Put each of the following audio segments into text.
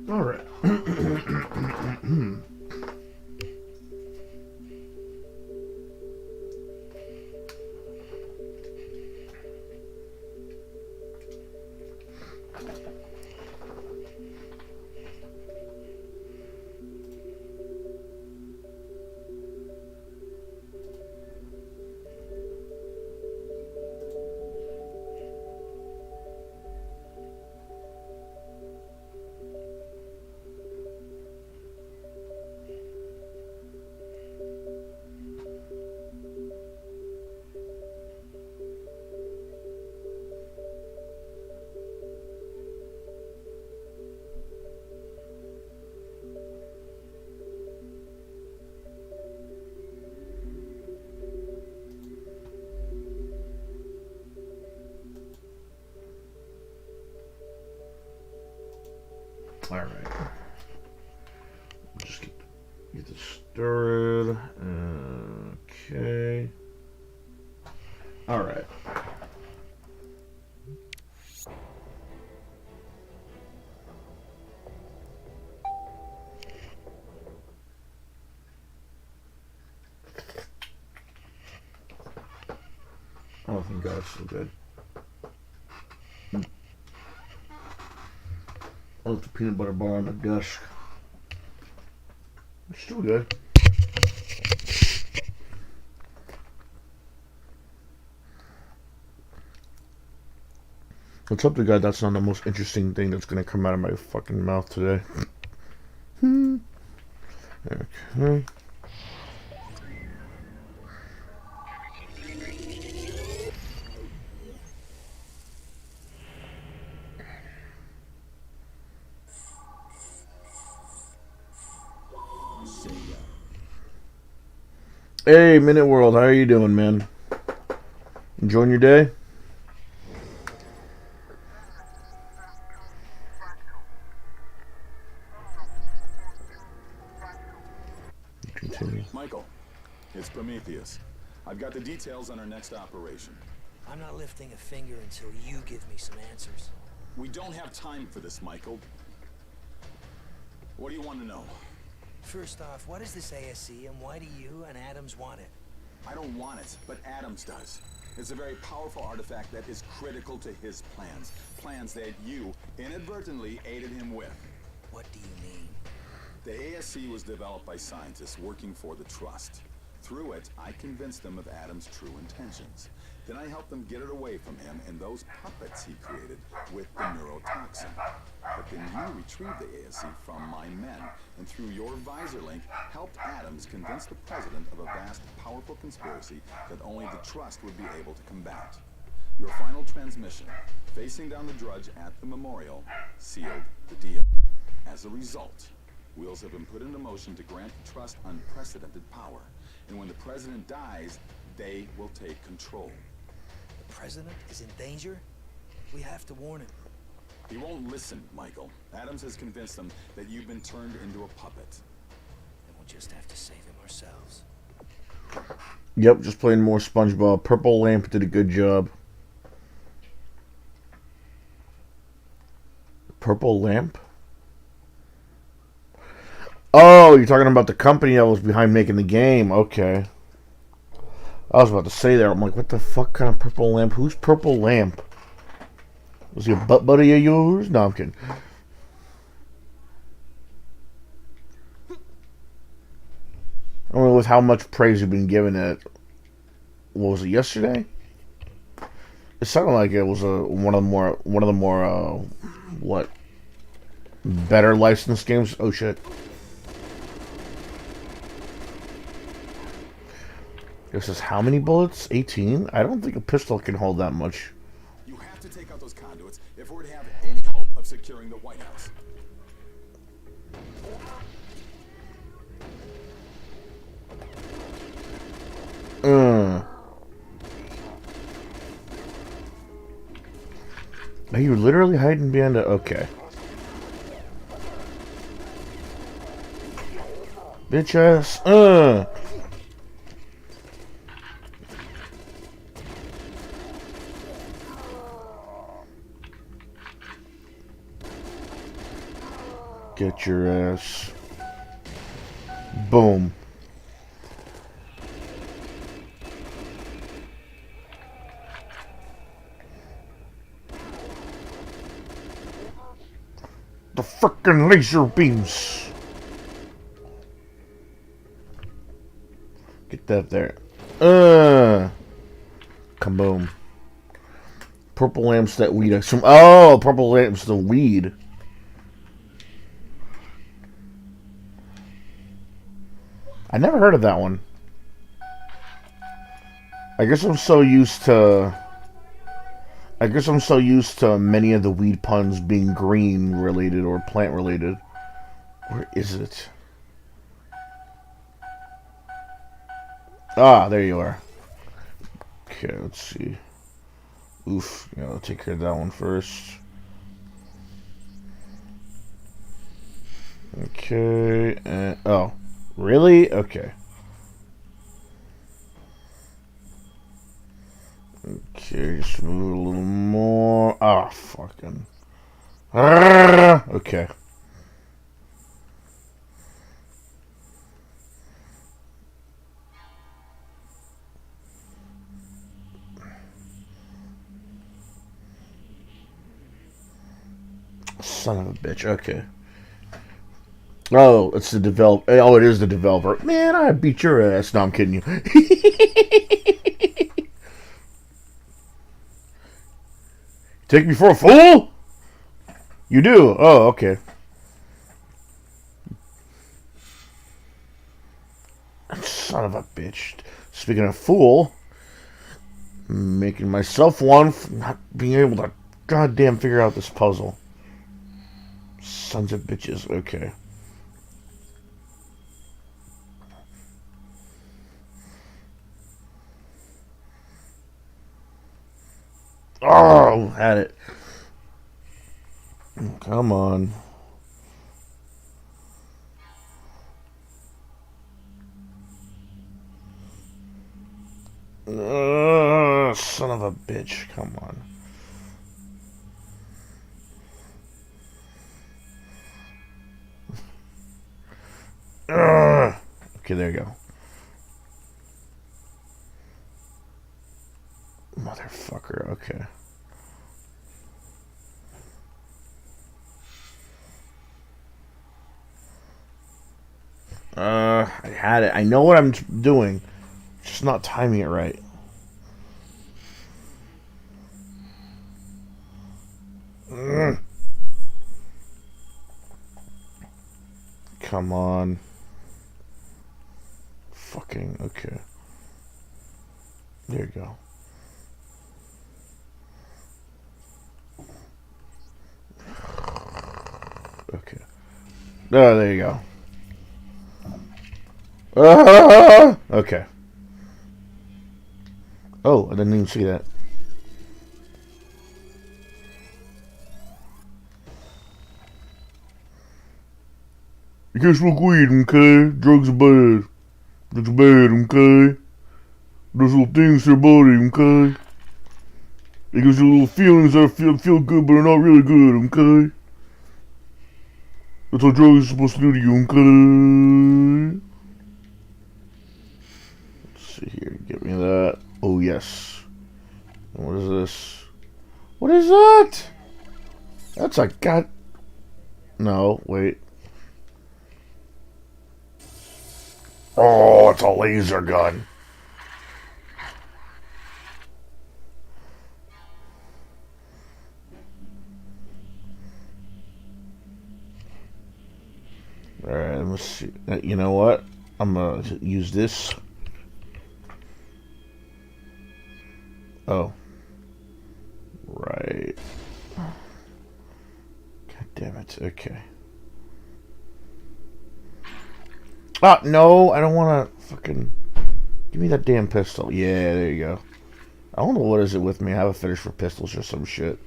All right. All right. Just get this started. Okay. All right. Oh, thank God, it's so good. I left the peanut butter bar on the desk. It's still good. What's up to God? That's not the most interesting thing that's gonna come out of my fucking mouth today. Okay. Hey, Minute World, how are you doing, man? Enjoying your day? Continue. Michael, it's Prometheus. I've got the details on our next operation. I'm not lifting a finger until you give me some answers. We don't have time for this, Michael. What do you want to know? First off, what is this ASC and why do you and Adams want it? I don't want it, but Adams does. It's a very powerful artifact that is critical to his plans. Plans that you inadvertently aided him with. What do you mean? The ASC was developed by scientists working for the Trust. Through it, I convinced them of Adams' true intentions. Then I helped them get it away from him and those puppets he created with the neurotoxin. But then you retrieved the ASC from my men, and through your visor link, helped Adams convince the president of a vast, powerful conspiracy that only the Trust would be able to combat. Your final transmission, facing down the drudge at the memorial, sealed the deal. As a result, wheels have been put into motion to grant the Trust unprecedented power. And when the president dies, they will take control. The president is in danger? We have to warn him. He won't listen, Michael. Adams has convinced them that you've been turned into a puppet. Then we'll just have to save him ourselves. Yep, just playing more SpongeBob. Purple Lamp did a good job. Purple Lamp? Oh, you're talking about the company that was behind making the game. Okay. I was about to say that. I'm like, what the fuck kind of Purple Lamp? Who's Purple Lamp? Was he a butt buddy of yours? No, I'm kidding. I don't know with how much praise you've been giving it. What was it, yesterday? It sounded like it was one of the more what, better licensed games. Oh shit. This is how many bullets? 18? I don't think a pistol can hold that much. You have to take out those conduits if we're to have any hope of securing the White House. Are you literally hiding behind a... Okay. Bitch ass. Get your ass. Boom. The frickin' laser beams. Get that there. Kaboom. Purple lamps that weed. Oh, purple lamps the weed. I never heard of that one. I guess I'm so used to many of the weed puns being green related or plant related. Where is it? Ah, there you are. Okay, let's see. Oof, yeah, I'll take care of that one first. Okay, and oh, really? Okay. Okay, just move a little more. Ah, fucking. Okay. Son of a bitch. Okay. Oh, it's the developer. Oh, it is the developer. Man, I beat your ass. No, I'm kidding you. Take me for a fool? You do? Oh, okay. Son of a bitch. Speaking of fool, making myself one for not being able to goddamn figure out this puzzle. Sons of bitches. Okay. Oh, had it. Come on. Son of a bitch. Come on. Okay, there you go. Motherfucker, okay. I had it. I know what I'm doing. Just not timing it right. Come on. Fucking, okay. There you go. Okay. Oh, there you go. Okay. Oh, I didn't even see that. You can't smoke weed, okay? Drugs are bad. Drugs are bad, okay? Those little things to your body, okay? It gives you little feelings that feel good, but are not really good, okay? That's what drugs are supposed to do to you, okay? Let's see here. Get me that. Oh, yes. And what is this? What is that? That's a god. No, wait. Oh, it's a laser gun. Alright, let's see. You know what? I'm gonna use this. Oh. Right. God damn it. Okay. Ah, no, I don't want to fucking... Give me that damn pistol. Yeah, there you go. I don't know what is it with me. I have a fetish for pistols or some shit.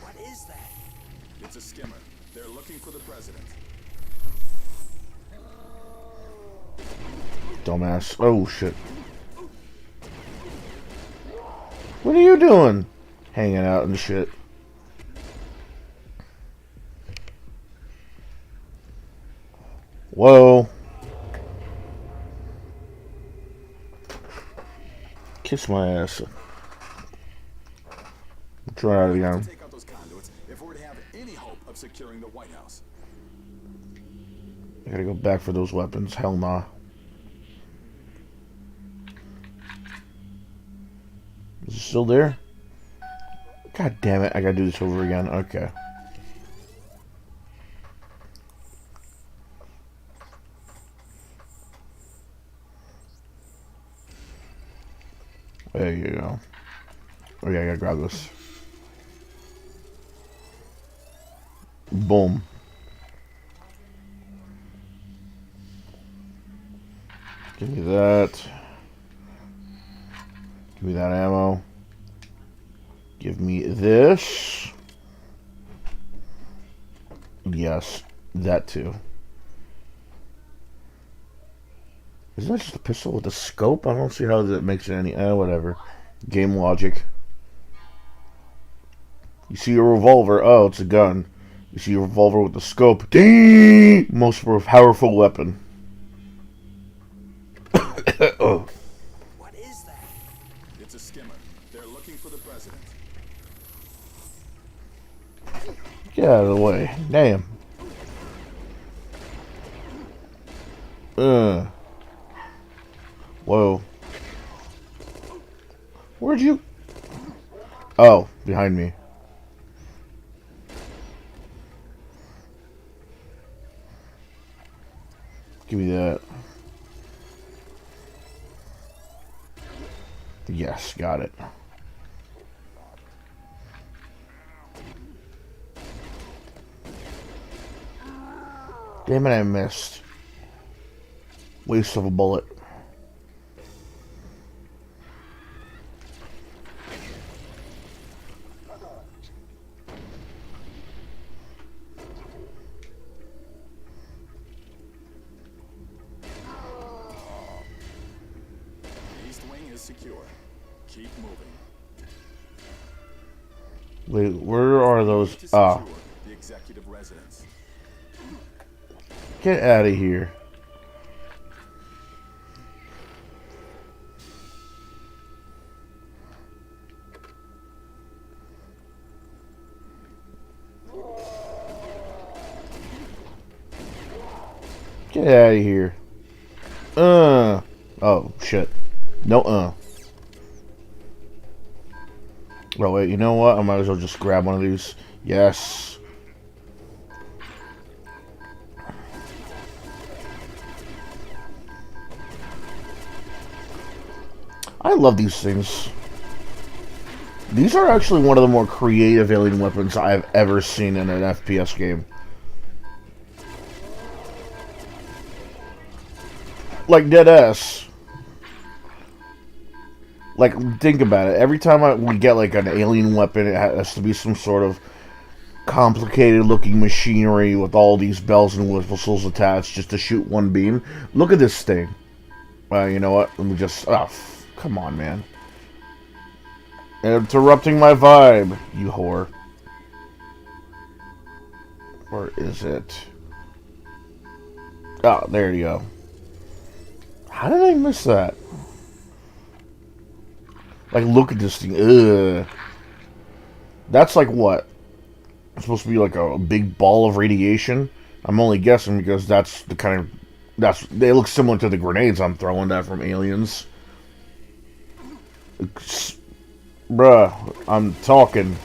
What is that? It's a skimmer. They're looking for the president. Dumbass. Oh, shit. What are you doing? Hanging out and shit. Whoa. Kiss my ass. Try it again. Take out those conduits if we're to have any hope of securing the White House. I gotta go back for those weapons. Hell nah. Is it still there? God damn it, I gotta do this over again. Okay. There you go. Okay, I gotta grab this. Boom. Give me that. Give me that ammo. Give me this. Yes, that too. Isn't that just a pistol with a scope? I don't see how that makes it any... whatever. Game logic. You see a revolver. Oh, it's a gun. You see a revolver with a scope. Ding! Most powerful weapon. Oh. What is that? It's a skimmer. They're looking for the president. Get out of the way. Damn. Whoa. Where'd you... Oh, behind me. Give me that. Yes, got it. Damn it, I missed. Waste of a bullet. East wing is secure. Keep moving. Wait, where are those? To Ah, secure the executive residence. get out of here. Get out of here. Oh, shit. No, Oh, wait, you know what? I might as well just grab one of these. Yes. I love these things. These are actually one of the more creative alien weapons I've ever seen in an FPS game. Like, deadass. Like, think about it. Every time we get, like, an alien weapon, it has to be some sort of complicated-looking machinery with all these bells and whistles attached just to shoot one beam. Look at this thing. You know what? Let me just... Oh, come on, man. Interrupting my vibe, you whore. Where is it? Oh, there you go. How did I miss that? Like, look at this thing. Ugh. That's like what? It's supposed to be like a big ball of radiation. I'm only guessing because that's the kind of... They look similar to the grenades I'm throwing that from Aliens. Bruh, I'm talking.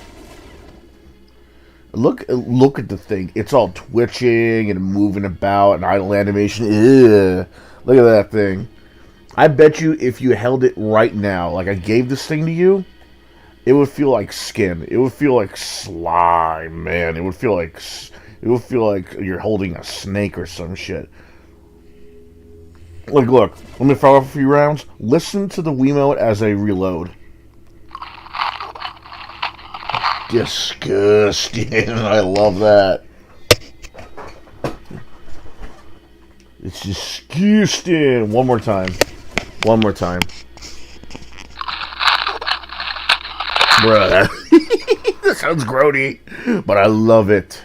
Look at the thing. It's all twitching and moving about and idle animation. Ugh. Look at that thing. I bet you if you held it right now, like I gave this thing to you, it would feel like skin. It would feel like slime, man. It would feel like you're holding a snake or some shit. Look, let me fire off a few rounds. Listen to the Wiimote as I reload. Disgusting. I love that. It's disgusting. One more time. One more time. Bruh, that sounds grody, but I love it.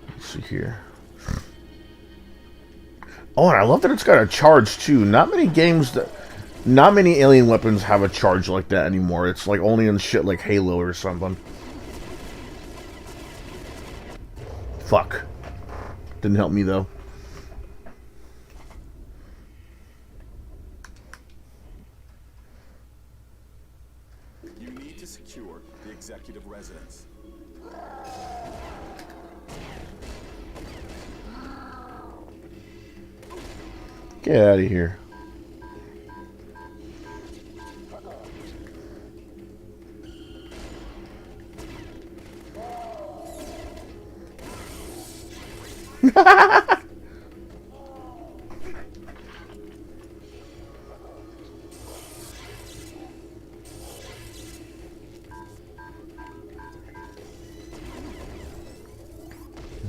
Let's see here. Oh, and I love that it's got a charge too. Not many alien weapons have a charge like that anymore. It's like only in shit like Halo or something. Fuck. Didn't help me though. You need to secure the executive residence. Get out of here.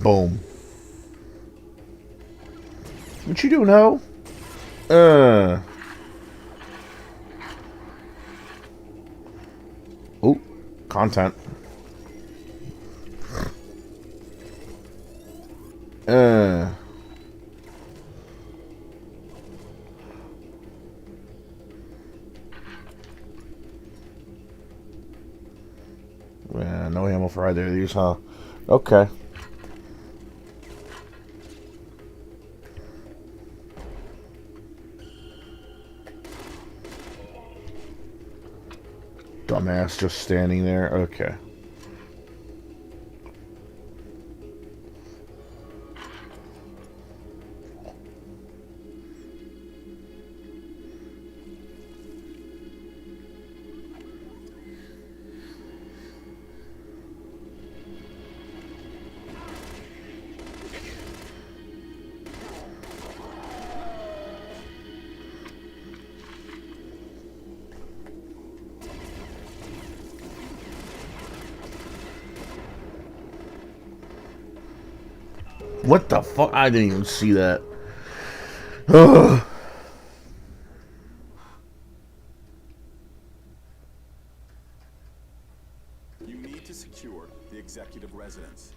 Boom. What you doing, ho? Oh, content. Yeah, no ammo for either of these, huh? Okay. Dumbass just standing there. Okay. What the fuck? I didn't even see that. Ugh. You need to secure the executive residence.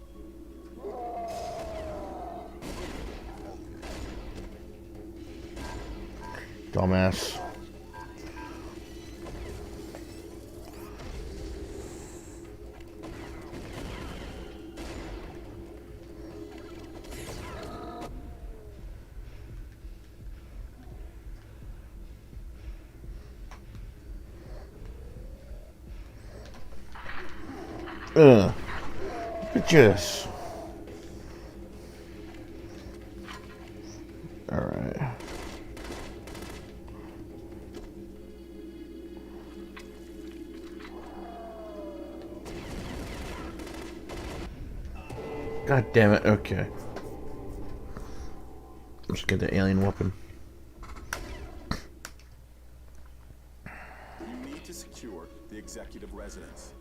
Dumbass. Ugh. Bitches. Alright. God damn it, okay. Let's get the alien weapon. You need to secure the executive residence.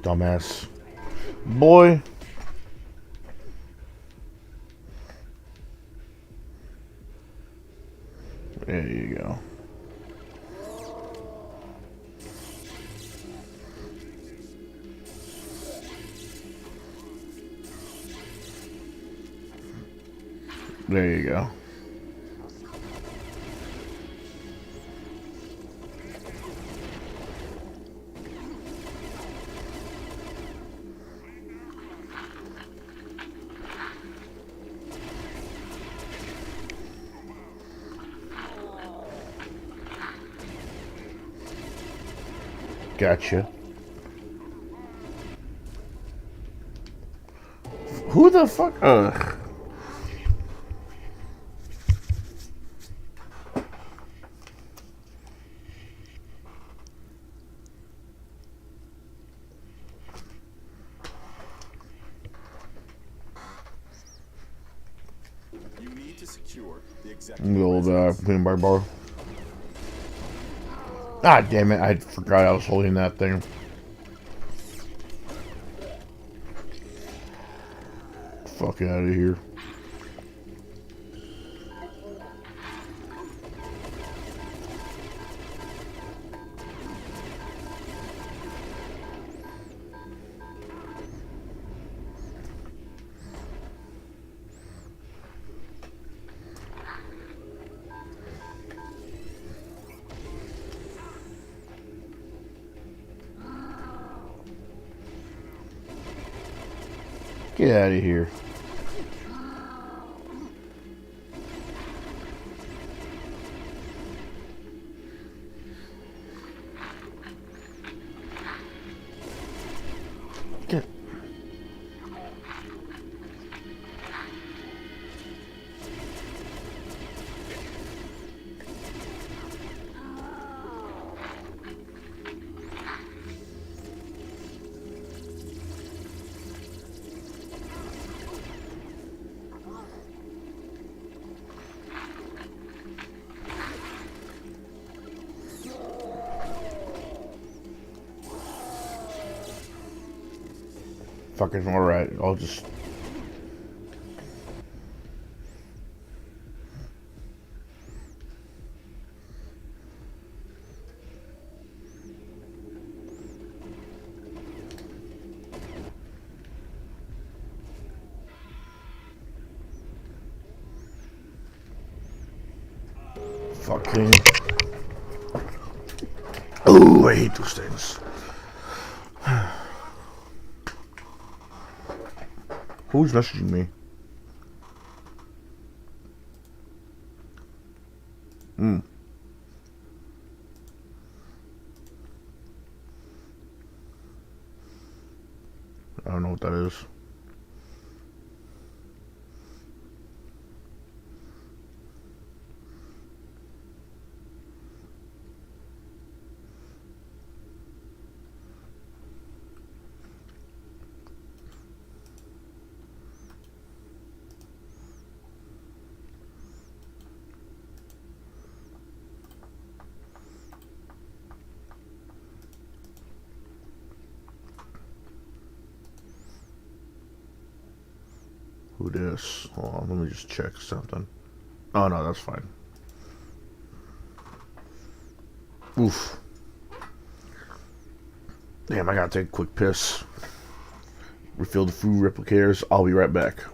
Dumbass. Boy. There you go. There you go. Gotcha. Who the fuck? Ugh. You need to secure the executive The old residence. peanut butter bar. Ah, damn it. I forgot I was holding that thing. Fuck out of here. Get out of here. Get. Fucking alright. I'll just. Fucking. Oh, I hate those things. Who's messaging me? I don't know what that is. Who this? Hold on, let me just check something. Oh no, that's fine. Oof. Damn, I gotta take a quick piss. Refill the food replicators. I'll be right back.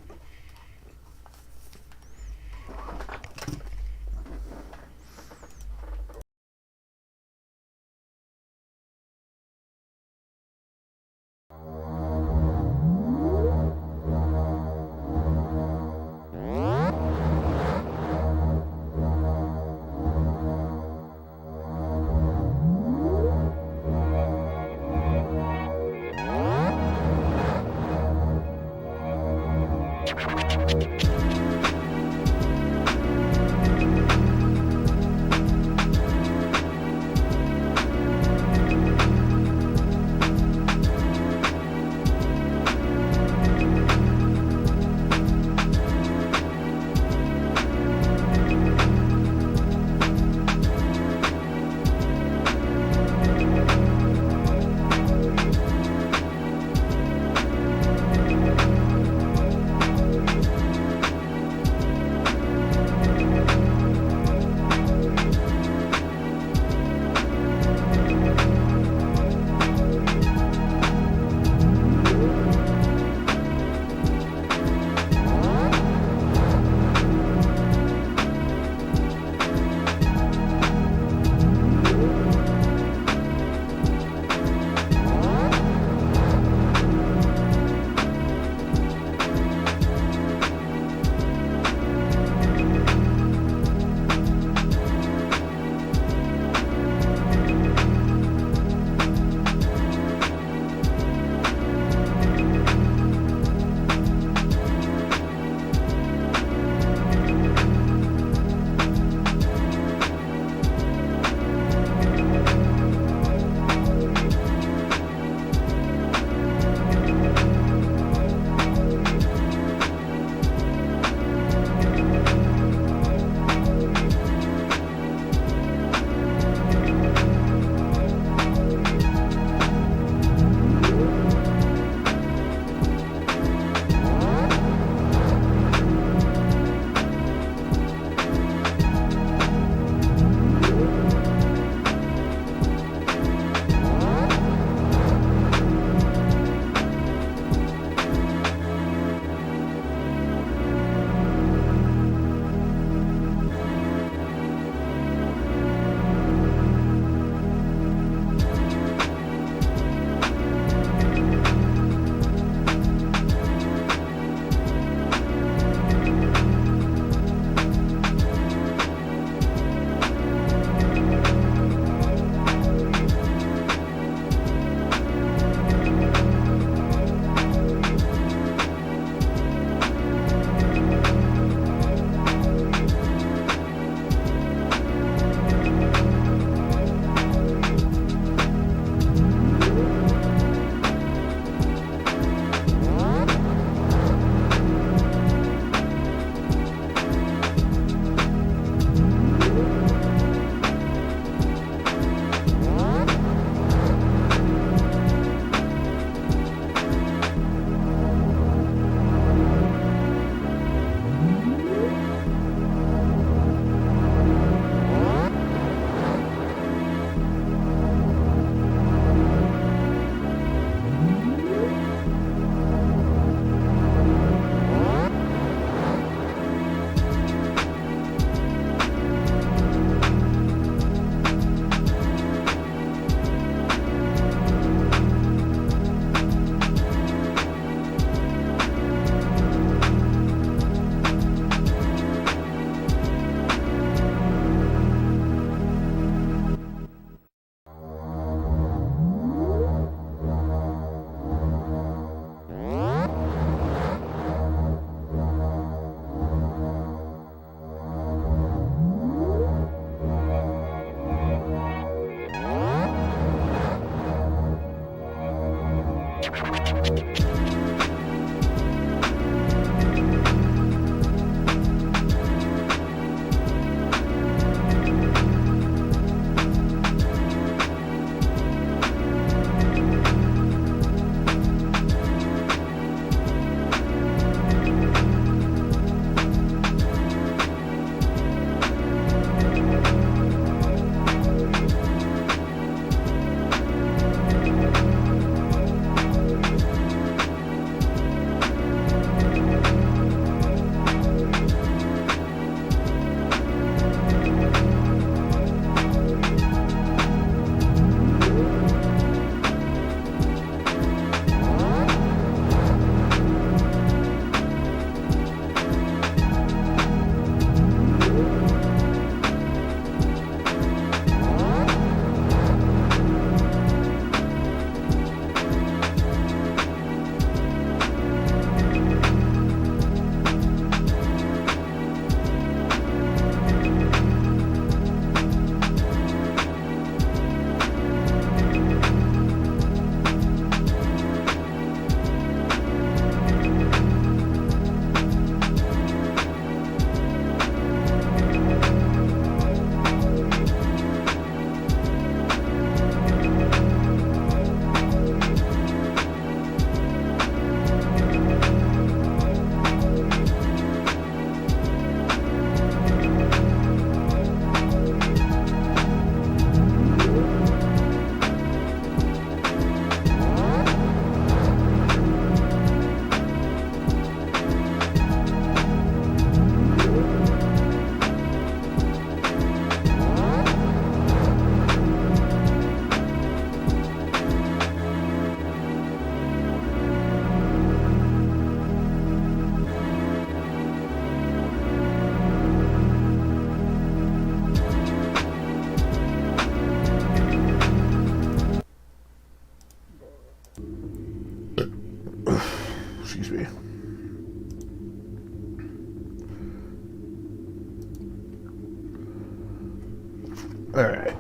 Alright.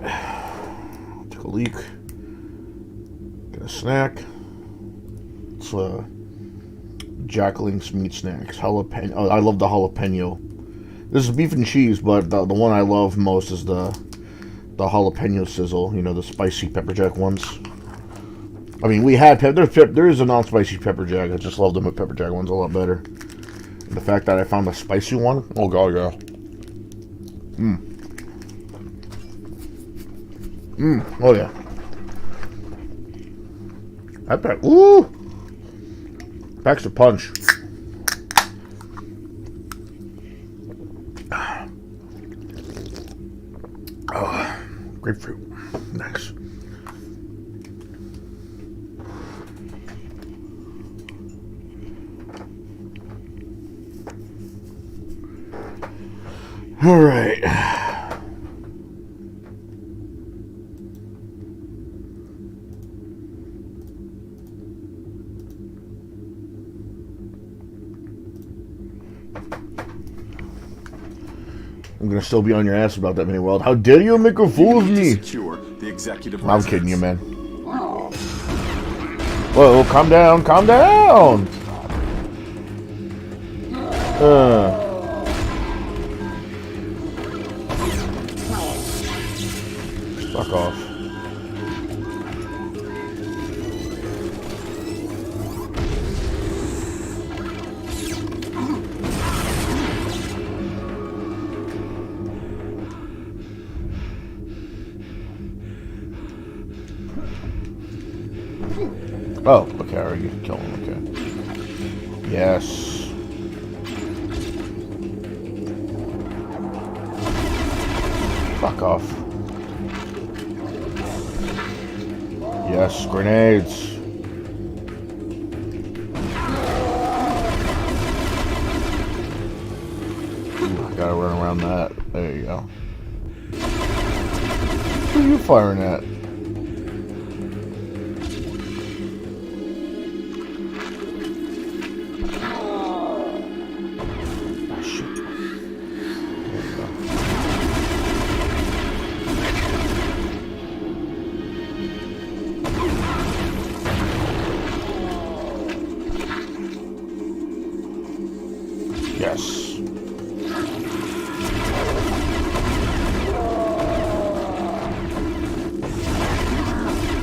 Take a leak. Get a snack. It's Jacqueline's meat snacks. Jalapeno. Oh, I love the jalapeno. This is beef and cheese, but the one I love most is the jalapeno sizzle. You know, the spicy pepper jack ones. I mean, we had there is a non-spicy pepper jack. I just love them with pepper jack ones a lot better. And the fact that I found a spicy one, oh god, yeah. Oh yeah. That pack, ooh, packs a punch. Oh, grapefruit, nice. All right. I'm gonna still be on your ass about that mini world. How dare you make a fool of me? Secure the executive I'm kidding you, man. Whoa, calm down, calm down. Fuck off. Oh, okay, I already get to kill him, okay. Yes. Fuck off. Yes, grenades. Ooh, I gotta run around that. There you go. Who are you firing at? Yes.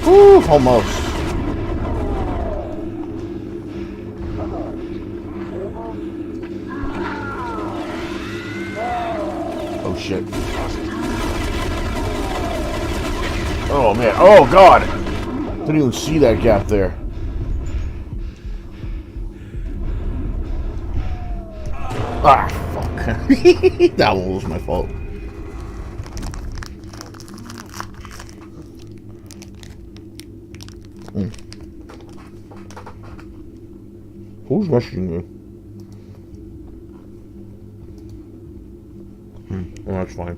Ooh, almost. Oh shit. Oh man. Oh god. Didn't even see that gap there. Ah, fuck. That one was my fault. Who's rushing me? Well, that's fine.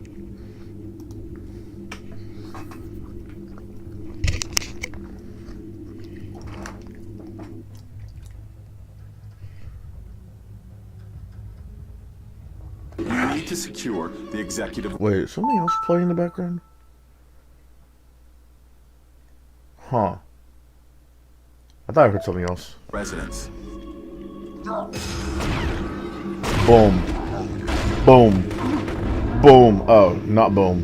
You need to secure the executive. Wait, is something else playing in the background? Huh. I thought I heard something else. Residence. Boom. Boom. Boom. Oh, not boom.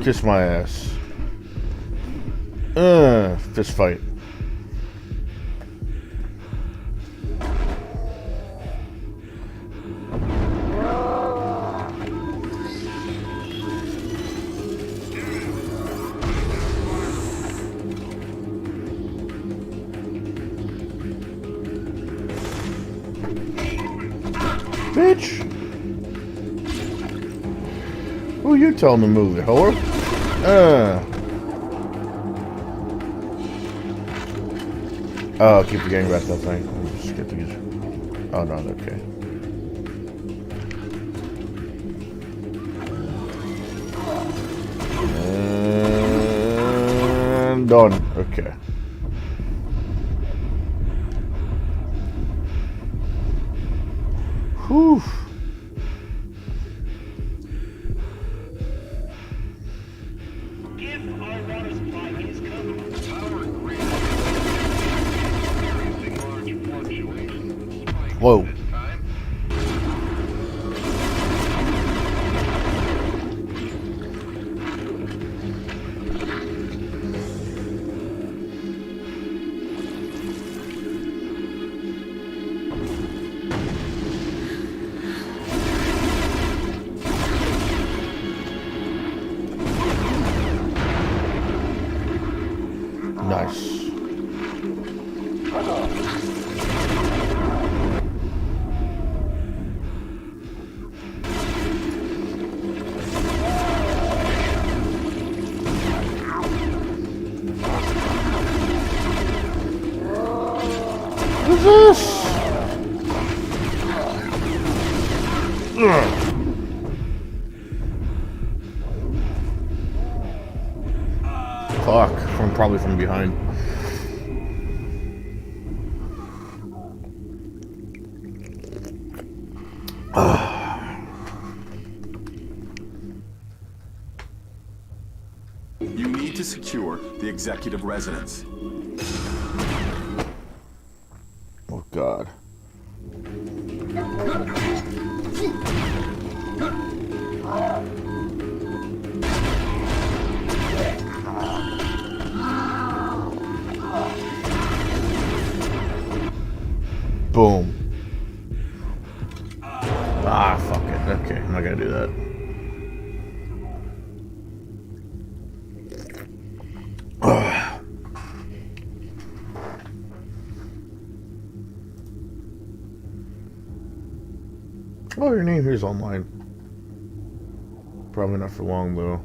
Kiss my ass. Fist fight. Bitch! Who you telling to move, whore? Oh, I keep forgetting about that thing. Just get these. Oh no, okay. And done. Okay. Whew. Whoa. Nice. What is this? Ugh. Fuck, probably from behind. You need to secure the executive residence. Oh God. Boom. Ah, fuck it. Okay, I'm not gonna do that. Oh, your name here's online. Probably not for long, though.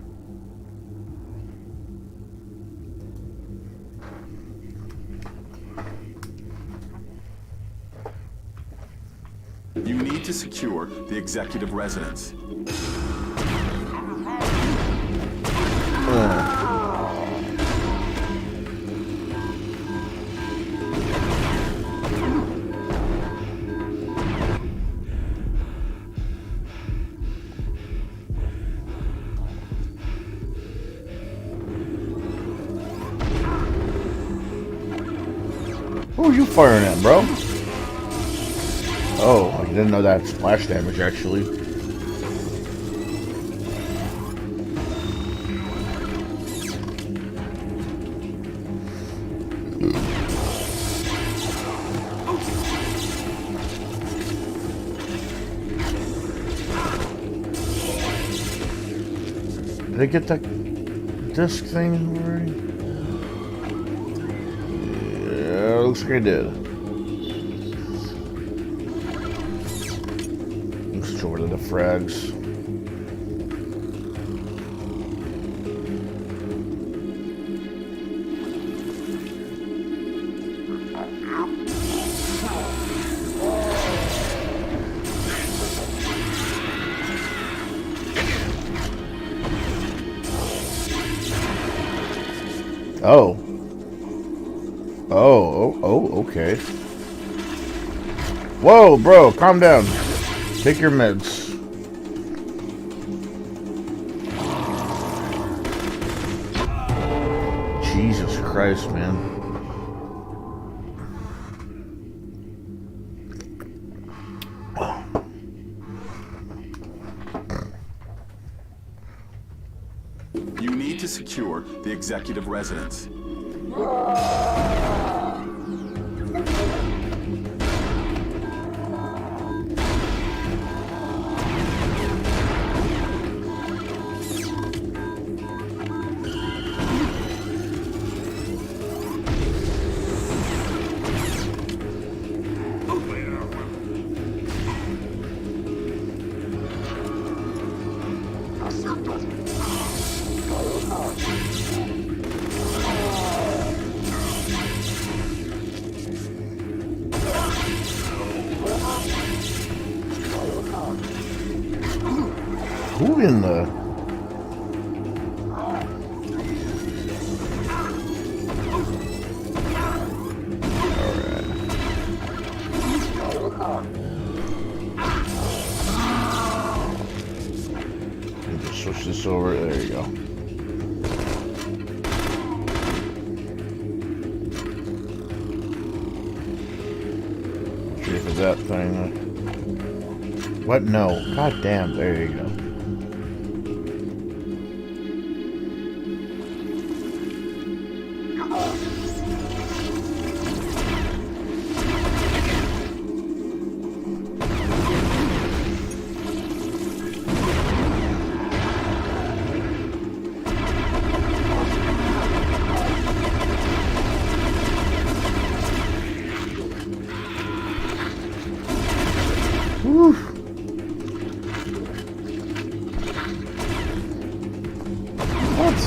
You need to secure the executive residence. Who are you firing at, bro? Oh, I didn't know that splash damage, actually. Did I get that disc thing already? Yeah, looks like I did. Let's over to the frags. Oh. Okay. Whoa, bro, calm down. Take your meds. Jesus Christ, man. You need to secure the executive residence. Who in the... Just switch this over. There you go. See if it's that thing. What? No. God damn. There you go. Whew. What?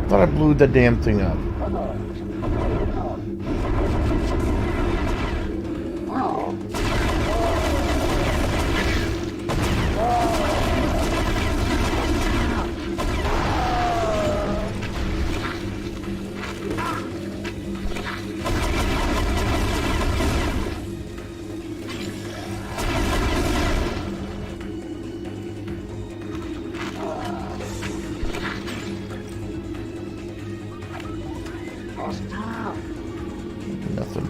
Thought I blew the damn thing up. Nothing.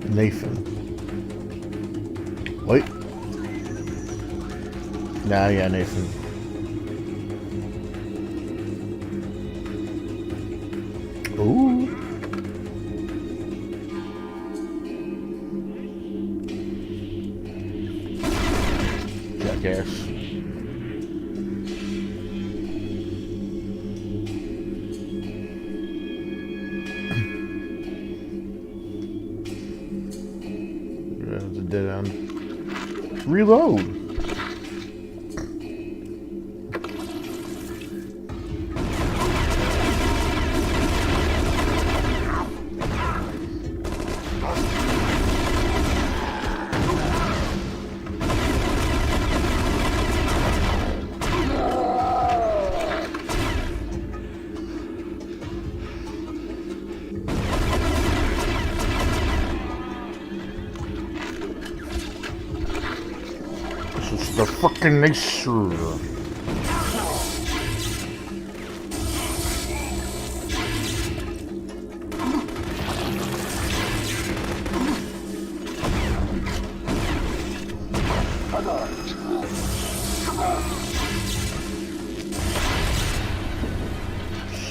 Nathan. Wait. Nah, yeah, Nathan. Ooh. Jackass. That's a dead end. Reload. This is the fucking nature.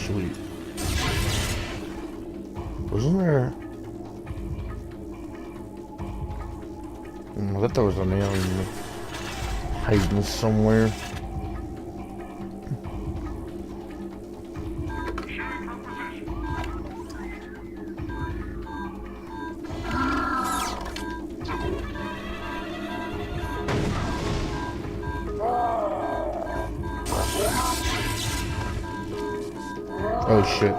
Sweet. Wasn't there? I thought there was an alien hiding somewhere. Oh shit.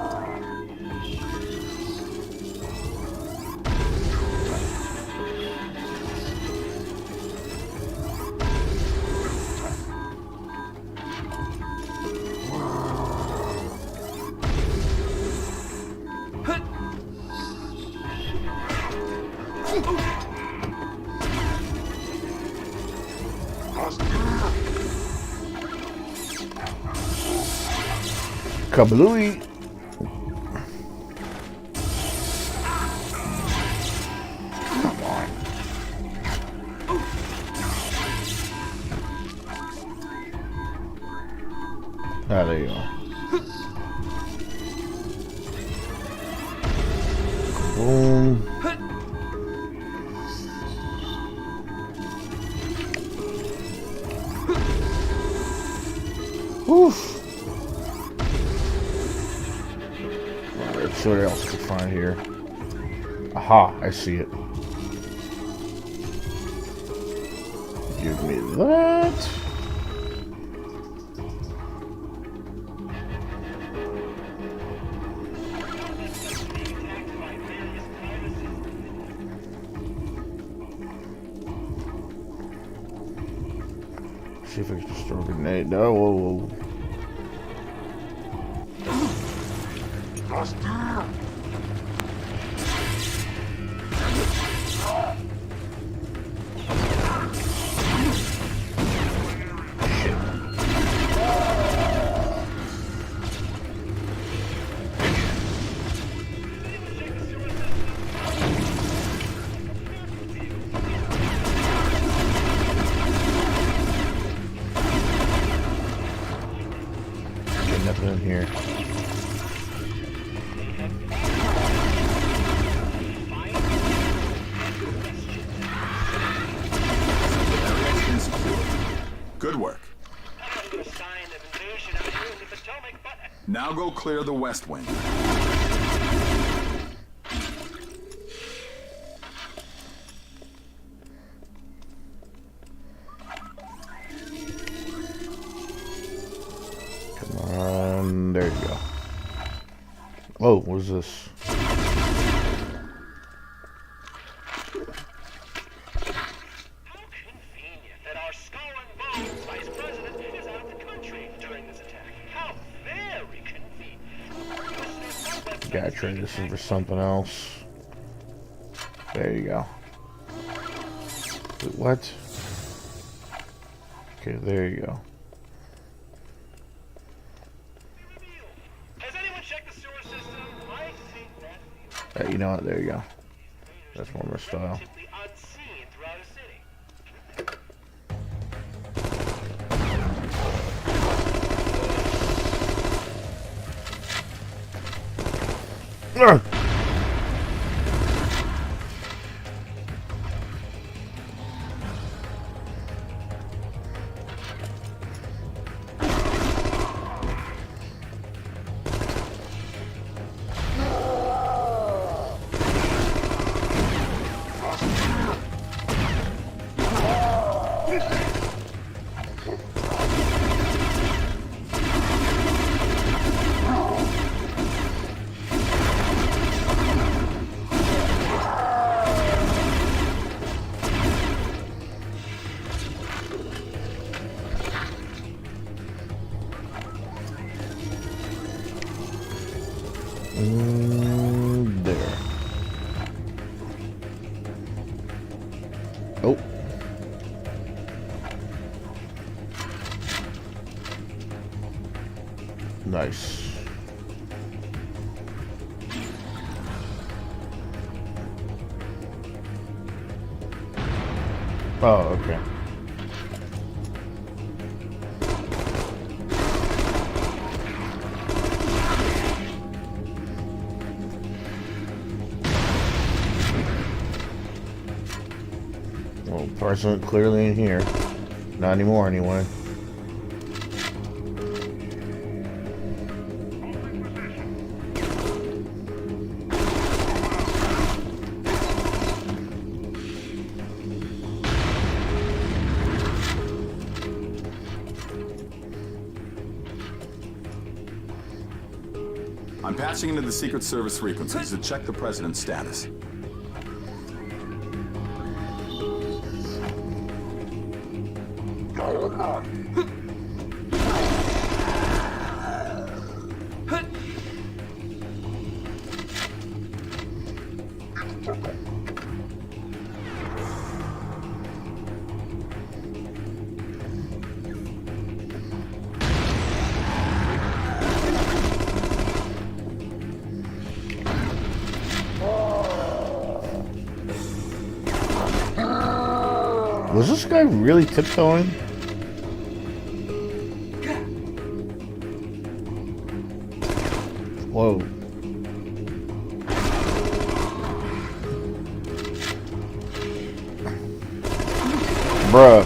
Kablooey. Come on. Ah, there you are. Boom. Oof. Let's see what else we can find here. Aha, I see it. Give me that. See if I can just throw a grenade. No, whoa, whoa. Nothing in here. Good work. Now go clear the west wing. Come on, there you go. Oh, what is this? Gotta trade this in for something else. There you go. Wait, what? Okay, there you go. Has anyone checked the sewer system? I think that You know what? There you go. That's more my style. relatively unseen throughout a city. Ugh. There. Oh. Nice. Oh, okay. Well, person clearly in here. Not anymore, anyway. I'm patching into the Secret Service frequencies to check the president's status. Was this guy really tiptoeing? Whoa. Bruh.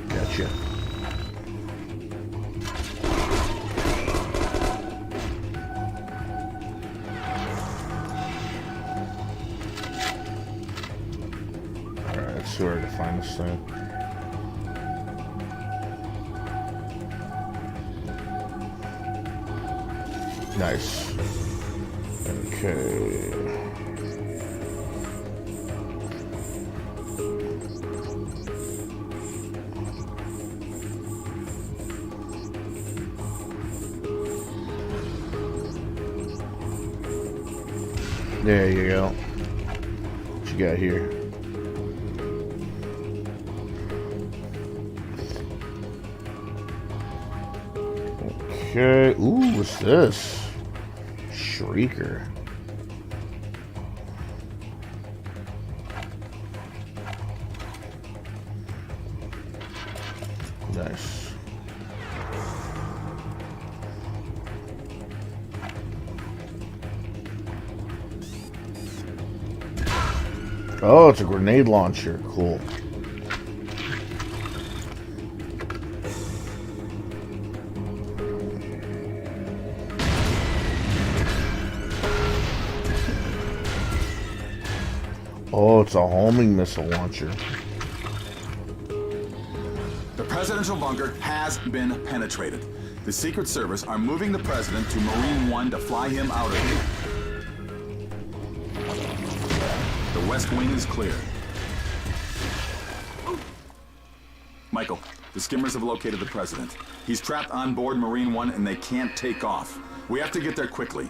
Gotcha. Alright, let's see where to find this thing. Nice. Okay. There you go. What you got here? Okay. Ooh, what's this? Shrieker. Nice. Oh, it's a grenade launcher. Cool. Oh, it's a homing missile launcher. The presidential bunker has been penetrated. The Secret Service are moving the president to Marine One to fly him out of here. The West Wing is clear. Michael, the skimmers have located the president. He's trapped on board Marine One and they can't take off. We have to get there quickly.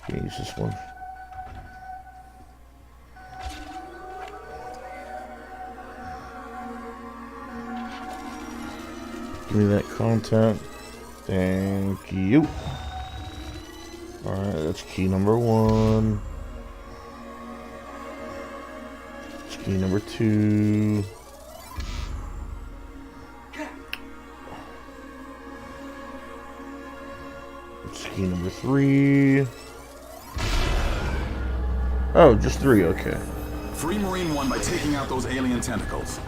Can you use this one? Give me that content. Thank you. Alright, that's key number 1. That's key number 2. That's key number 3. Oh, just 3, okay. Free Marine One by taking out those alien tentacles.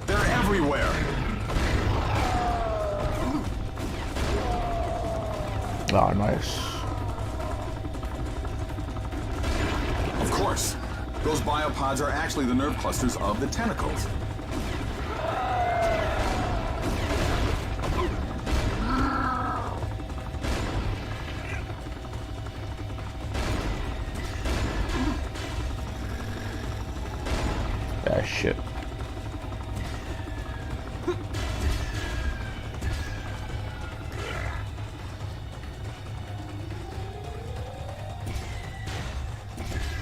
They're everywhere. Ah, nice. Of course. Those biopods are actually the nerve clusters of the tentacles. Ah, shit.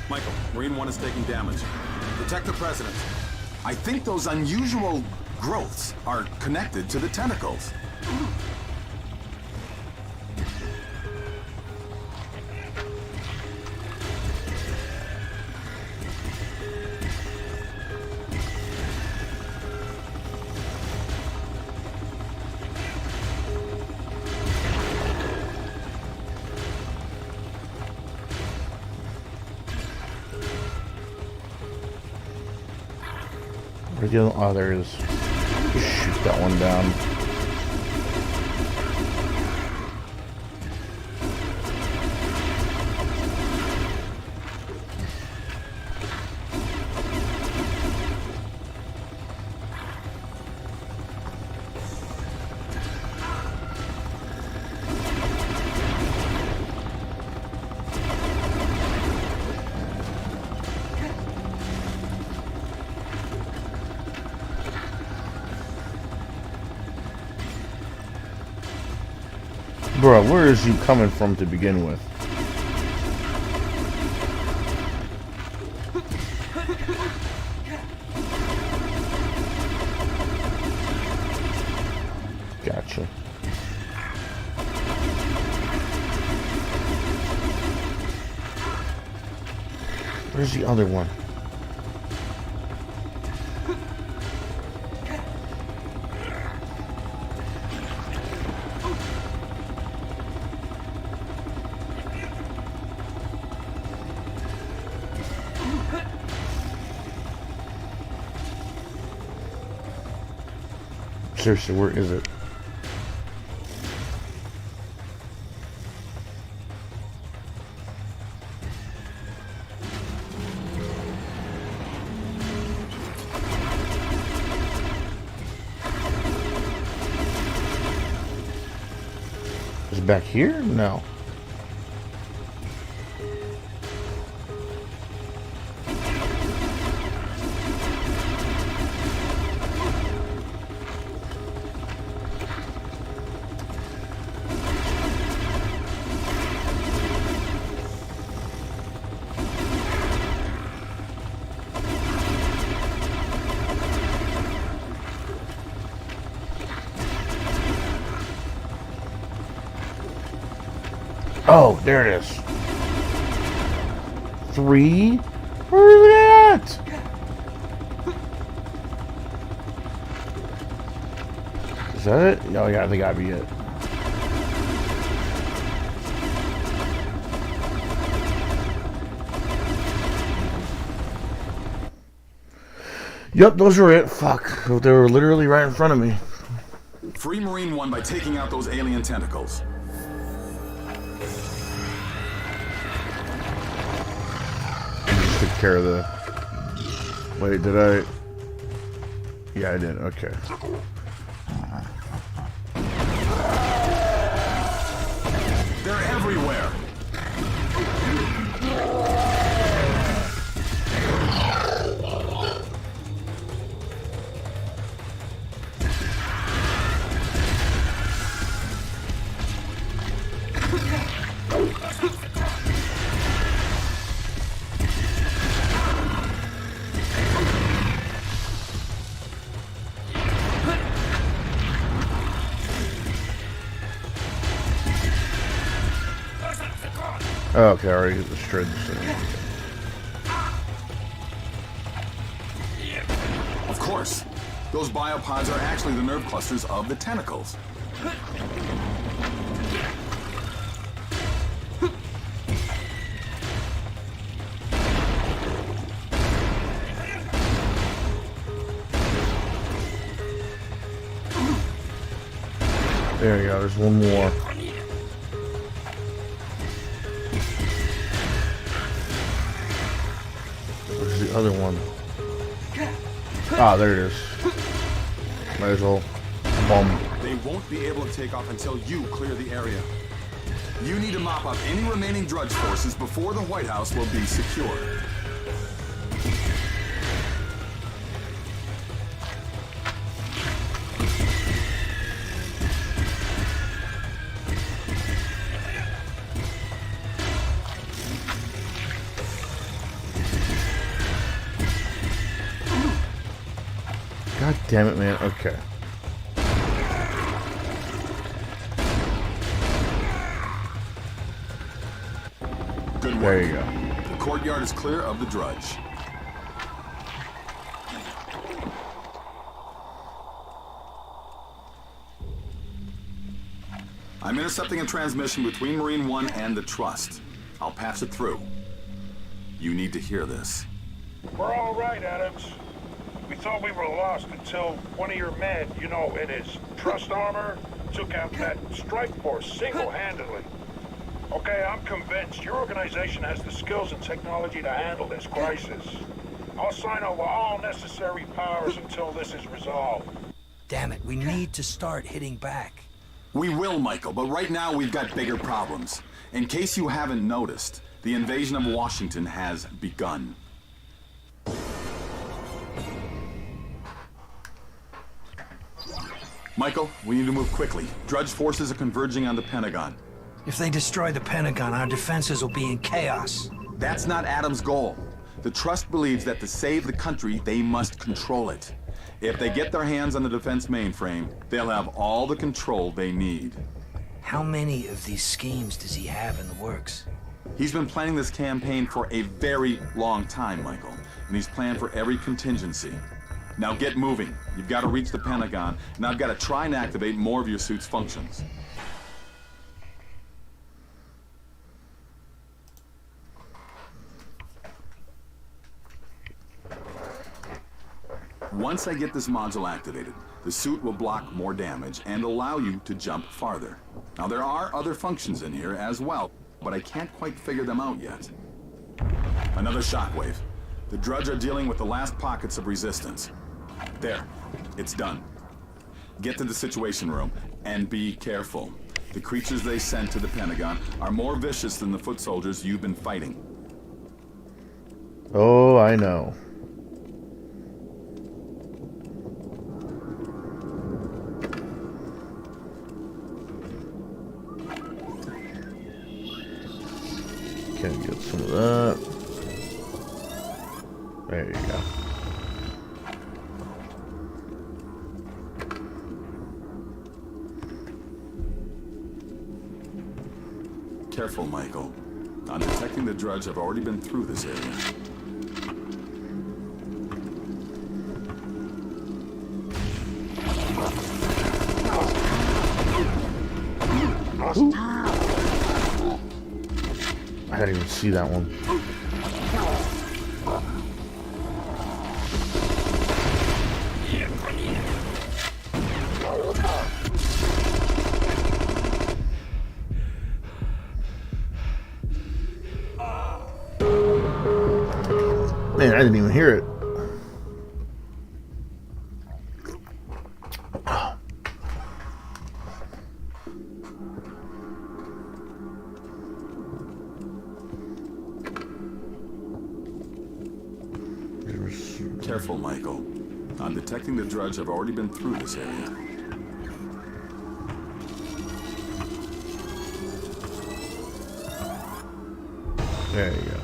Michael, Marine One is taking damage. Protect the president. I think those unusual growths are connected to the tentacles. Where's the other? Oh, there it is. Just shoot that one down. Bro, where is you coming from to begin with? Gotcha. Where's the other one? Seriously, where is it? it back here? No. Oh, there it is. 3? Where is it at? Is that it? Oh yeah, I think that'd be it. Yep, those were it. Fuck. They were literally right in front of me. Free Marine 1 by taking out those alien tentacles. Took care of the... Wait, did I... Yeah, I did. Okay. They're everywhere. Oh, okay, I already destroyed the city. Of course. Those biopods are actually the nerve clusters of the tentacles. There you go, there's one more. Where's the other one? Ah, there it is. Might as well bomb. They won't be able to take off until you clear the area. You need to mop up any remaining Drudge forces before the White House will be secure. God damn it, man. Okay. Good work. There you go. The courtyard is clear of the Drudge. I'm intercepting a transmission between Marine 1 and the Trust. I'll pass it through. You need to hear this. We're all right, Adams. We thought we were lost until one of your men, you know, in his trust armor, took out that strike force single-handedly. Okay, I'm convinced your organization has the skills and technology to handle this crisis. I'll sign over all necessary powers until this is resolved. Damn it, we need to start hitting back. We will, Michael, but right now we've got bigger problems. In case you haven't noticed, the invasion of Washington has begun. Michael, we need to move quickly. Drudge forces are converging on the Pentagon. If they destroy the Pentagon, our defenses will be in chaos. That's not Adams' goal. The Trust believes that to save the country, they must control it. If they get their hands on the defense mainframe, they'll have all the control they need. How many of these schemes does he have in the works? He's been planning this campaign for a very long time, Michael, and he's planned for every contingency. Now get moving. You've got to reach the Pentagon, and I've got to try and activate more of your suit's functions. Once I get this module activated, the suit will block more damage and allow you to jump farther. Now there are other functions in here as well, but I can't quite figure them out yet. Another shockwave. The Drudge are dealing with the last pockets of resistance. There, it's done. Get to the Situation Room and be careful. The creatures they sent to the Pentagon are more vicious than the foot soldiers you've been fighting. Oh, I know. Can get some of that. There you go. Careful, Michael. On detecting the drudge, I've already been through this area. Ooh. I didn't even see that one. Man, I didn't even hear it. Careful, Michael. On detecting the drudge, I've already been through this area. There you go.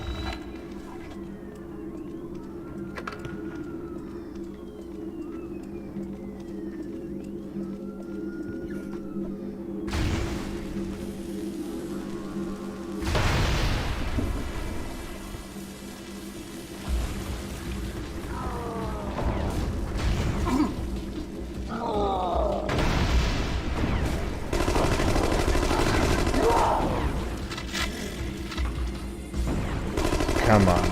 Come on.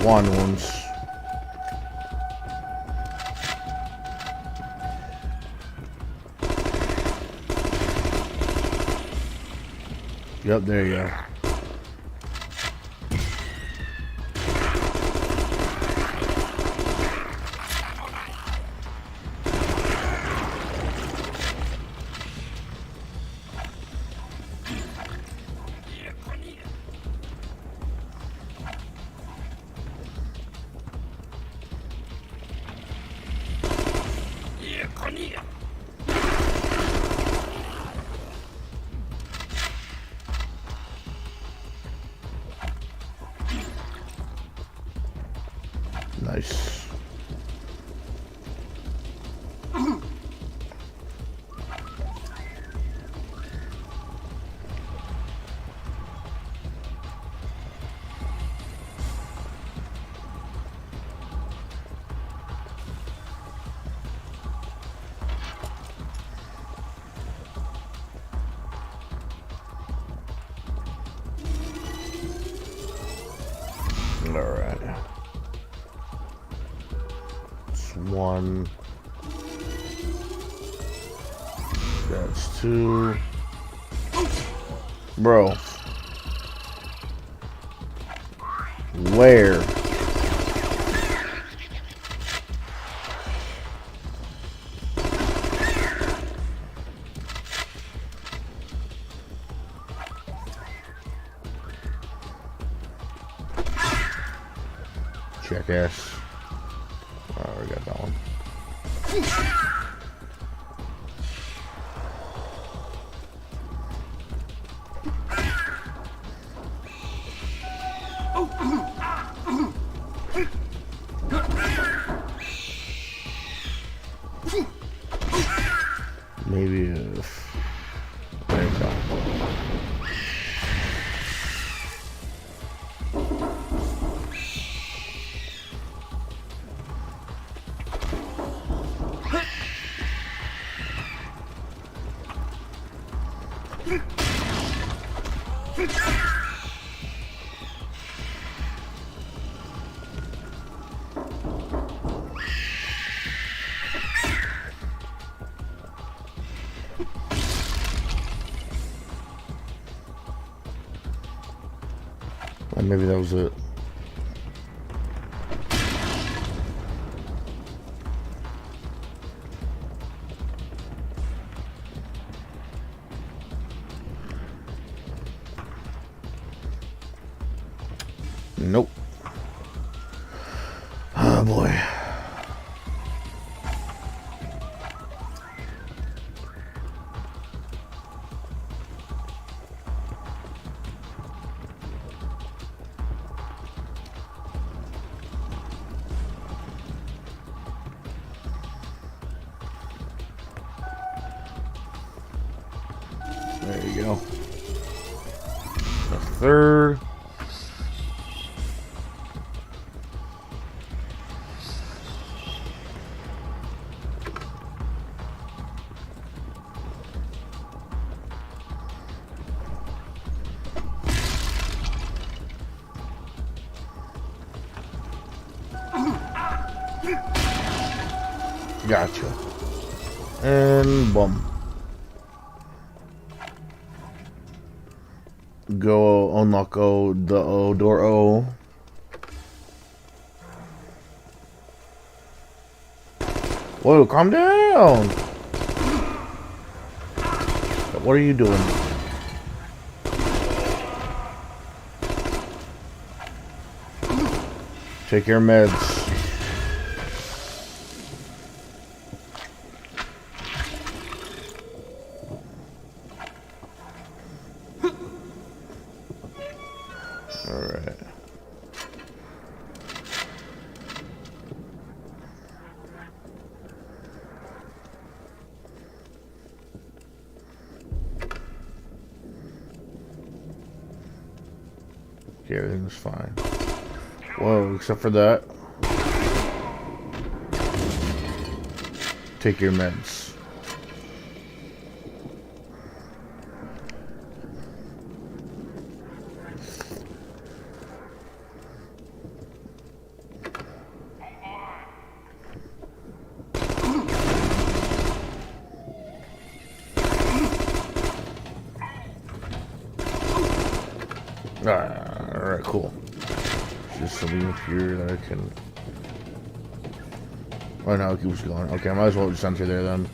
Blonde ones. Yep, there you go. Nice. All right. One. That's two. Bro. Where? Jackass. Oh, we got that one. Maybe if there you go. Well, maybe that was it. Nope. Oh boy. There you go. The third. Gotcha. And boom. Go unlock the door O. Whoa, calm down. What are you doing? Take your meds. Alright. Okay, everything's fine. Whoa, except for that. Take your meds. Alright, cool. Just something up here that I can... Oh no, it keeps going. Okay, I might as well just enter there then.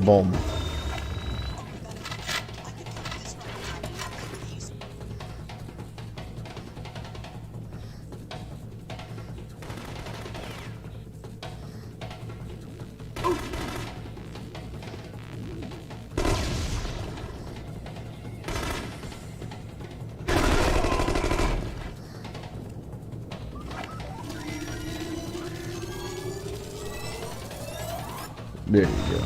Boom. There you go.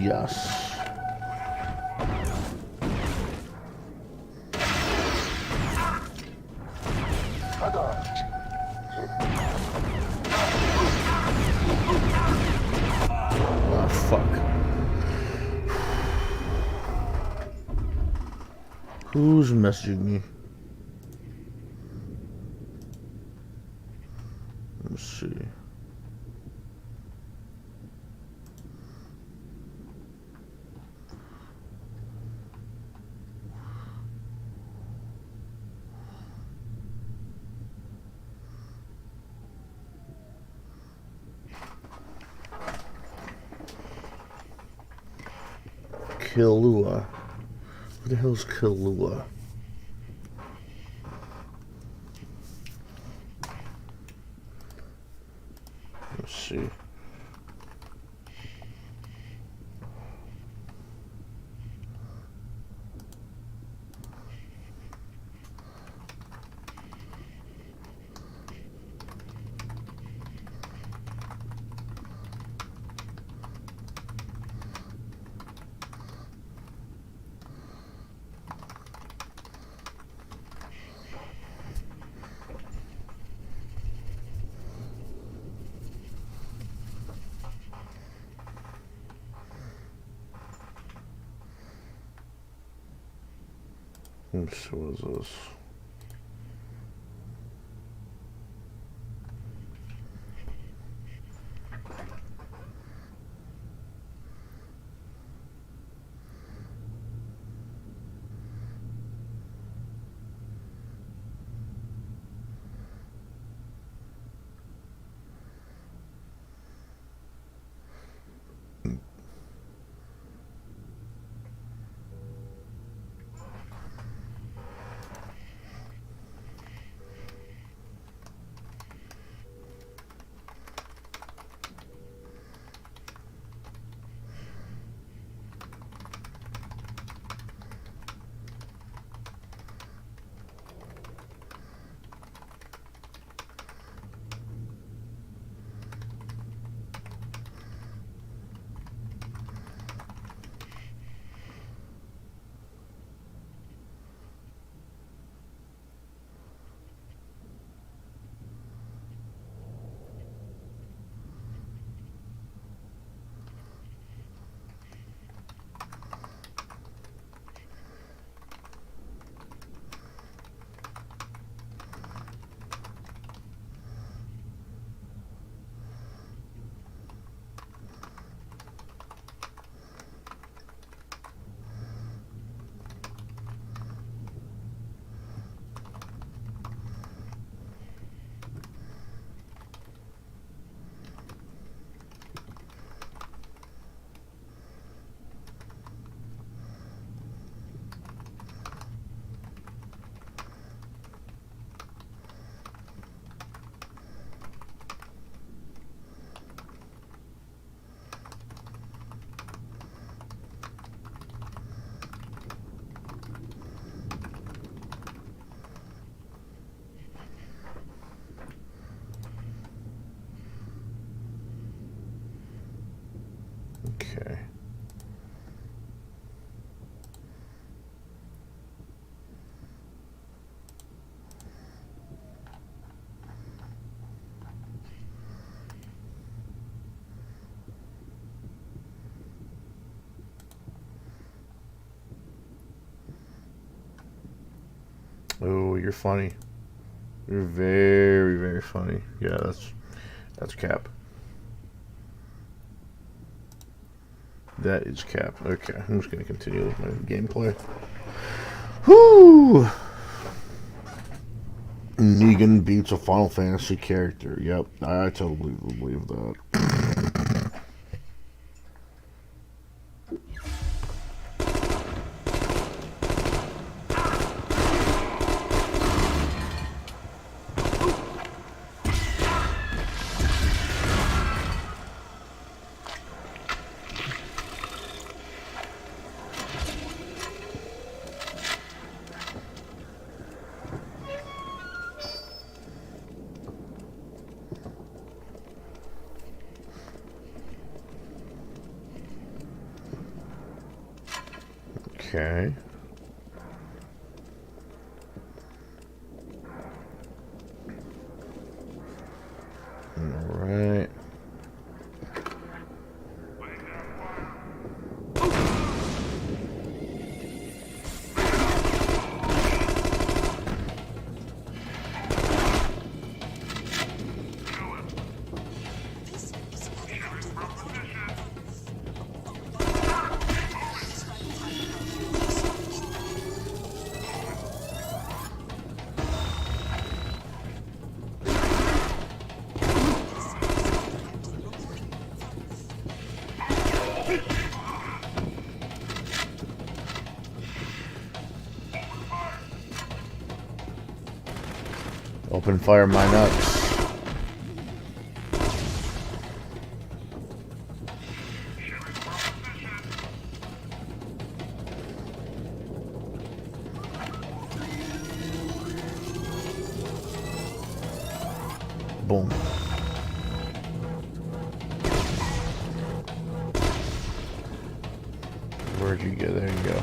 Yes. Who's messaging me? Let's see. Killua. Who the hell's Killua? Let's see. Let's see, what is this? Okay. Oh, you're funny. You're very, very funny. Yeah, that's Cap. That is Cap. Okay, I'm just gonna continue with my gameplay. Whoo! Negan beats a Final Fantasy character. Yep, I totally believe that. Okay. All right. Open fire my nuts. Boom. Where'd you go? There you go.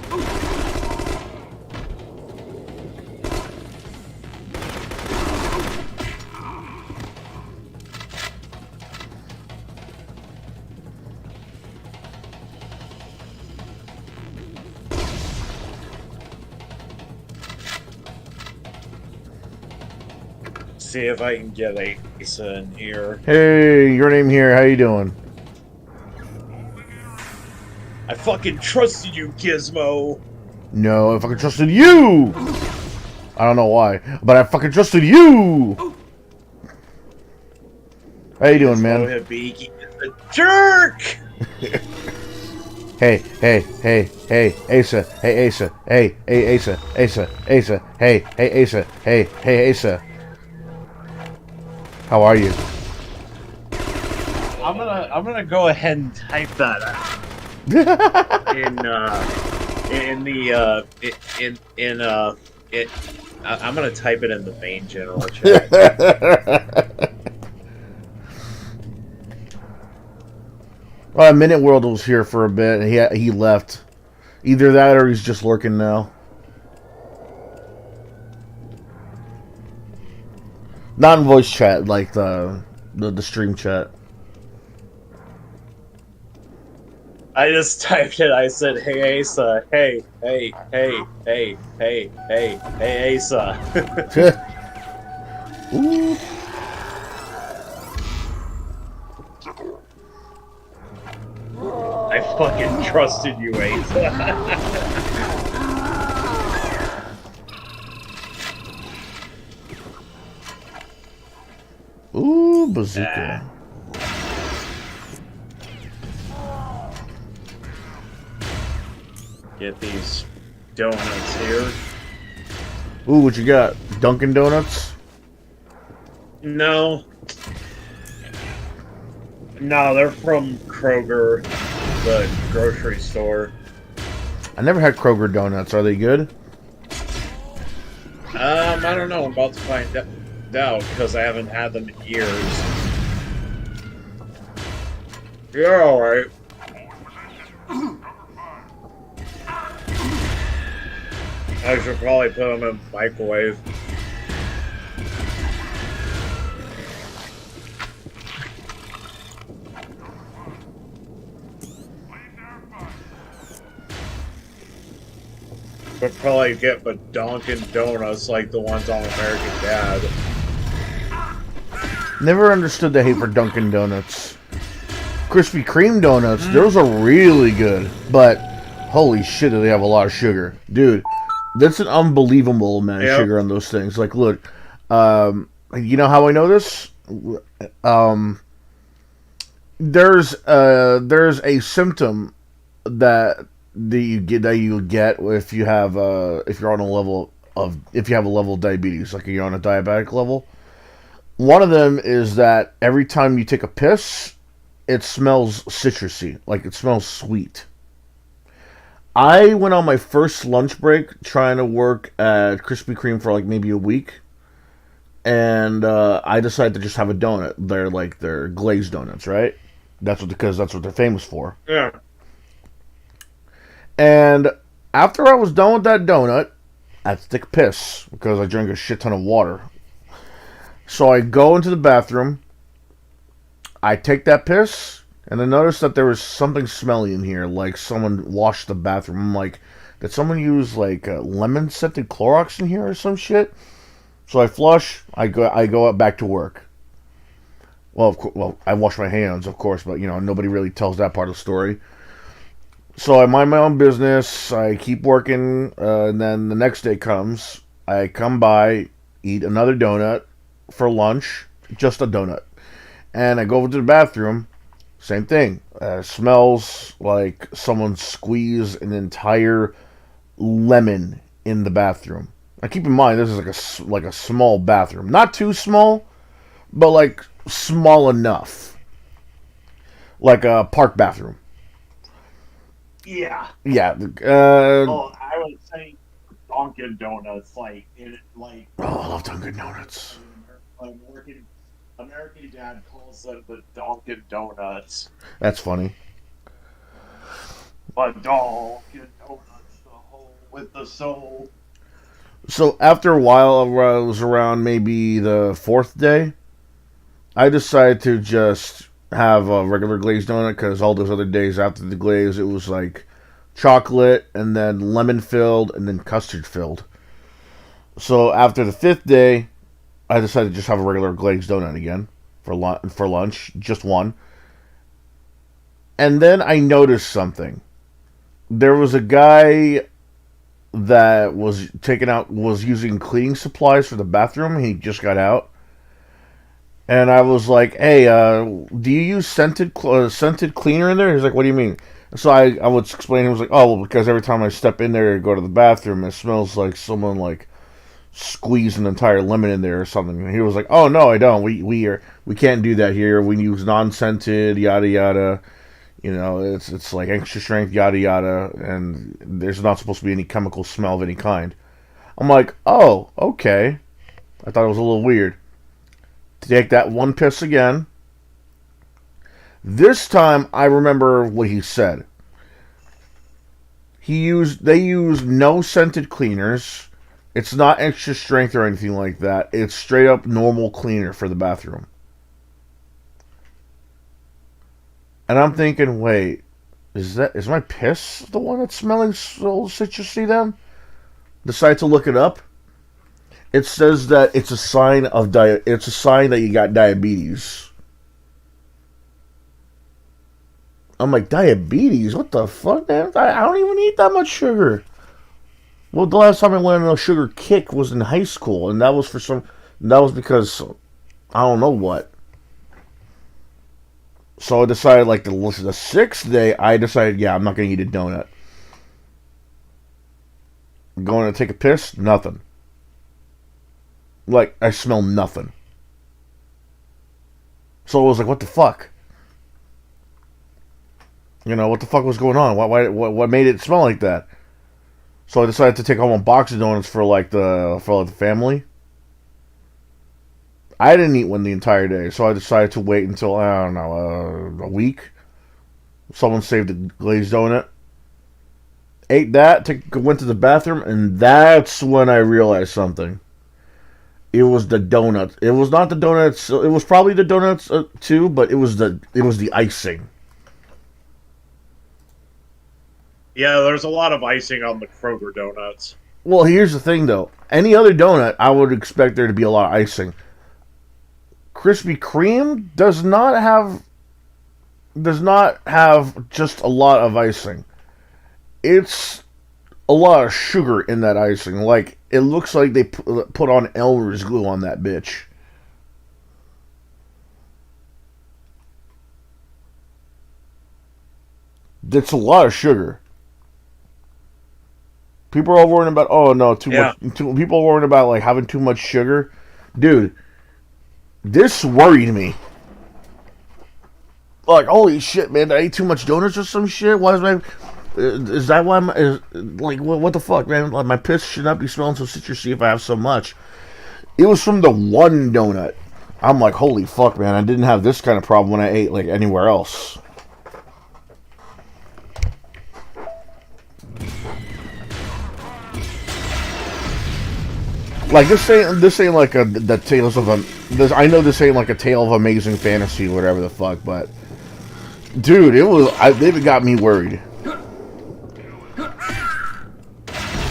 See if I can get Asa in here. Hey, your name here. How you doing? I fucking trusted you, Gizmo! No, I fucking trusted you! I don't know why, but I fucking trusted you! How you doing, man? Hibiki is a jerk! Hey, Asa, hey, Asa, hey, Asa, hey, Asa, hey, Asa. How are you? I'm gonna go ahead and type that out. I'm gonna type it in the main general chat. Minute World was here for a bit, and he left. Either that, or he's just lurking now. Not in voice chat, like the stream chat. I just typed it. I said, "Hey Asa, hey, Asa." Ooh. I fucking trusted you, Asa. Ooh, bazooka. Get these donuts here. Ooh, what you got? Dunkin' Donuts? No. No, they're from Kroger, the grocery store. I never had Kroger donuts. Are they good? I don't know. I'm about to find out because I haven't had them in years. You're alright. I should probably put them in the microwave. But probably get the Dunkin' Donuts like the ones on American Dad. Never understood the hate for Dunkin' Donuts. Krispy Kreme donuts, those are really good. But, holy shit, do they have a lot of sugar. Dude, that's an unbelievable amount of sugar on those things. Like, look, you know how I know this? There's a symptom that you get if you have if you're on a level of if you have a level of diabetes, like you're on a diabetic level. One of them is that every time you take a piss, it smells citrusy, like it smells sweet. I went on my first lunch break trying to work at Krispy Kreme for like maybe a week, and I decided to just have a donut. They're glazed donuts, right? Because that's what they're famous for. Yeah. And after I was done with that donut, I had to take a piss because I drank a shit ton of water. So I go into the bathroom, I take that piss, and I noticed that there was something smelly in here, like someone washed the bathroom. I'm like, did someone use like lemon-scented Clorox in here or some shit? So I flush, I go back to work. Well, I wash my hands, of course, but you know nobody really tells that part of the story. So I mind my own business, I keep working, and then the next day comes, I come by, eat another donut for lunch, just a donut. And I go over to the bathroom, Same thing. Smells like someone squeezed an entire lemon in the bathroom. Now keep in mind this is like a small bathroom, not too small, but like small enough, like a park bathroom. Yeah. Yeah. Well, I would say Dunkin' Donuts, Oh, I love Dunkin' Donuts. American Dad calls them the Dunkin' Donuts. That's funny. But Dunkin' Donuts, the hole with the soul. So after a while, it was around maybe the fourth day, I decided to just have a regular glazed donut because all those other days after the glaze, it was like chocolate and then lemon filled and then custard filled. So after the fifth day, I decided to just have a regular glazed donut again for lunch, just one. And then I noticed something. There was a guy that was using cleaning supplies for the bathroom. He just got out. And I was like, "Hey, do you use scented cleaner in there?" He's like, "What do you mean?" So I would explain. He was like, "Oh, well, because every time I step in there to go to the bathroom, it smells like someone like squeezed an entire lemon in there or something." And he was like, "Oh no, I don't. We can't do that here. We use non-scented, yada yada. You know, it's like extra strength, yada yada, and there's not supposed to be any chemical smell of any kind." I'm like, "Oh, okay." I thought it was a little weird. Take that one piss again. This time I remember what he said. They use no scented cleaners. It's not extra strength or anything like that. It's straight up normal cleaner for the bathroom. And I'm thinking, wait, is my piss the one that's smelling so citrusy then? Decide to look it up. It says that it's a sign that you got diabetes. I'm like, diabetes? What the fuck, man? I don't even eat that much sugar. Well, the last time I went on a sugar kick was in high school, and that was because I don't know what. So I decided, like the sixth day, I decided, yeah, I'm not gonna eat a donut. I'm going to take a piss, nothing. Like, I smell nothing. So I was like, what the fuck? You know, what the fuck was going on? What made it smell like that? So I decided to take home a box of donuts for the family. I didn't eat one the entire day, so I decided to wait until, I don't know, a week. Someone saved a glazed donut. Ate that, went to the bathroom, and that's when I realized something. It was the donuts. It was not the donuts. It was probably the donuts too, but it was the icing. Yeah, there's a lot of icing on the Kroger donuts. Well, here's the thing though. Any other donut, I would expect there to be a lot of icing. Krispy Kreme does not have just a lot of icing. It's a lot of sugar in that icing. Like, it looks like they put on Elmer's glue on that bitch. That's a lot of sugar. People are worrying about, oh no, people are worrying about like having too much sugar. Dude, this worried me. Like, holy shit, man, I ate too much donuts or some shit? Is that why what the fuck, man? Like, my piss should not be smelling so citrusy if I have so much. It was from the one donut. I'm like, holy fuck, man, I didn't have this kind of problem when I ate like anywhere else. Like, this ain't like the tales of I know this ain't like a tale of amazing fantasy or whatever the fuck, but dude, it got me worried.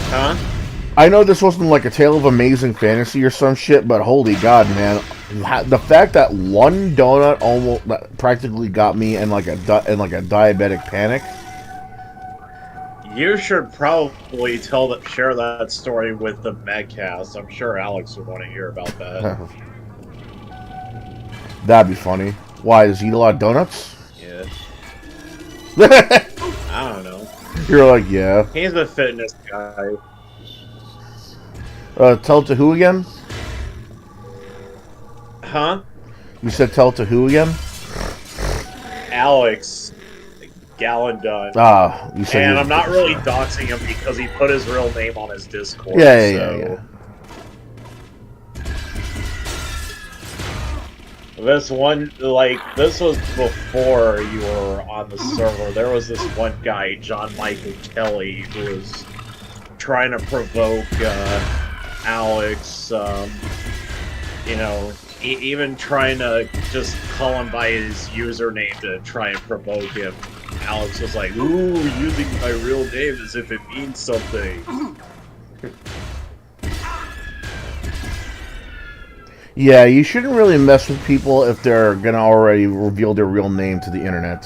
Huh? I know this wasn't like a tale of amazing fantasy or some shit, but holy god, man, the fact that one donut almost practically got me in like a diabetic panic. You should probably share that story with the Medcast. I'm sure Alex would want to hear about that. That'd be funny. Why, does he eat a lot of donuts? Yeah. I don't know. You're like, yeah. He's a fitness guy. Tell it to who again? Huh? You said tell it to who again? Alex Gallendon. Ah, you said. And I'm not really doxing him because he put his real name on his Discord. Yeah. This one, like, this was before you were on the server. There was this one guy, John Michael Kelly, who was trying to provoke Alex, you know, even trying to just call him by his username to try and provoke him. Alex was like, ooh, using my real name as if it means something. Yeah, you shouldn't really mess with people if they're gonna already reveal their real name to the internet.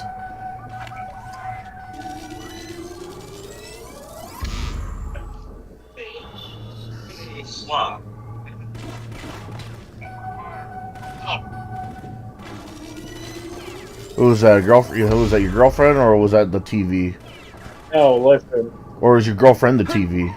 Who was that? Girlfriend? Was that your girlfriend, or was that the TV? Oh, listen. Or was your girlfriend the TV?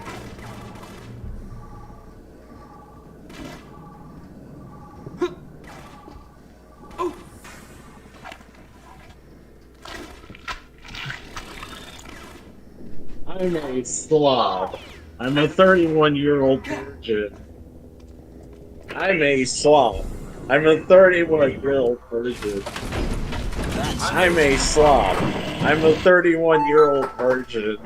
I'm a slob. I'm a 31-year-old virgin. I'm a slob. I'm a 31-year-old virgin. I'm a slob. I'm a 31-year-old virgin.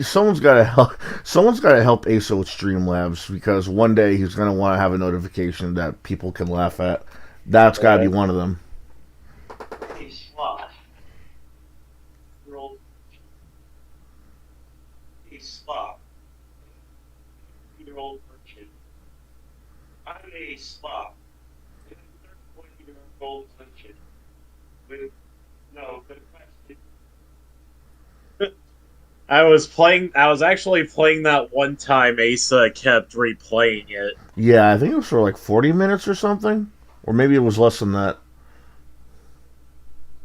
Someone's got to help. Someone's got to help Asa with Streamlabs, because one day he's gonna want to have a notification that people can laugh at. That's got to be one of them. A slob. A slob. Year-old virgin. I'm a slob. I'm a 31-year-old virgin. With no good question. I was actually playing that one time Asa kept replaying it. Yeah, I think it was for like 40 minutes or something. Or maybe it was less than that.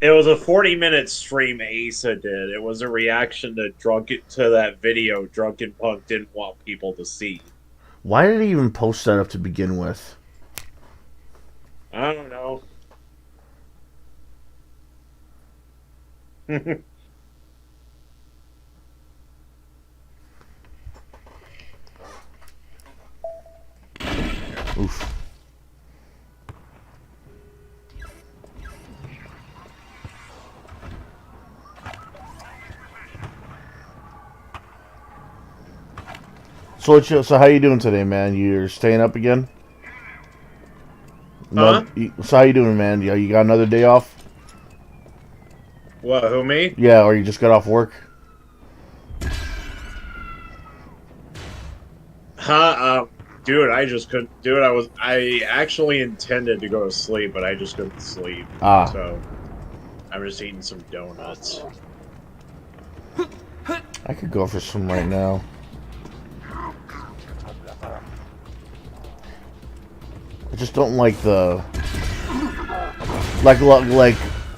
It was a 40-minute stream Asa did. It was a reaction to that video Drunken Punk didn't want people to see. Why did he even post that up to begin with? I don't know. Oof. So how you doing today, man? You're staying up again? Huh? So how you doing, man? You got another day off? What, who, me? Yeah, or you just got off work? Dude, I just couldn't. Dude, I actually intended to go to sleep, but I just couldn't sleep. Ah. So, I'm just eating some donuts. I could go for some right now. I just don't like the like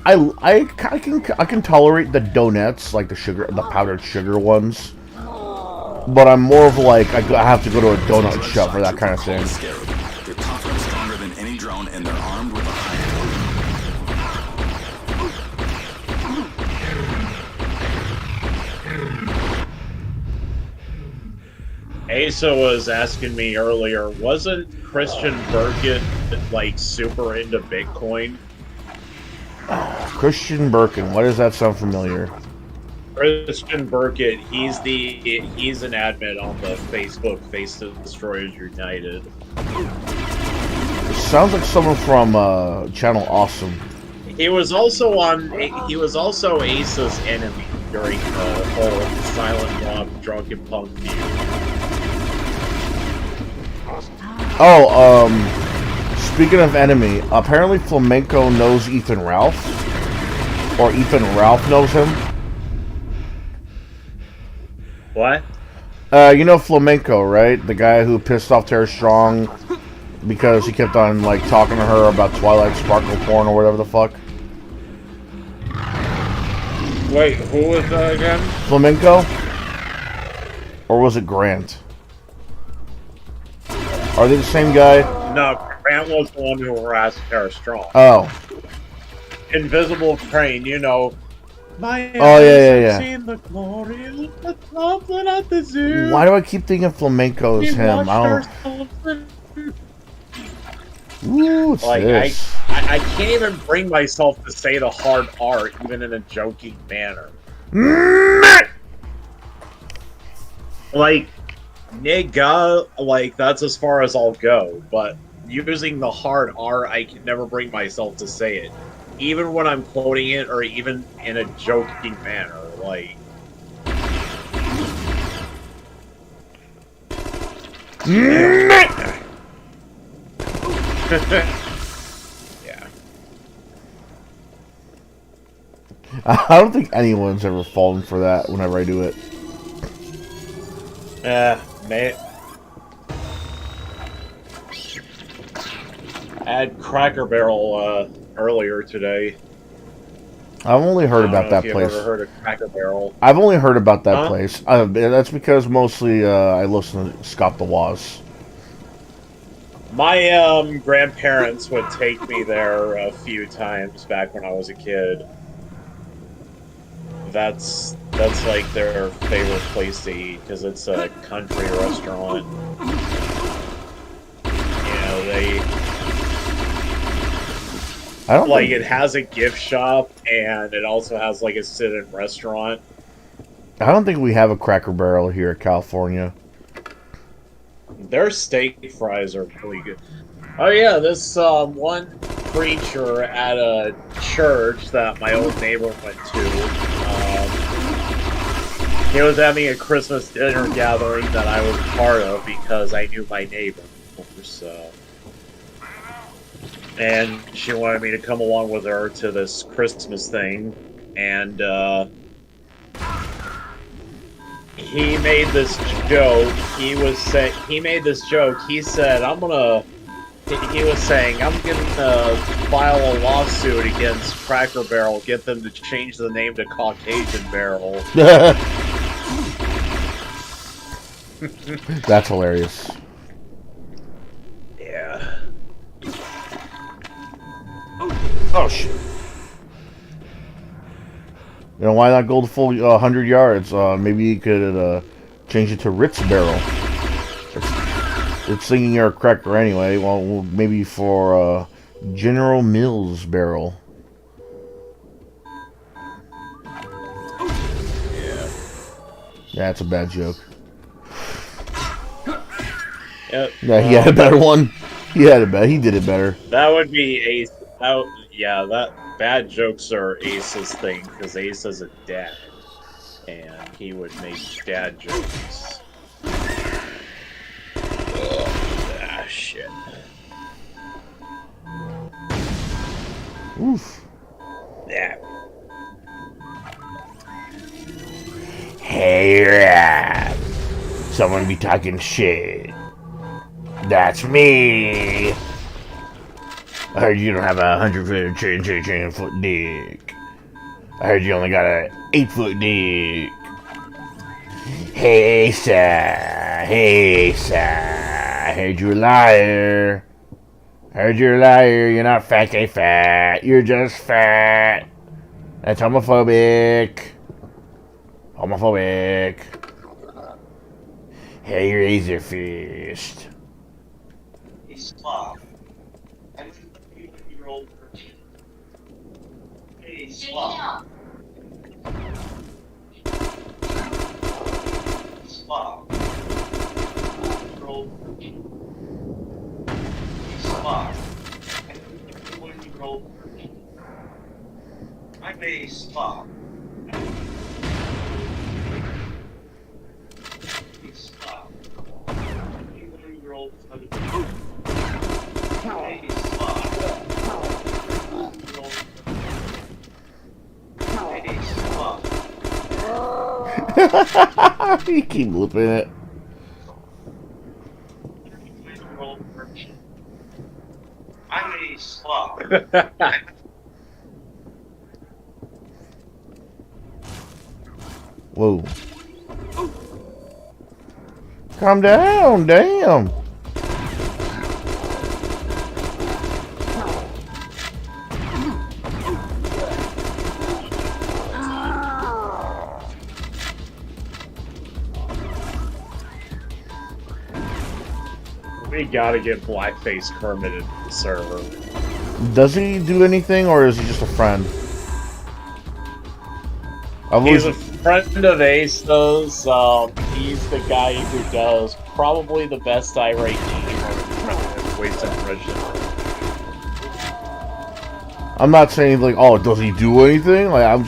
I can tolerate the donuts, like the powdered sugar ones, but I'm more of like I have to go to a donut shop for that kind of thing. They're tougher and stronger than any drone, and they're armed with a high. Asa was asking me earlier, wasn't Christian Burkett like super into Bitcoin? Christian Birkin, why does that sound familiar? Christian Burkett, he's an admin on the Facebook Face Destroyers United. It sounds like someone from Channel Awesome. He was also Asa's enemy during the whole Silent Bob Drunken Punk feud. Oh, speaking of enemy, apparently Flamenco knows Ethan Ralph, or Ethan Ralph knows him. What? You know Flamenco, right? The guy who pissed off Terror Strong, because he kept on like talking to her about Twilight Sparkle porn or whatever the fuck. Wait, who was that again? Flamenco? Or was it Grant? Are they the same guy? No, Grant was the one who harassed Tara Strong. Oh. Invisible Crane, you know. My Oh, yeah, yeah, yeah. seen the glory of the something at the zoo. Why do I keep thinking Flamenco is him? I don't. Ooh, it's Like, this. I can't even bring myself to say the hard R, even in a joking manner. Like, nigga, like, that's as far as I'll go, but using the hard R, I can never bring myself to say it. Even when I'm quoting it, or even in a joking manner, like... Yeah. I don't think anyone's ever fallen for that whenever I do it. Mate. I had Cracker Barrel, earlier today. I've only heard about that If place. you've ever heard of Cracker Barrel. I've only heard about that Huh? place. That's because mostly I listen to Scott the Woz. My grandparents would take me there a few times back when I was a kid. That's like their favorite place to eat because it's a country restaurant. You know, I don't like think, it has a gift shop and it also has like a sit-in restaurant. I don't think we have a Cracker Barrel here in California. Their steak fries are really good. Oh yeah, this one preacher at a church that my old neighbor went to. He was having a Christmas dinner gathering that I was part of because I knew my neighbor. So, and she wanted me to come along with her to this Christmas thing, and he made this joke. He made this joke. He said, he was saying, I'm gonna file a lawsuit against Cracker Barrel, get them to change the name to Caucasian Barrel. That's hilarious. Yeah. Oh shit. You know, why not go the full 100 yards? Maybe you could change it to Ritz Barrel. It's singing your cracker anyway. Well, maybe for General Mills Barrel. Yeah. Yeah, that's a bad joke. Yep. Yeah, he had a better one. He did it better. That would be Ace. That bad jokes are Ace's thing because Ace is a dad, and he would make dad jokes. Shit. Oof. Yeah. Hey, Rap. Someone be talking shit. That's me. I heard you don't have 100-foot dick. I heard you only got a 8-foot dick. Hey, sir. Hey, sir. I heard you're a liar. Heard you're a liar. You're not fat, gay fat. You're just fat. That's homophobic. Homophobic. Hey, razor fist. He's suave. I'm a 30-year-old virgin. Hey, suave. Suave. 30-year-old virgin. He's suave. I'm a 31-year-old virgin. I'm a suave. He's suave. 31-year-old virgin. You keep looping it. may slob. Whoa. Calm down, damn. We gotta get Blackface Kermit into the server. Does he do anything, or is he just a friend? I've He's always... a friend of Ace's. He's the guy who does probably the best irate gamer voice impression. I'm not saying like, oh, does he do anything? Like, I'm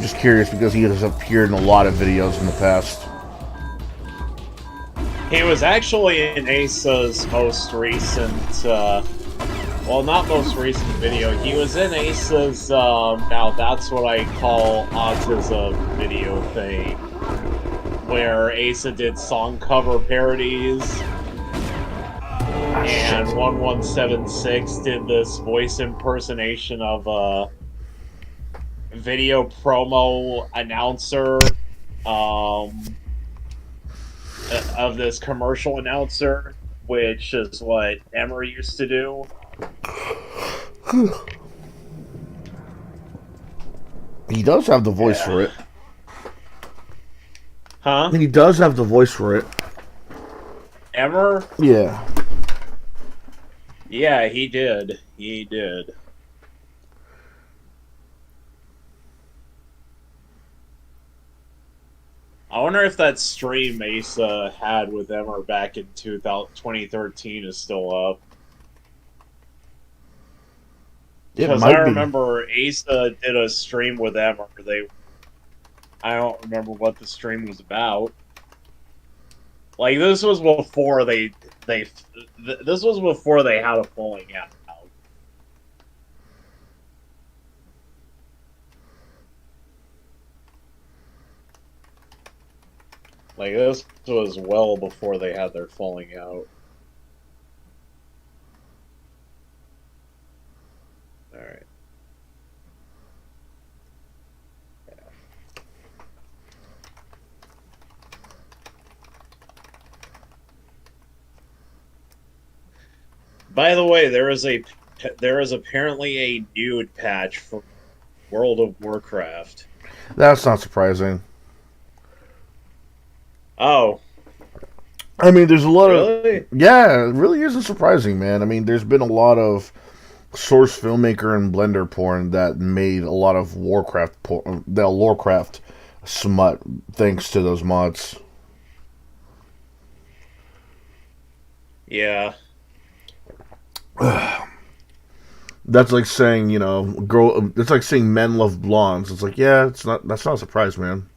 just curious because he has appeared in a lot of videos in the past. He was actually in Ace's most recent, well, not most recent video. He was in Ace's, now that's what I call autism video thing, where Asa did song cover parodies, and 1176 did this voice impersonation of a video promo announcer, of this commercial announcer, which is what Emmer used to do. He does have the voice for it. Huh? He does have the voice for it. Emmer? Yeah. Yeah, he did. He did. I wonder if that stream Asa had with Emmer back in 2013 is still up. Because I remember Asa did a stream with Emmer. I don't remember what the stream was about. Like, this was before this was before they had a falling out. Like, this was well before they had their falling out. Alright. Yeah. By the way, there is apparently a nude patch for World of Warcraft. That's not surprising. Oh. I mean, there's a lot really? of... Yeah, it really isn't surprising, man. I mean, there's been a lot of Source Filmmaker and Blender porn that made a lot of Warcraft smut thanks to those mods. Yeah. That's like saying, you know, it's like saying men love blondes. It's like, yeah, that's not a surprise, man.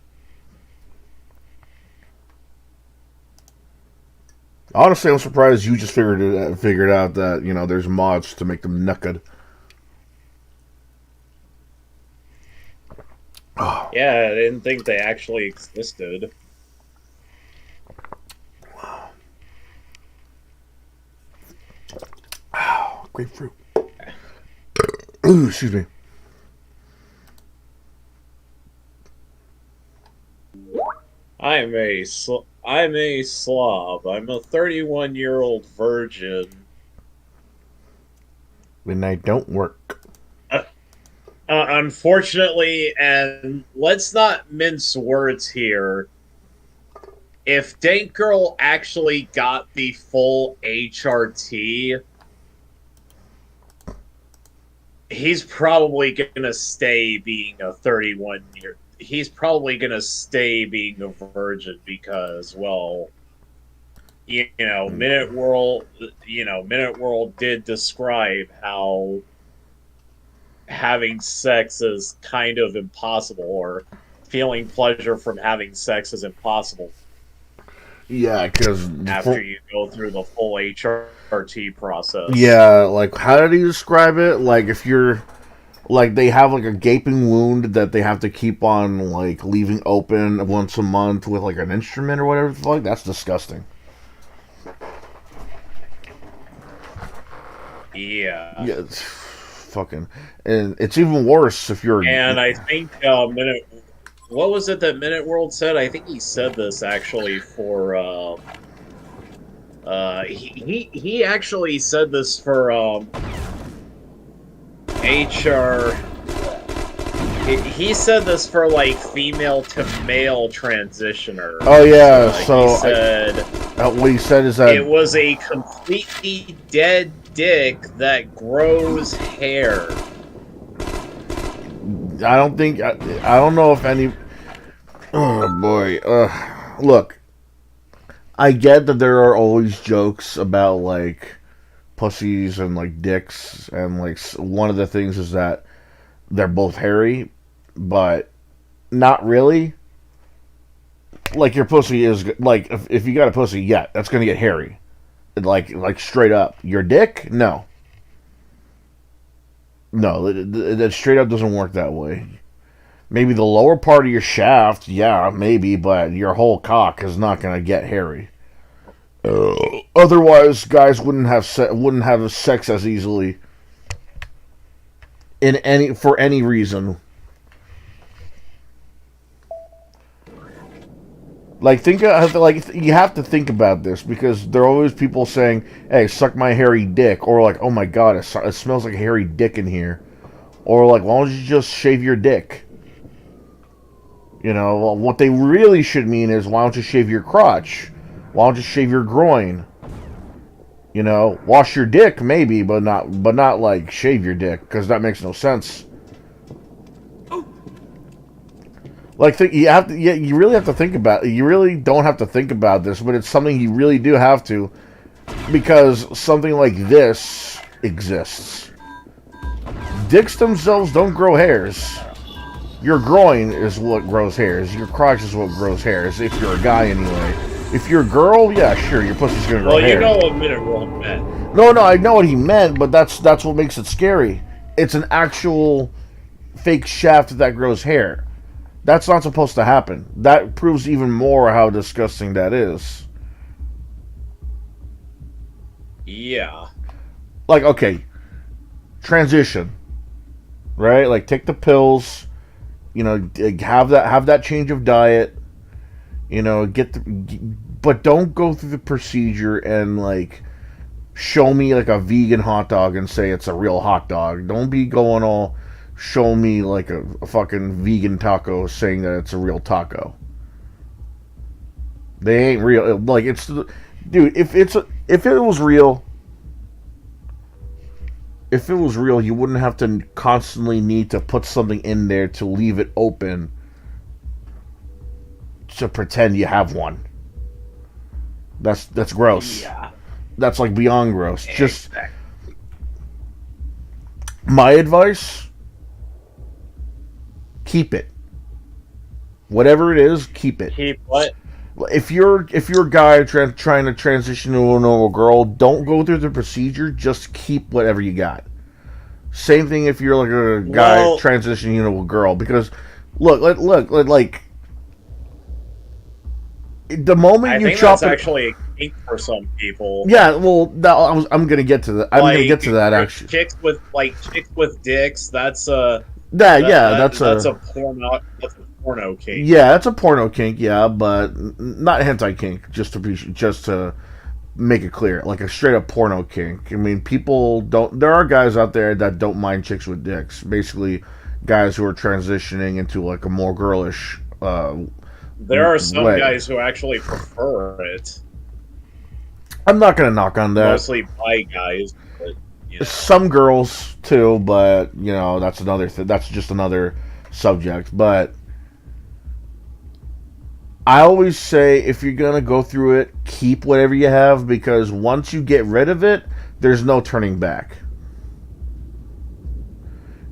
Honestly, I'm surprised you just figured out that, you know, there's mods to make them naked. Oh. Yeah, I didn't think they actually existed. Oh, grapefruit. Ooh, excuse me. I'm a slob. I'm a 31-year-old virgin. When I don't work. Unfortunately, and let's not mince words here, if Dank Girl actually got the full HRT, he's probably gonna stay being a 31-year. He's probably gonna stay being a virgin because, well, you know, Minute World did describe how having sex is kind of impossible, or feeling pleasure from having sex is impossible. Yeah, because after you go through the full HRT process. Yeah, like, how did he describe it? Like, if you're, like, they have, like, a gaping wound that they have to keep on, like, leaving open once a month with, like, an instrument or whatever the fuck, that's disgusting. Yeah. Yeah, it's fucking, and it's even worse if you're. And I think Minute. What was it that Minute World said? I think he said this actually for. He actually said this for HR. He said this for like female to male transitioners. Oh yeah, He said what he said is that it was a completely dead dick that grows hair. I don't think I don't know if any. Oh boy, look, I get that there are always jokes about like pussies and like dicks, and like one of the things is that they're both hairy, but not really. Like your pussy is like if you got a pussy, yeah, that's gonna get hairy, like straight up. Your dick, no, that straight up doesn't work that way. Maybe the lower part of your shaft, yeah, maybe, but your whole cock is not gonna get hairy. Otherwise, guys wouldn't have sex as easily for any reason. Like you have to think about this, because there are always people saying, "Hey, suck my hairy dick," or like, "Oh my god, it smells like a hairy dick in here," or like, "Why don't you just shave your dick?" You know, well, what they really should mean is, "Why don't you shave your crotch? Why don't you shave your groin?" You know, wash your dick maybe, but not like shave your dick, because that makes no sense. Like you really have to think about. You really don't have to think about this, but it's something you really do have to, because something like this exists. Dicks themselves don't grow hairs. Your groin is what grows hairs. Your crotch is what grows hairs. If you're a guy, anyway. If you're a girl, yeah, sure, your pussy's gonna grow hair. Well, you know what Minute World meant. No, I know what he meant, but that's what makes it scary. It's an actual fake shaft that grows hair. That's not supposed to happen. That proves even more how disgusting that is. Yeah. Like, okay, transition, right? Like, take the pills, you know, have that change of diet, you know, but don't go through the procedure and like show me like a vegan hot dog and say it's a real hot dog. Don't be going all show me like a fucking vegan taco saying that it's a real taco. They ain't real. Like, it's, dude, if it was real, you wouldn't have to constantly need to put something in there to leave it open to pretend you have one. That's gross. Yeah. That's like beyond gross. Just my advice: keep it. Whatever it is, keep it. Keep what? If you're a guy trying to transition to a normal girl, don't go through the procedure. Just keep whatever you got. Same thing if you're like a guy transitioning to a girl, because look, like the moment you chop that's actually a kink for some people. Yeah, well, I'm gonna get to that. I'm gonna get to that actually. Chicks with dicks. That's a that's a porno. That's a porno kink. Yeah, that's a porno kink. Yeah, but not hentai kink. Just to make it clear, like a straight up porno kink. I mean, people don't. There are guys out there that don't mind chicks with dicks. Basically, guys who are transitioning into like a more girlish. There are some guys who actually prefer it. I'm not gonna knock on that. Mostly bi guys, but you know. Some girls too, but you know that's another that's just another subject. But I always say, if you're gonna go through it, keep whatever you have, because once you get rid of it, there's no turning back.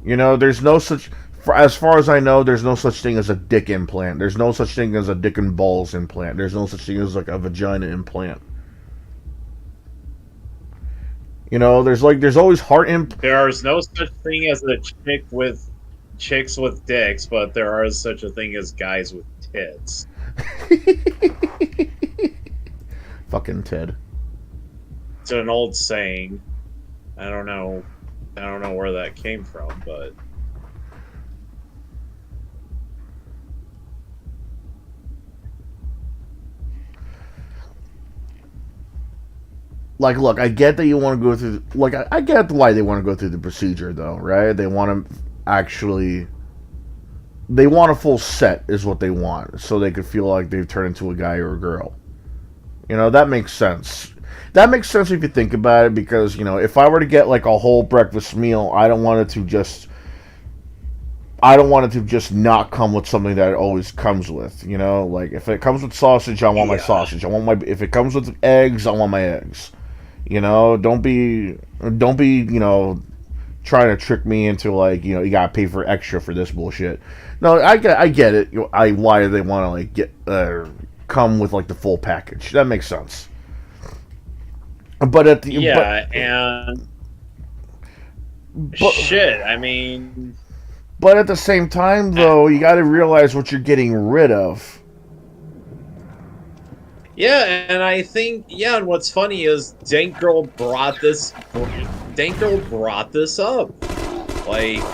You know, there's no such. As far as I know, there's no such thing as a dick implant. There's no such thing as a dick and balls implant. There's no such thing as like a vagina implant. You know, there's always heart implant. There is no such thing as a chicks with dicks, but there is such a thing as guys with tits. Fucking Ted. It's an old saying. I don't know. I don't know where that came from, but Like, look, I get that you want to go through. Like, I get why they want to go through the procedure, though, right? They want to actually. They want a full set, is what they want, so they could feel like they've turned into a guy or a girl. You know, that makes sense. That makes sense if you think about it, because, you know, if I were to get, like, a whole breakfast meal, I don't want it to just. I don't want it to just not come with something that it always comes with, you know? Like, if it comes with sausage, I want my sausage. I want my. If it comes with eggs, I want my eggs. You know, don't be, you know, trying to trick me into, like, you know, you gotta pay for extra for this bullshit. No, I get it. Why do they want to, like, get come with, like, the full package? That makes sense. But at the yeah, and but shit. I mean, but at the same time, though, you got to realize what you're getting rid of. yeah, and I think yeah. And what's funny is Dank Girl brought this. Dank Girl brought this up. Like,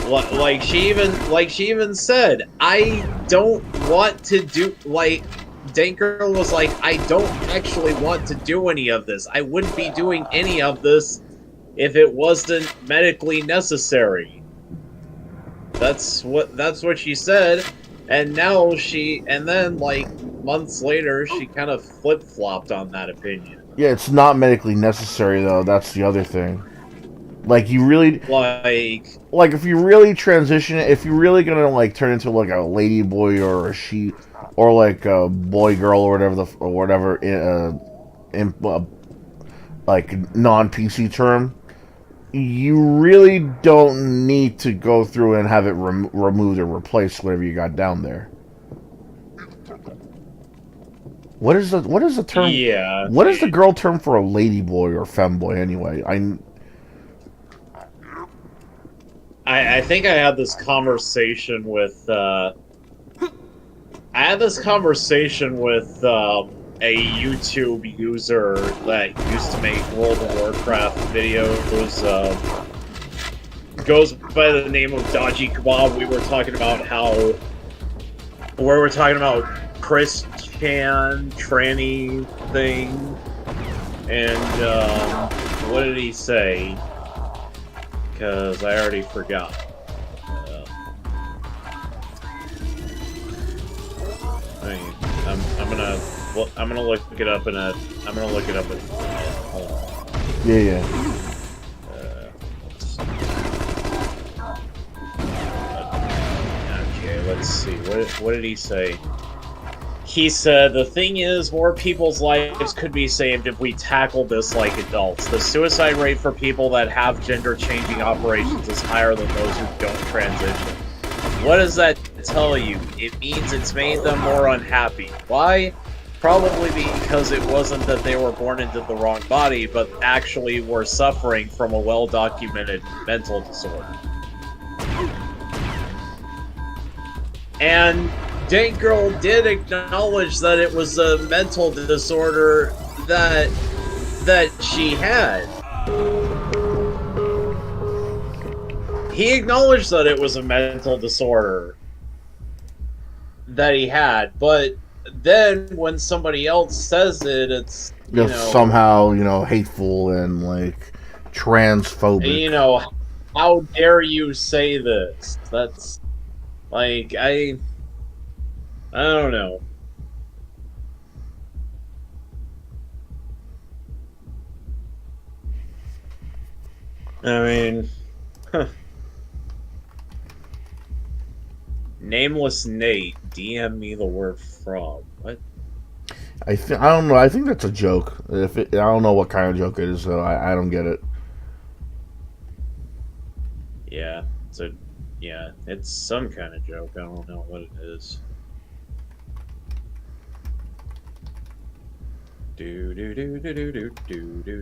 like she even said, I don't want to do like. Dank Girl was like, I don't actually want to do any of this. I wouldn't be doing any of this if it wasn't medically necessary. That's what she said, and then like months later she kind of flip-flopped on that opinion. Yeah, it's not medically necessary, though. That's the other thing. Like, you really, Like, like, if you really transition it, if you're really gonna, like, turn into, like, a lady boy or a she, or like a boy girl or whatever in like, non PC term, you really don't need to go through and have it removed or replaced whatever you got down there. What is the term? yeah, What is the girl term for a lady boy or femboy anyway? I think I had this conversation with a YouTube user that used to make World of Warcraft videos. Goes by the name of Dodgy Kebab. We were talking about Chris Chan tranny thing, and what did he say? Because I already forgot. I'm gonna look it up in a. I'm gonna look it up in. Hold on. Yeah. Okay, let's see. What did he say? He said, the thing is, more people's lives could be saved if we tackle this like adults. The suicide rate for people that have gender-changing operations is higher than those who don't transition. What does that tell you? It means it's made them more unhappy. Why? Probably because it wasn't that they were born into the wrong body, but actually were suffering from a well-documented mental disorder. And Dank Girl did acknowledge that it was a mental disorder that she had. He acknowledged that it was a mental disorder that he had, but then when somebody else says it, it's Somehow, hateful and, like, transphobic. How dare you say this? That's like I don't know. I mean, Nameless Nate, DM me the word from. What? I don't know. I think that's a joke. I don't know what kind of joke it is, so I don't get it. Yeah, it's some kind of joke. I don't know what it is. Do do do do do do do do do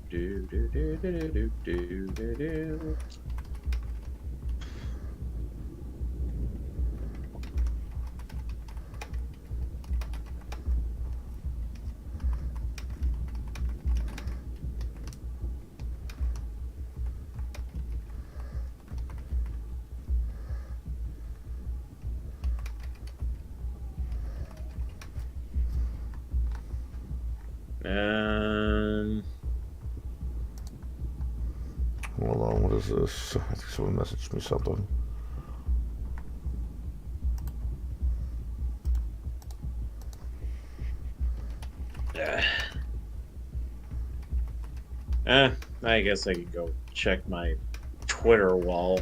do do do do do do. Hold on, what is this? I think someone messaged me something. I guess I could go check my Twitter wall.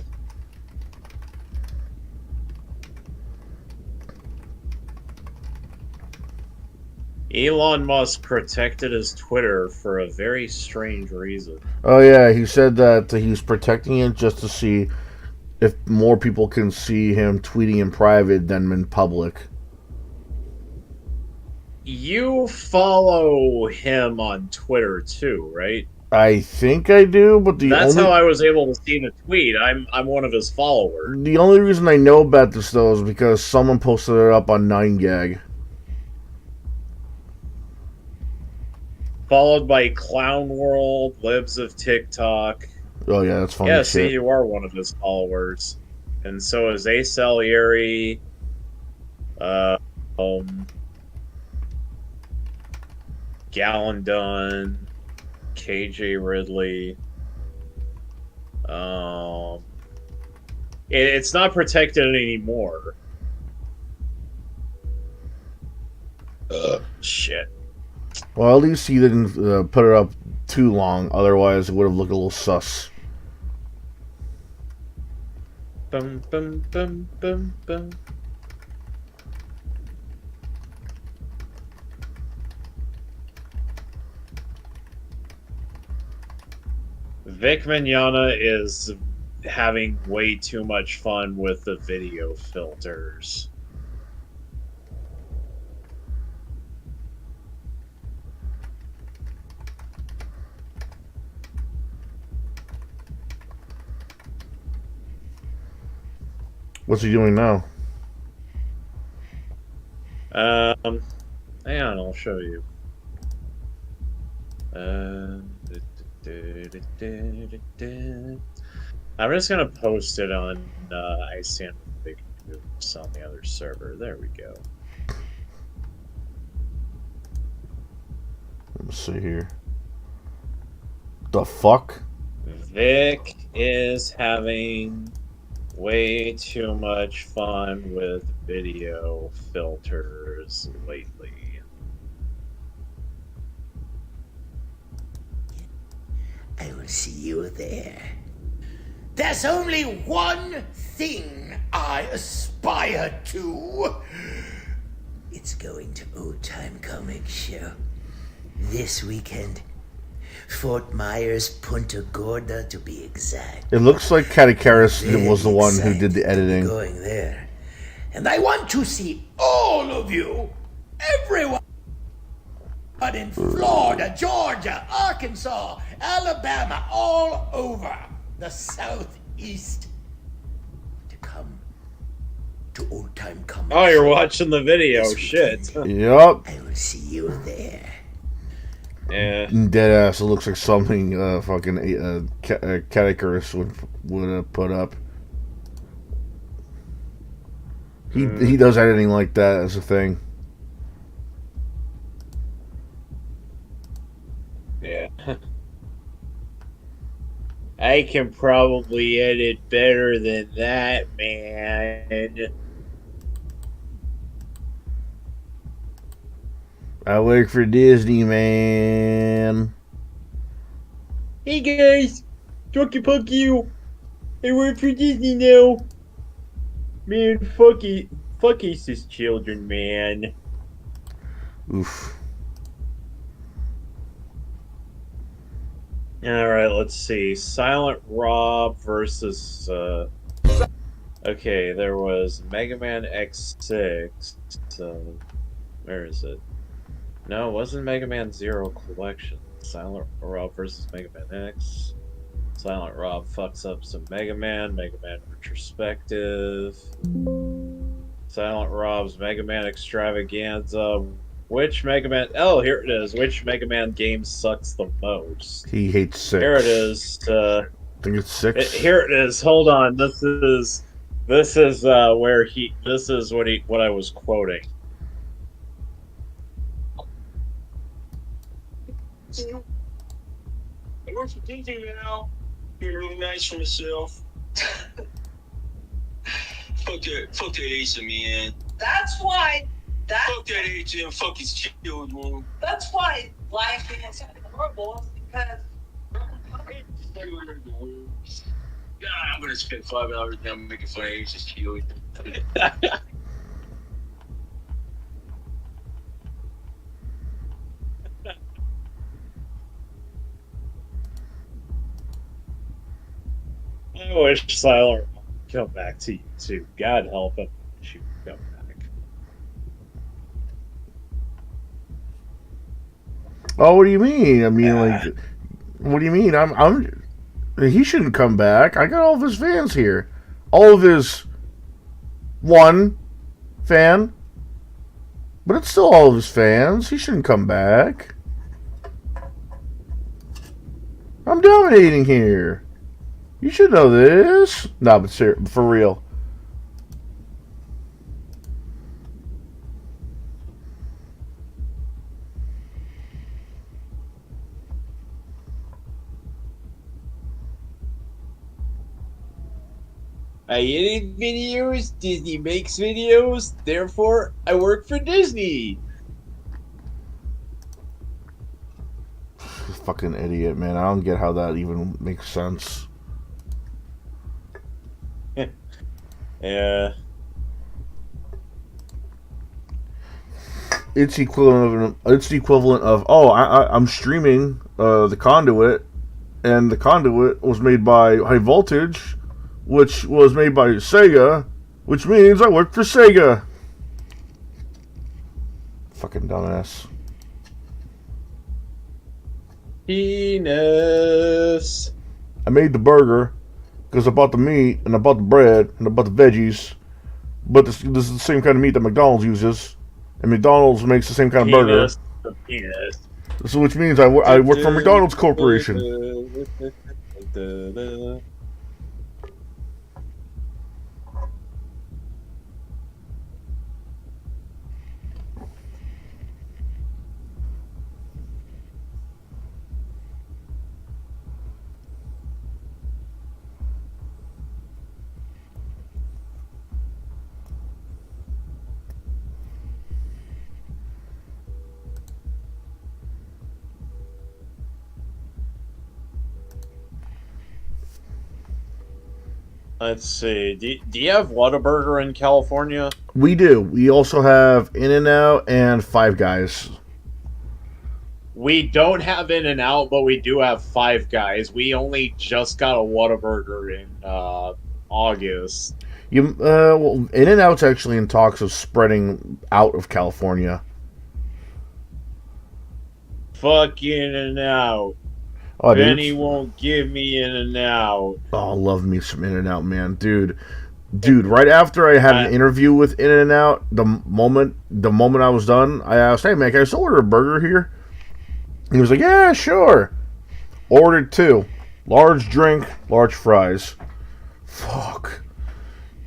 Elon Musk protected his Twitter for a very strange reason. Oh yeah, he said that he's protecting it just to see if more people can see him tweeting in private than in public. You follow him on Twitter too, right? I think I do, but That's how I was able to see the tweet. I'm one of his followers. the only reason I know about this though is because someone posted it up on 9gag. Followed by Clown World, Libs of TikTok. Oh yeah, that's funny. Yeah, shit. see, you are one of his followers, and so is Ace Salieri. Gallon Dunn, KJ Ridley. It's not protected anymore. Shit. Well, at least he didn't put it up too long. Otherwise, it would have looked a little sus. Bum, bum, bum, bum, bum. Vic Mignogna is having way too much fun with the video filters. What's he doing now? Hang on, I'll show you. I'm just gonna post it on I Stand Big Moves on the other server. There we go. Let me see here. The fuck? Vic is having way too much fun with video filters lately. I will see you there. There's only one thing I aspire to. It's going to Old Time Comic Show this weekend. Fort Myers, Punta Gorda, to be exact. It looks like Katakaris Very was the one who did the excited to be editing. Going there, and I want to see all of you, everyone. But in Florida, Georgia, Arkansas, Alabama, all over the Southeast, to come to Old Time Comic Oh, you're Show watching the video. this Shit. weekend. Yup. I will see you there. Yeah. Deadass. It looks like something fucking Katakaris would have put up. He does editing like that as a thing. Yeah. I can probably edit better than that, man. I work for Disney, man. Hey guys, Drunky Punk you. I work for Disney now. Man, fuck Ace's children, man. Oof. Alright, let's see. Silent Rob versus, okay, there was Mega Man X6. Where is it? No, it wasn't Mega Man Zero Collection. Silent Rob versus Mega Man X. Silent Rob fucks up some Mega Man Retrospective. Silent Rob's Mega Man Extravaganza. Which Mega Man... Oh, here it is. Which Mega Man game sucks the most? He hates 6. Here it is. I think it's 6. Here it is. Hold on. This is where he... This is what I was quoting. I work for Disney now. Being really nice for myself. Fuck that Asa, man. That's why. Fuck that Asa and fuck his children. That's why life is horrible. Because. God, I'm gonna spend 5 hours now making fun of Asa's children. I wish Silent would come back to YouTube. God help him. She would come back. Oh, what do you mean? I mean, like, what do you mean? He shouldn't come back. I got all of his fans here. All of his one fan. But it's still all of his fans. He shouldn't come back. I'm dominating here. You should know this. No, but for real. I edit videos, Disney makes videos, therefore I work for Disney. Fucking idiot, man. I don't get how that even makes sense. Yeah. It's the equivalent of I'm streaming the Conduit, and the Conduit was made by High Voltage, which was made by Sega, which means I work for Sega. Fucking dumbass. Penis. I made the burger because I bought the meat and I bought the bread and I bought the veggies, but this is the same kind of meat that McDonald's uses, and McDonald's makes the same kind of burger. Penis. So which means I work for McDonald's Corporation. Let's see. Do you have Whataburger in California? We do. We also have In-N-Out and Five Guys. We don't have In-N-Out, but we do have Five Guys. We only just got a Whataburger in August. Well, In-N-Out's actually in talks of spreading out of California. Fuck In-N-Out. Oh, Benny won't give me In-N-Out. Oh, I love me some In-N-Out, man, dude. Right after I had an interview with In-N-Out, the moment I was done, I asked, "Hey, man, can I still order a burger here?" He was like, "Yeah, sure." Ordered 2, large drink, large fries. Fuck,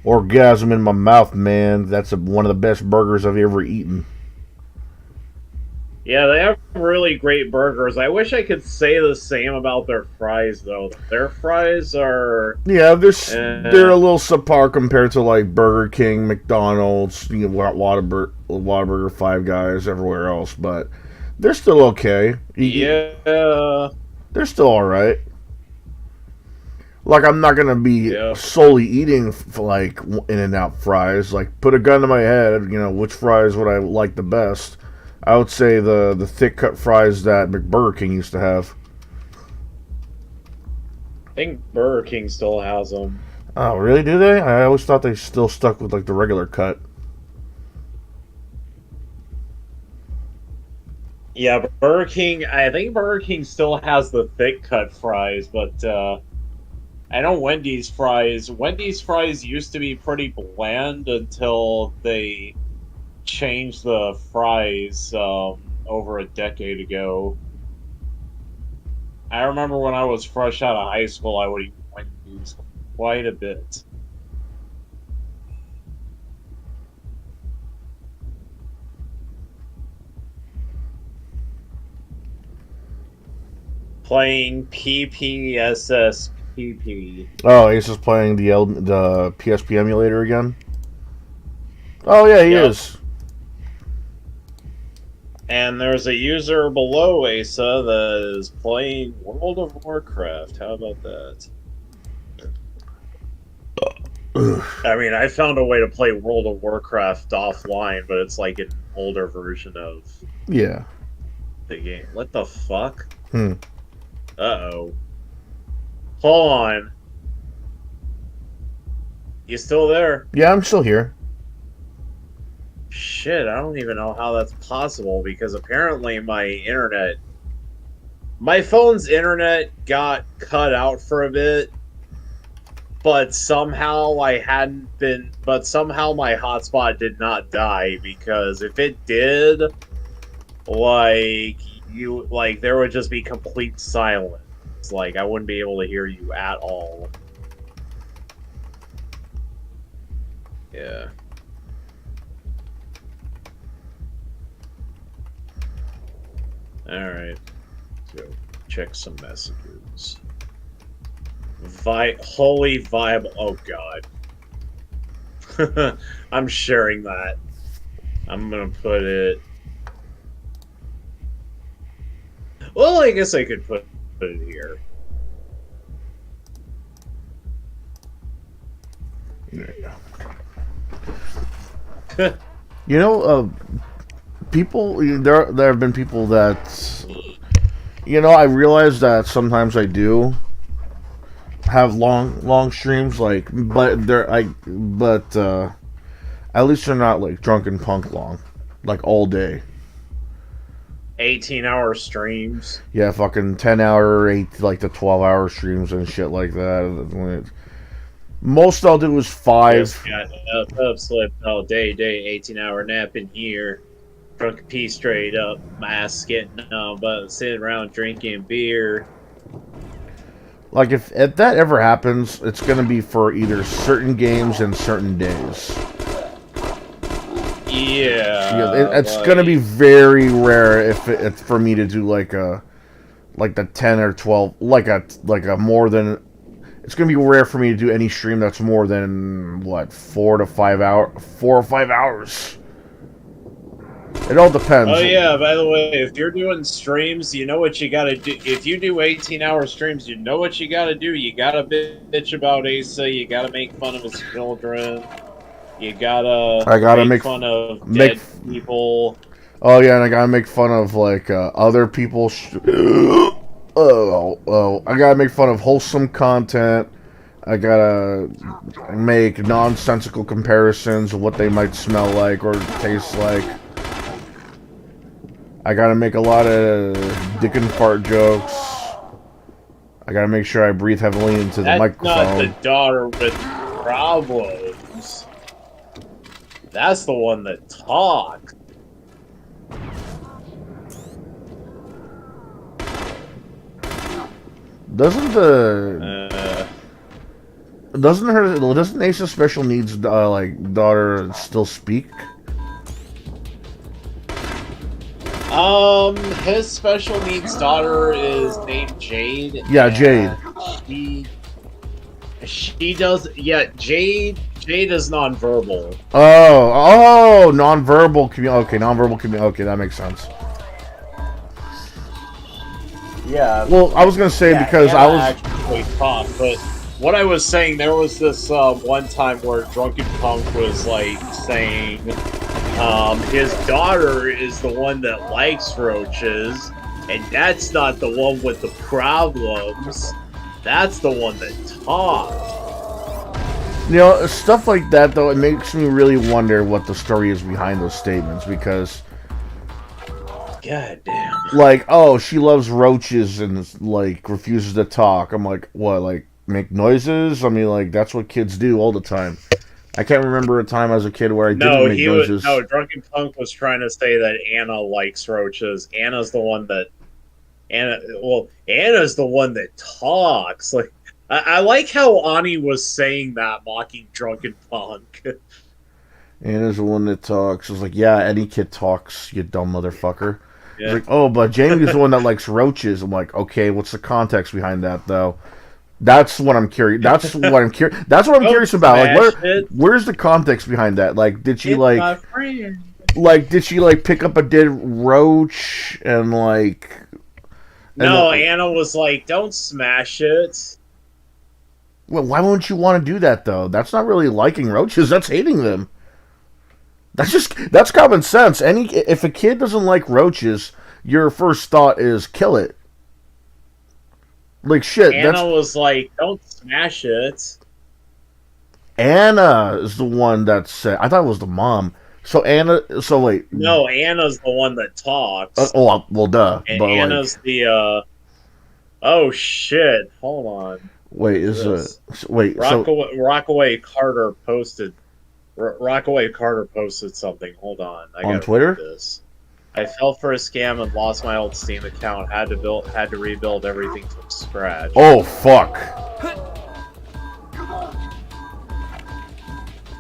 orgasm in my mouth, man. That's one of the best burgers I've ever eaten. Yeah, they have really great burgers. I wish I could say the same about their fries, though. Their fries are... Yeah, they're a little subpar compared to, like, Burger King, McDonald's, Whataburger, Five Guys, everywhere else, but they're still okay. Yeah. They're still alright. Like, I'm not gonna be solely eating, like, In-N-Out fries. Like, put a gun to my head, which fries would I like the best? I would say the thick cut fries that McBurger King used to have. I think Burger King still has them. Oh, really? Do they? I always thought they still stuck with like the regular cut. Yeah, Burger King. I think Burger King still has the thick cut fries, but I know Wendy's fries. Wendy's fries used to be pretty bland until they changed the fries over a decade ago. I remember when I was fresh out of high school, I would eat Wendy's quite a bit. Playing PPSSPP. Oh, Ace is playing the PSP emulator again. Oh yeah, he Yep. is. And there's a user below Asa that is playing World of Warcraft. How about that? I mean, I found a way to play World of Warcraft offline, but it's like an older version of Yeah. the game. What the fuck? Hmm. Uh-oh. Hold on. You still there? Yeah, I'm still here. Shit, I don't even know how that's possible because apparently my phone's internet got cut out for a bit, but somehow somehow my hotspot did not die because if it did, there would just be complete silence. Like, I wouldn't be able to hear you at all. Yeah. Alright. So, check some messages. Holy viable. Oh, God. I'm sharing that. I'm gonna put it. Well, I guess I could put it here. There you go. You know, people. There have been people that. You know, I realize that sometimes I do have long streams, like, but at least they're not like drunken punk long, like all day. 18-hour streams. Yeah, fucking 10-hour, 8 like the 12-hour streams and shit like that. Most I'll do is 5. Just got up, slept all day, 18-hour nap in here. Drunk a pee straight up, my ass getting but sitting around drinking beer. Like if that ever happens, it's gonna be for either certain games and certain days. Yeah, it's gonna be very rare if it's for me to do like the 10 or 12, like a more than. It's gonna be rare for me to do any stream that's more than what 4 or 5 hours. It all depends. Oh yeah, by the way, if you're doing streams, you know what you gotta do. If you do 18-hour streams, you know what you gotta do. You gotta bitch about Asa, you gotta make fun of his children, I gotta make fun of dead people. Oh yeah, and I gotta make fun of like other people. I gotta make fun of wholesome content. I gotta make nonsensical comparisons of what they might smell like or taste like. I gotta make a lot of dick and fart jokes. I gotta make sure I breathe heavily into the microphone. That's not the daughter with problems. That's the one that talks. Doesn't Ace's special needs like daughter still speak? His special needs daughter is named Jade. Yeah, Jade. She does. Yeah, Jade is nonverbal. Oh, nonverbal communication. Okay, nonverbal communication. Okay, that makes sense. Yeah. Well, I was gonna say because I was actually talk, but what I was saying, there was this one time where Drunken Punk was like saying, his daughter is the one that likes roaches, and that's not the one with the problems. That's the one that talks. You know, stuff like that though. It makes me really wonder what the story is behind those statements because. God damn. Like, oh, she loves roaches and, like, refuses to talk. I'm like, what, like, make noises? I mean, like, that's what kids do all the time. I can't remember a time as a kid where I didn't make noises. No, Drunken Punk was trying to say that Anna likes roaches. Anna's the one that talks. Like, I like how Ani was saying that, mocking Drunken Punk. Anna's the one that talks. I was like, yeah, any kid talks, you dumb motherfucker. He's like, oh, but Jamie's the one that likes roaches. I'm like, okay, what's the context behind that, though? That's what I'm curious. That's what I'm curious. That's what I'm curious about. Like, where's the context behind that? Like, did she did she pick up a dead roach and like? No, Anna was like, "Don't smash it." Well, why wouldn't you want to do that though? That's not really liking roaches. That's hating them. That's common sense. If a kid doesn't like roaches, your first thought is kill it. Like shit. Anna was like, "Don't smash it." Anna is the one that said. I thought it was the mom. So Anna. So wait. No, Anna's the one that talks. Well, duh. And but Anna's the. Oh shit! Hold on. Wait, Rockaway Carter posted. Rockaway Carter posted something. Hold on. I on Twitter. This. I fell for a scam and lost my old Steam account. Had to rebuild everything from scratch. Oh fuck!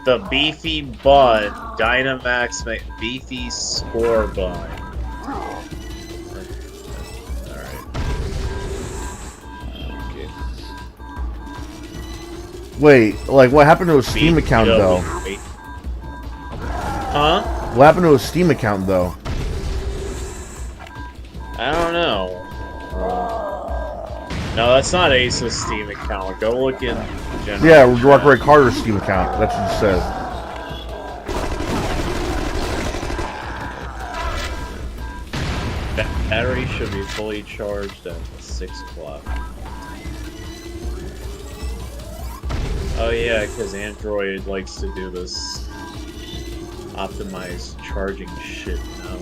The beefy bun, Dynamax beefy score bun. Alright. Okay. Wait, like what happened to his Steam account though? Huh? What happened to his Steam account though? I don't know. No, that's not Ace's Steam account. Go look in general. Yeah, Rockaway Carter's Steam account. That's what it says. Battery should be fully charged at 6 o'clock. Oh yeah, because Android likes to do this optimized charging shit now.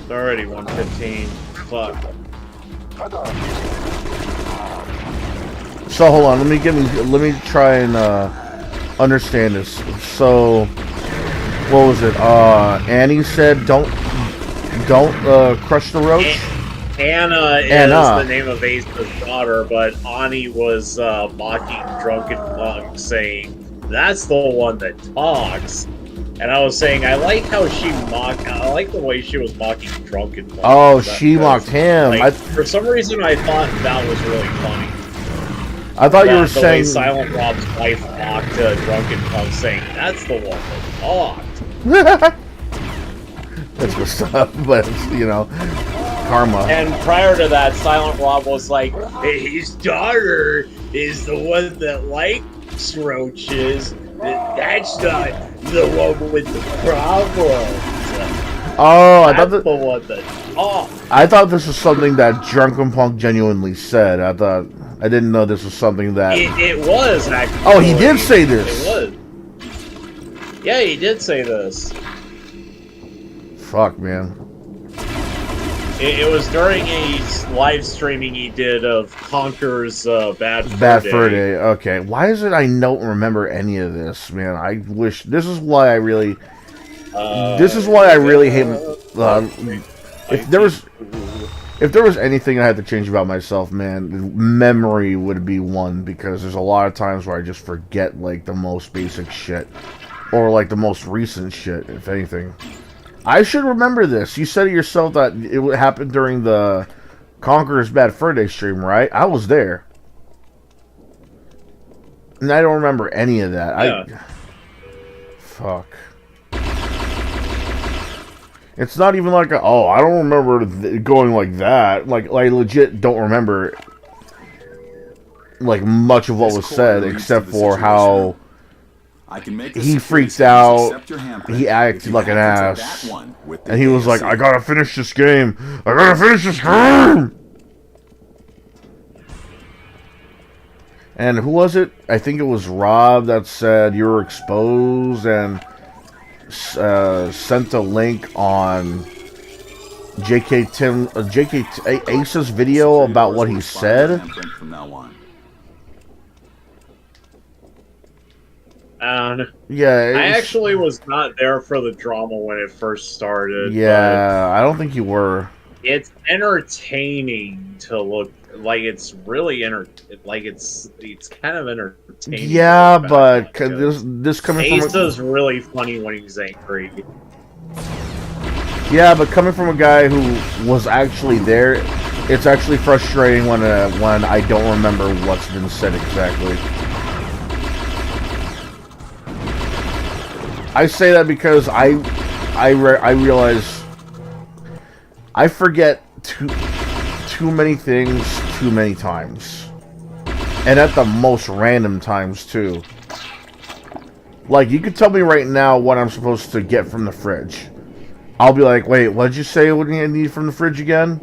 It's already 1:15. Fuck. So hold on, let me try and understand this. So what was it? Annie said don't crush the roach. Anna is the name of Ace's daughter, but Ani was mocking Drunken Monk, saying that's the one that talks. And I was saying, I like the way she was mocking Drunken Monk. Oh, she mocked him. Like, for some reason, I thought that was really funny. I thought you were saying Silent Rob's wife mocked Drunken Monk, saying that's the one that talked. That's what's up, but karma. And prior to that, Silent Rob was like, his daughter is the one that likes roaches. That's not the one with the problem. Oh, I thought the one that talked. I thought this was something that Drunken Punk genuinely said. I didn't know this was something that it was actually. Oh, he did say this. It was. Yeah, he did say this. Fuck, man. It was during a live streaming he did of Conker's Bad Fur Day. Okay, why is it I don't remember any of this, man? I wish. This is why I really hate. If there was anything I had to change about myself, man, memory would be one, because there's a lot of times where I just forget like the most basic shit, or like the most recent shit, if anything. I should remember this. You said it yourself that it would happen during the Conqueror's Bad Fur Day stream, right? I was there. And I don't remember any of that. Yeah. Fuck. It's not even like I don't remember going like that. Like I legit don't remember like much of what was said, except for how he freaked out, he acted like an ass, and he was like, I gotta finish this game! I gotta finish this game! And who was it? I think it was Rob that said you were exposed and sent a link on JK Ace's video about what he said. Yeah, I actually was not there for the drama when it first started. Yeah, I don't think you were. it's entertaining to look like it's really like it's kind of entertaining. Yeah, To look back but on, because this coming from Asa's really funny when he's angry. yeah, but coming from a guy who was actually there, it's actually frustrating when I don't remember what's been said exactly. I say that because I realize I forget too many things too many times, and at the most random times too. Like, you could tell me right now what I'm supposed to get from the fridge. I'll be like, wait, what did you say what you need from the fridge again?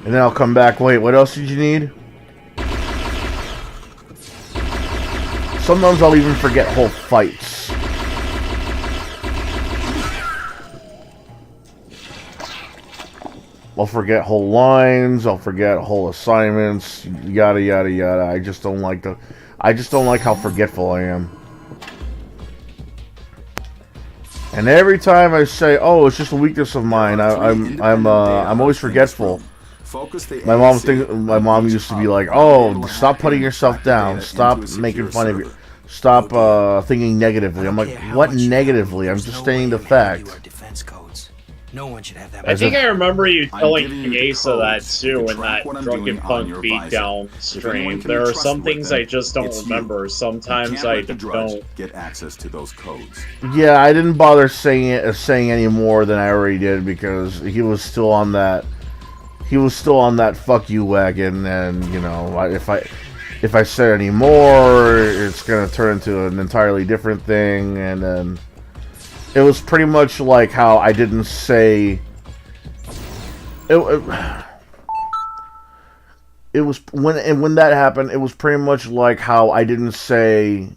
And then I'll come back, wait, what else did you need? Sometimes I'll even forget whole fights. I'll forget whole lines, I'll forget whole assignments, yada yada yada. I just don't like how forgetful I am. And every time I say, "Oh, it's just a weakness of mine," I'm always forgetful. My mom used to be like, "Oh, stop putting yourself down. Stop making fun of you. Stop thinking negatively." I'm like, "What negatively? I'm just stating the fact." No one should have that. I think I remember you telling Asa that too in that Drunken Punk beatdown stream. There are some things I just don't remember. Sometimes I don't get access to those codes. Yeah, I didn't bother saying any more than I already did because he was still on that. He was still on that fuck you wagon, and you know, if I say any more, it's gonna turn into an entirely different thing, and then. It was pretty much like how I didn't say... It was... When that happened, it was pretty much like how I didn't say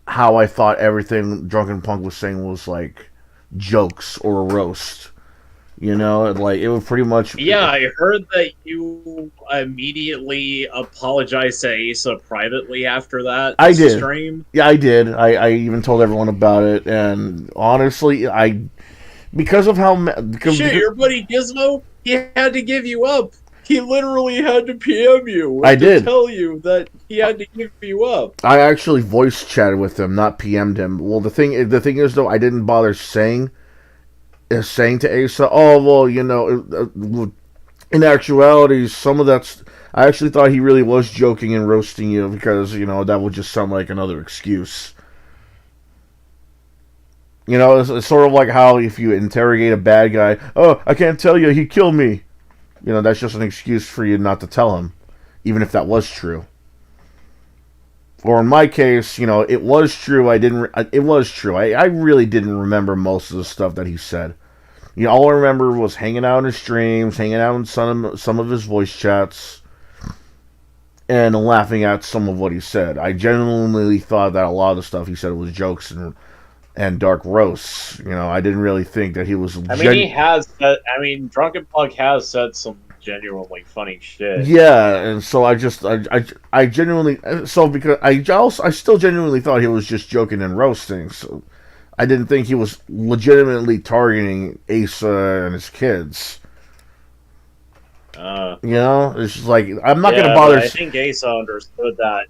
how I thought everything Drunken Punk was saying was, like, jokes or a roast. You know? Like, it was pretty much... Yeah, I heard that you immediately apologized to Asa privately after that I did. stream. Yeah, I did. I even told everyone about it, and honestly, because of how... Shit, your buddy Gizmo, he had to give you up. He literally had to PM you. I did. Tell you that he had to give you up. I actually voice chatted with him, not PM'd him. Well, the thing is, though, I didn't bother saying to Asa, oh, well, you know, in actuality, some of that's... I actually thought he really was joking and roasting you because, you know, that would just sound like another excuse. You know, it's sort of like how if you interrogate a bad guy, oh, I can't tell you, he killed me. You know, that's just an excuse for you not to tell him, even if that was true. Or in my case, you know, it was true. It was true. I really didn't remember most of the stuff that he said. You know, all I remember was hanging out in his streams, hanging out in some of his voice chats, and laughing at some of what he said. I genuinely thought that a lot of the stuff he said was jokes and dark roasts. You know, I didn't really think that he was... he has... Drunken Punk has said some genuinely funny shit. Yeah, and so I genuinely... So, because I still genuinely thought he was just joking and roasting, so... I didn't think he was legitimately targeting Asa and his kids. You know? It's just like, I'm not going to bother... I think Asa understood that.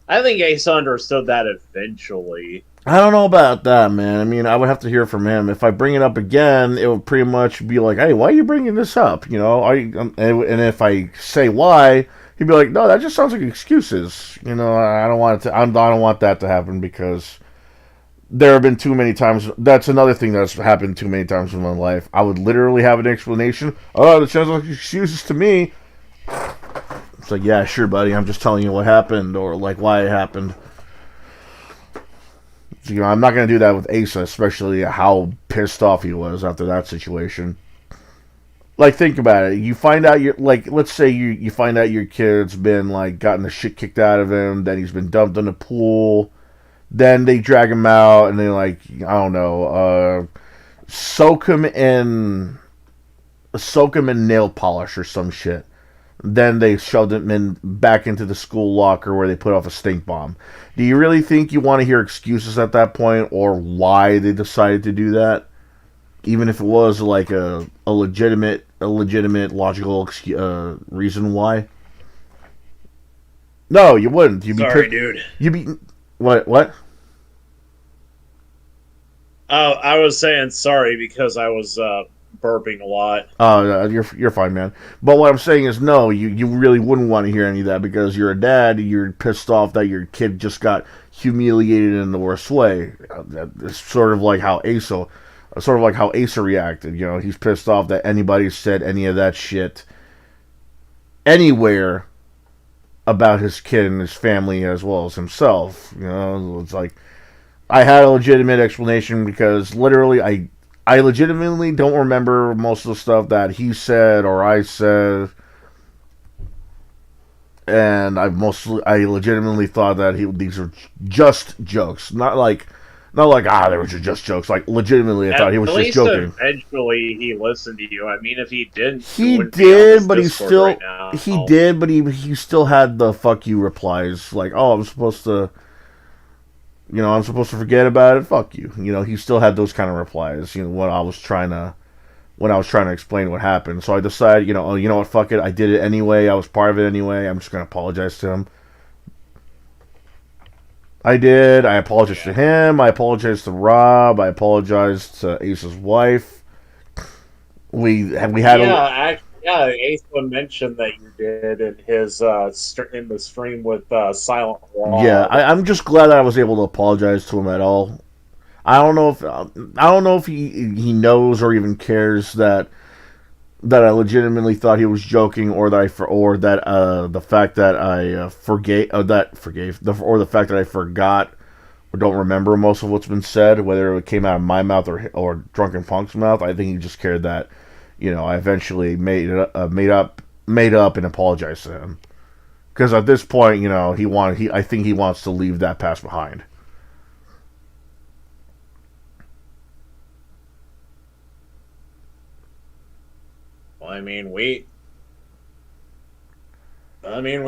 I think Asa understood that eventually. I don't know about that, man. I mean, I would have to hear from him. If I bring it up again, it would pretty much be like, hey, why are you bringing this up? You know? And if I say why, he'd be like, no, that just sounds like excuses. You know, I don't want that to happen because... There have been too many times. That's another thing that's happened too many times in my life. I would literally have an explanation. Oh, that sounds like excuses to me. It's like, yeah, sure, buddy. I'm just telling you what happened or like why it happened. So, you know, I'm not going to do that with Asa, especially how pissed off he was after that situation. Like, think about it. You find out let's say you find out your kid's been like gotten the shit kicked out of him, then he's been dumped in the pool. Then they drag him out and they I don't know, soak him in nail polish or some shit. Then they shoved him back into the school locker where they put off a stink bomb. Do you really think you want to hear excuses at that point or why they decided to do that? even if it was like a legitimate logical reason why. No, you wouldn't. You'd be Sorry, dude. You'd be what? I was saying sorry because I was burping a lot. Oh, you're fine, man. But what I'm saying is, no, you really wouldn't want to hear any of that because you're a dad. You're pissed off that your kid just got humiliated in the worst way. It's sort of like how Asa reacted. You know, he's pissed off that anybody said any of that shit anywhere about his kid and his family as well as himself. You know, it's like I had a legitimate explanation because literally I legitimately don't remember most of the stuff that he said or I said, and I legitimately thought that these were just jokes, not like they were just jokes. Like legitimately, I thought he was just joking. Eventually, he listened to you. I mean, if he didn't, he did, but he still had the "fuck you" replies. Like, oh, I'm supposed to forget about it. Fuck you. You know, he still had those kind of replies. You know, when I was trying to explain what happened. So I decided, oh, you know what, fuck it. I did it anyway. I was part of it anyway. I'm just gonna apologize to him. I did. I apologized to him. I apologized to Rob. I apologized to Ace's wife. We had Asa mentioned that you did in his in the stream with Silent Wall. Yeah, I'm just glad that I was able to apologize to him at all. I don't know if he knows or even cares that I legitimately thought he was joking, or that the fact that I the fact that I forgot or don't remember most of what's been said, whether it came out of my mouth or Drunken Punk's mouth. I think he just cared that, I eventually made up and apologized to him, because at this point, I think he wants to leave that past behind. I mean, we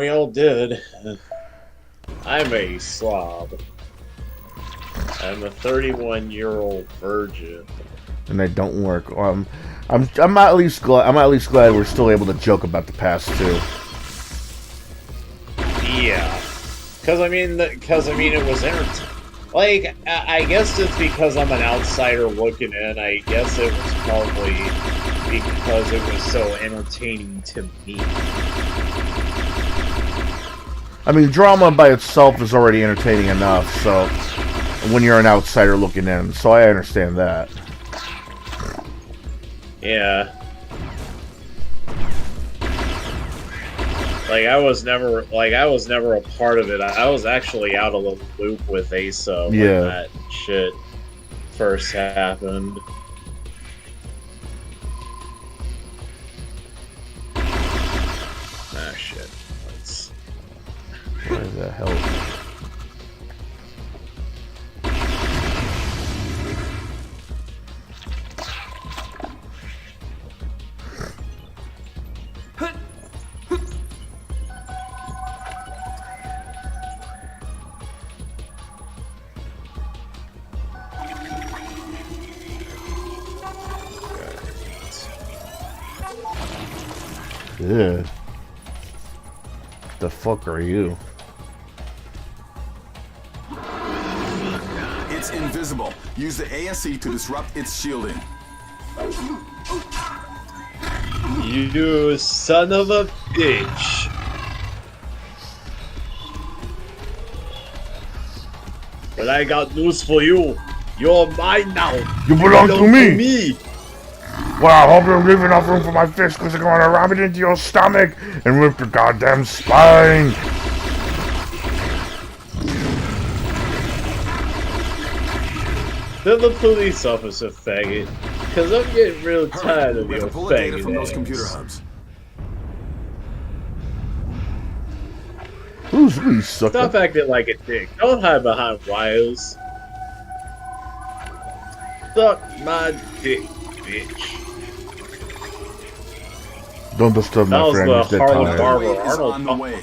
all did. I'm a slob. I'm a 31-year-old virgin. And they don't work. I'm at least glad we're still able to joke about the past too. Yeah, because I mean, it was entertaining. Like, I guess it's because I'm an outsider looking in. I guess it was probably because it was so entertaining to me. I mean, drama by itself is already entertaining enough, so when you're an outsider looking in, so I understand that. Yeah. I was never a part of it. I was actually out of the loop with Asa when that shit first happened. Ah, shit. Where the hell? Yeah. The fuck are you? It's invisible. Use the ASE to disrupt its shielding. You son of a bitch. But I got news for you. You're mine now. You belong to me. Well, I hope you leave enough room for my fist, because I'm going to ram it into your stomach and rip your goddamn spine. Then the police officer, faggot. Because I'm getting real tired of your pull the data faggot from those ass. computer hubs. Who's we, sucker? Stop acting like a dick. Don't hide behind wires. Suck my dick, bitch. Don't disturb my friend. He's dead tired.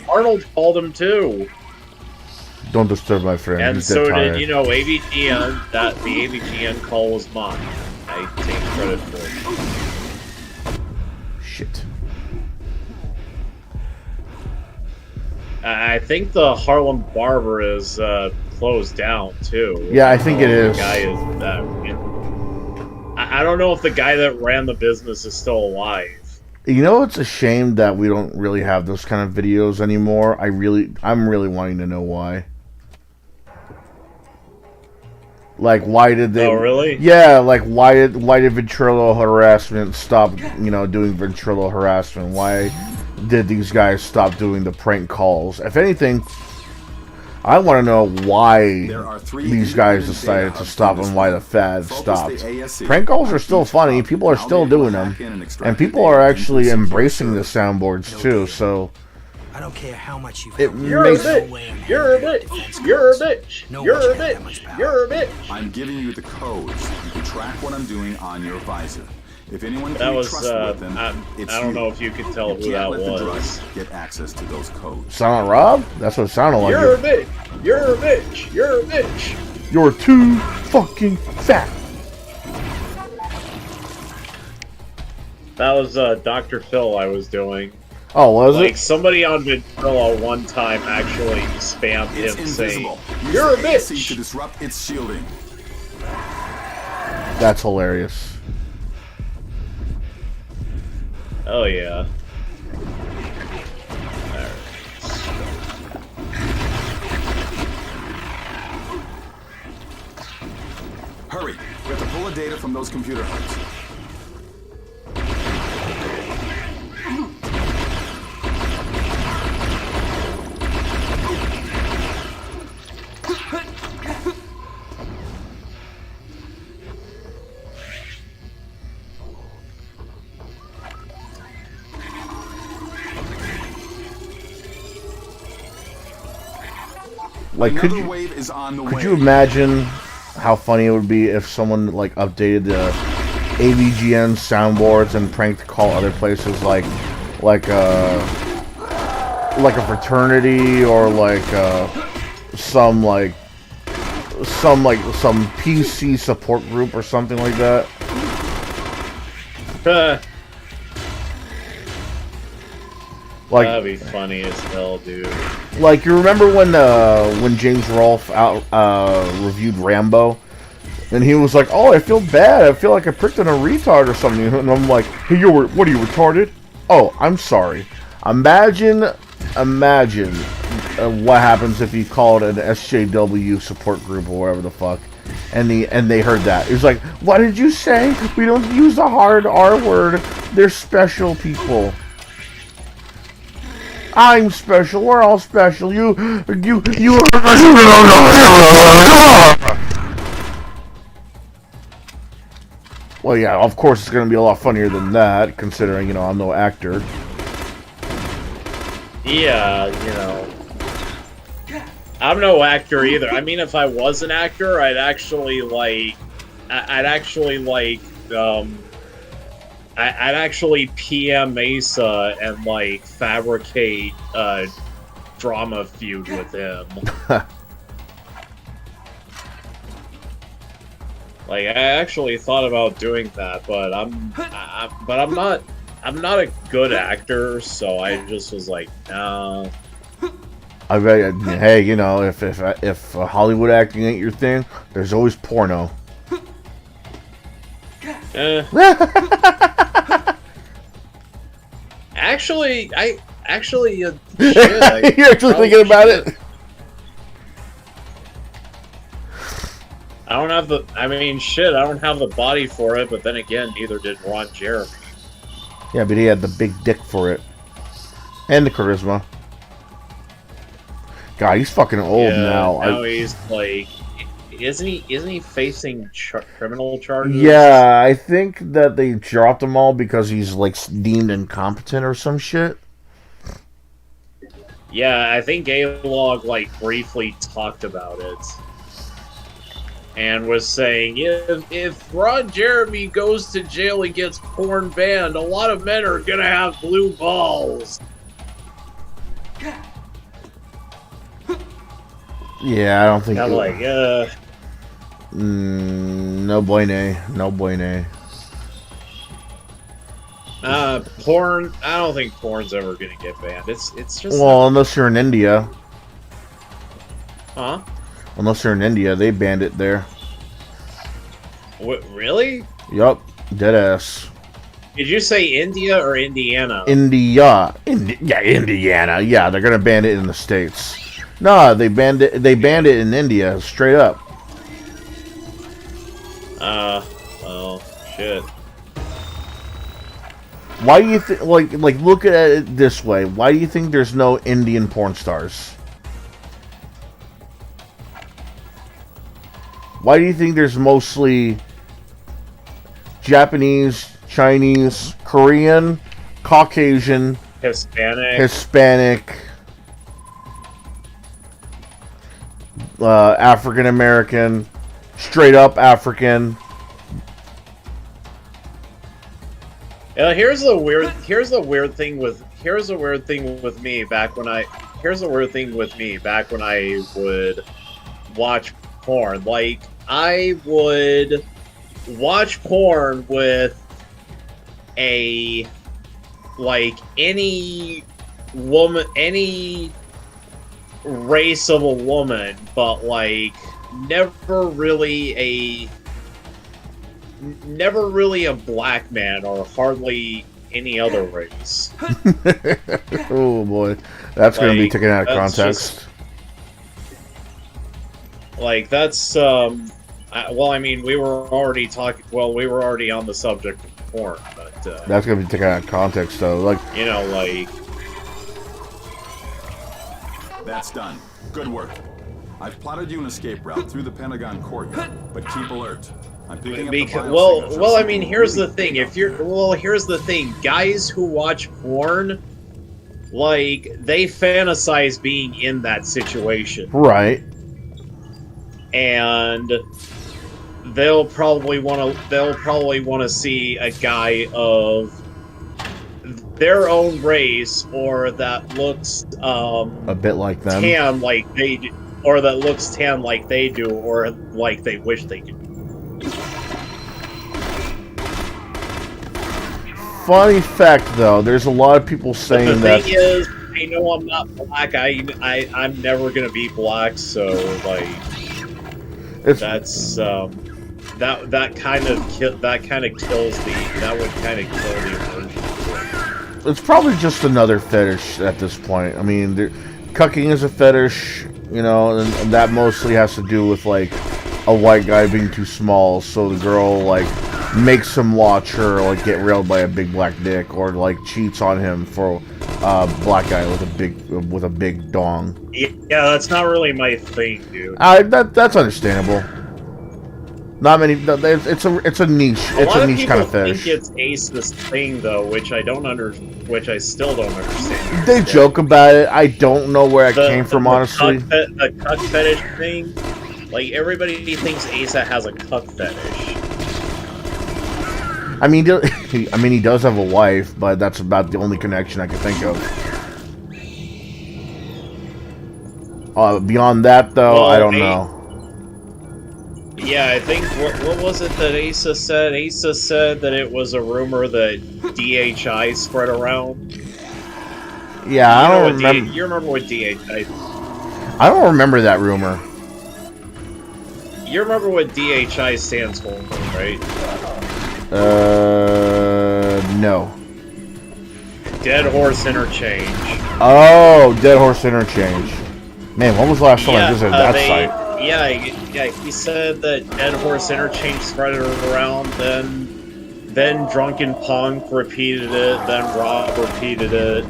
Arnold called him too. Don't disturb my friend. And He's so dead tired. did, AVGN. The AVGN call was mine. I I take credit for it. Shit. I think the Harlem Barber is closed down too. Yeah, I think it is. The guy is. I don't know if the guy that ran the business is still alive. You know, it's a shame that we don't really have those kind of videos anymore. I'm really wanting to know why. Like, why did they? Oh, really? Yeah, like why did Ventrilo harassment stop? You know, doing Ventrilo harassment. Why did these guys stop doing the prank calls? If anything, I want to know why these guys decided to stop and why the fad stopped. Prank calls are still funny. People are still doing them, and people are actually embracing the soundboards too. So. I don't care how much you've You're a bitch. You're a bitch. You're a bitch. You're a bitch. You're a bitch. I'm giving you the codes. You can track what I'm doing on your visor. If anyone That can was, be trustworthy, I it's don't you. know if you can tell You who can't that let the was. drugs get access to those codes. Silent Rob? That's what it sounded like. You're a bitch. You're a bitch. You're a bitch. You're too fucking fat. That was Dr. Phil I was doing. Oh, was Like, it? somebody on Ventrilo one time actually spammed It's him saying, invisible. "You're a Use the AC bitch." to disrupt its shielding. That's hilarious. Oh, yeah. Hurry. We have to pull the data from those computer hubs. Like, Another wave is on the way. could you imagine how funny it would be if someone like updated the AVGN soundboards and pranked call other places like a fraternity or some PC support group or something like that. Like, That'd be funny as hell, dude. like you remember when James Rolfe reviewed Rambo, and he was like, "Oh, I feel bad. I feel like I pricked on a retard or something." And I'm like, "Hey, what are you, retarded?" "Oh, I'm sorry." Imagine what happens if you called an SJW support group or whatever the fuck, and they heard that. It was like, "What did you say? We don't use the hard R word. They're special people." I'm special. We're all special. You. Well, yeah, of course it's going to be a lot funnier than that, considering, I'm no actor. Yeah, I'm no actor either. I mean, if I was an actor, I'd actually PM Mesa and fabricate a drama feud with him. I actually thought about doing that, but I'm not a good actor, so I just was like, no. I bet. Hey, if Hollywood acting ain't your thing, there's always porno. Actually, shit, You're actually thinking about it? I don't have the. I don't have the body for it. But then again, neither did Ron Jeremy. Yeah, but he had the big dick for it, and the charisma. God, he's fucking old now. Now he's isn't he facing criminal charges? Yeah, I think that they dropped him all because he's deemed incompetent or some shit. Yeah, I think A-Log briefly talked about it. And was saying, if Ron Jeremy goes to jail and gets porn banned, a lot of men are gonna have blue balls. Yeah, I don't think... I'm No bueno. No bueno. Porn. I don't think porn's ever gonna get banned. It's just. Well, unless you're in India. Huh? Unless you're in India, they banned it there. What? Really? Yup. Deadass. Did you say India or Indiana? India. Yeah, Indiana. Yeah, they're gonna ban it in the States. Nah, they banned it. They banned it in India, straight up. Well, shit. Why do you think? Like, look at it this way. Why do you think there's no Indian porn stars? Why do you think there's mostly Japanese, Chinese, Korean, Caucasian, Hispanic, African American, straight up African? Here's the weird thing with me back when I would watch porn. Like, I would watch porn with any woman, any race of a woman, but like never really a black man or hardly any other race. Oh boy, that's going to be taken out of context. That's well, I mean, we were already on the subject of porn, but that's going to be taken out of context, though. Like, you know, like, That's done. Good work. I've plotted you an escape route through the Pentagon courtyard, but keep alert. I'm picking up the well, I mean, here's the thing. Here's the thing. Guys who watch porn, like, they fantasize being in that situation. right. And they'll probably want to see a guy of their own race, or that looks A bit like them. tan like they do, or that looks tan like they do, or like they wish they could. Funny fact, though, there's a lot of people saying But the that. thing is, I know I'm not black. I'm never gonna be black. So like, It's, that's that kind of kills the immersion. it's probably just another fetish at this point. I mean, cucking is a fetish, you know, and that mostly has to do with, like, a white guy being too small, so the girl, like, makes him watch her, like, get railed by a big black dick, or, like, cheats on him for a black guy with a big dong. Yeah, that's not really my thing, dude. That's understandable. Not many. It's a niche. It's a niche kind of fetish. Think it's Ace's thing, though, which I still don't understand. They joke about it. I don't know where it came from, honestly. The cuck fetish thing, like, everybody thinks Asa has a cuck fetish. I mean, he does have a wife, but that's about the only connection I can think of. Beyond that, though, well, I don't know. Yeah, I think, what was it that Asa said? Asa said that it was a rumor that DHI spread around. Yeah, I don't remember. You remember what DHI... I don't remember that rumor. You remember what DHI stands for, right? No. Dead Horse Interchange. Oh, Dead Horse Interchange. Man, when was the last time I visited that site? Yeah, he said that Dead Horse Interchange spread it around, then Drunken Punk repeated it, then Rob repeated it,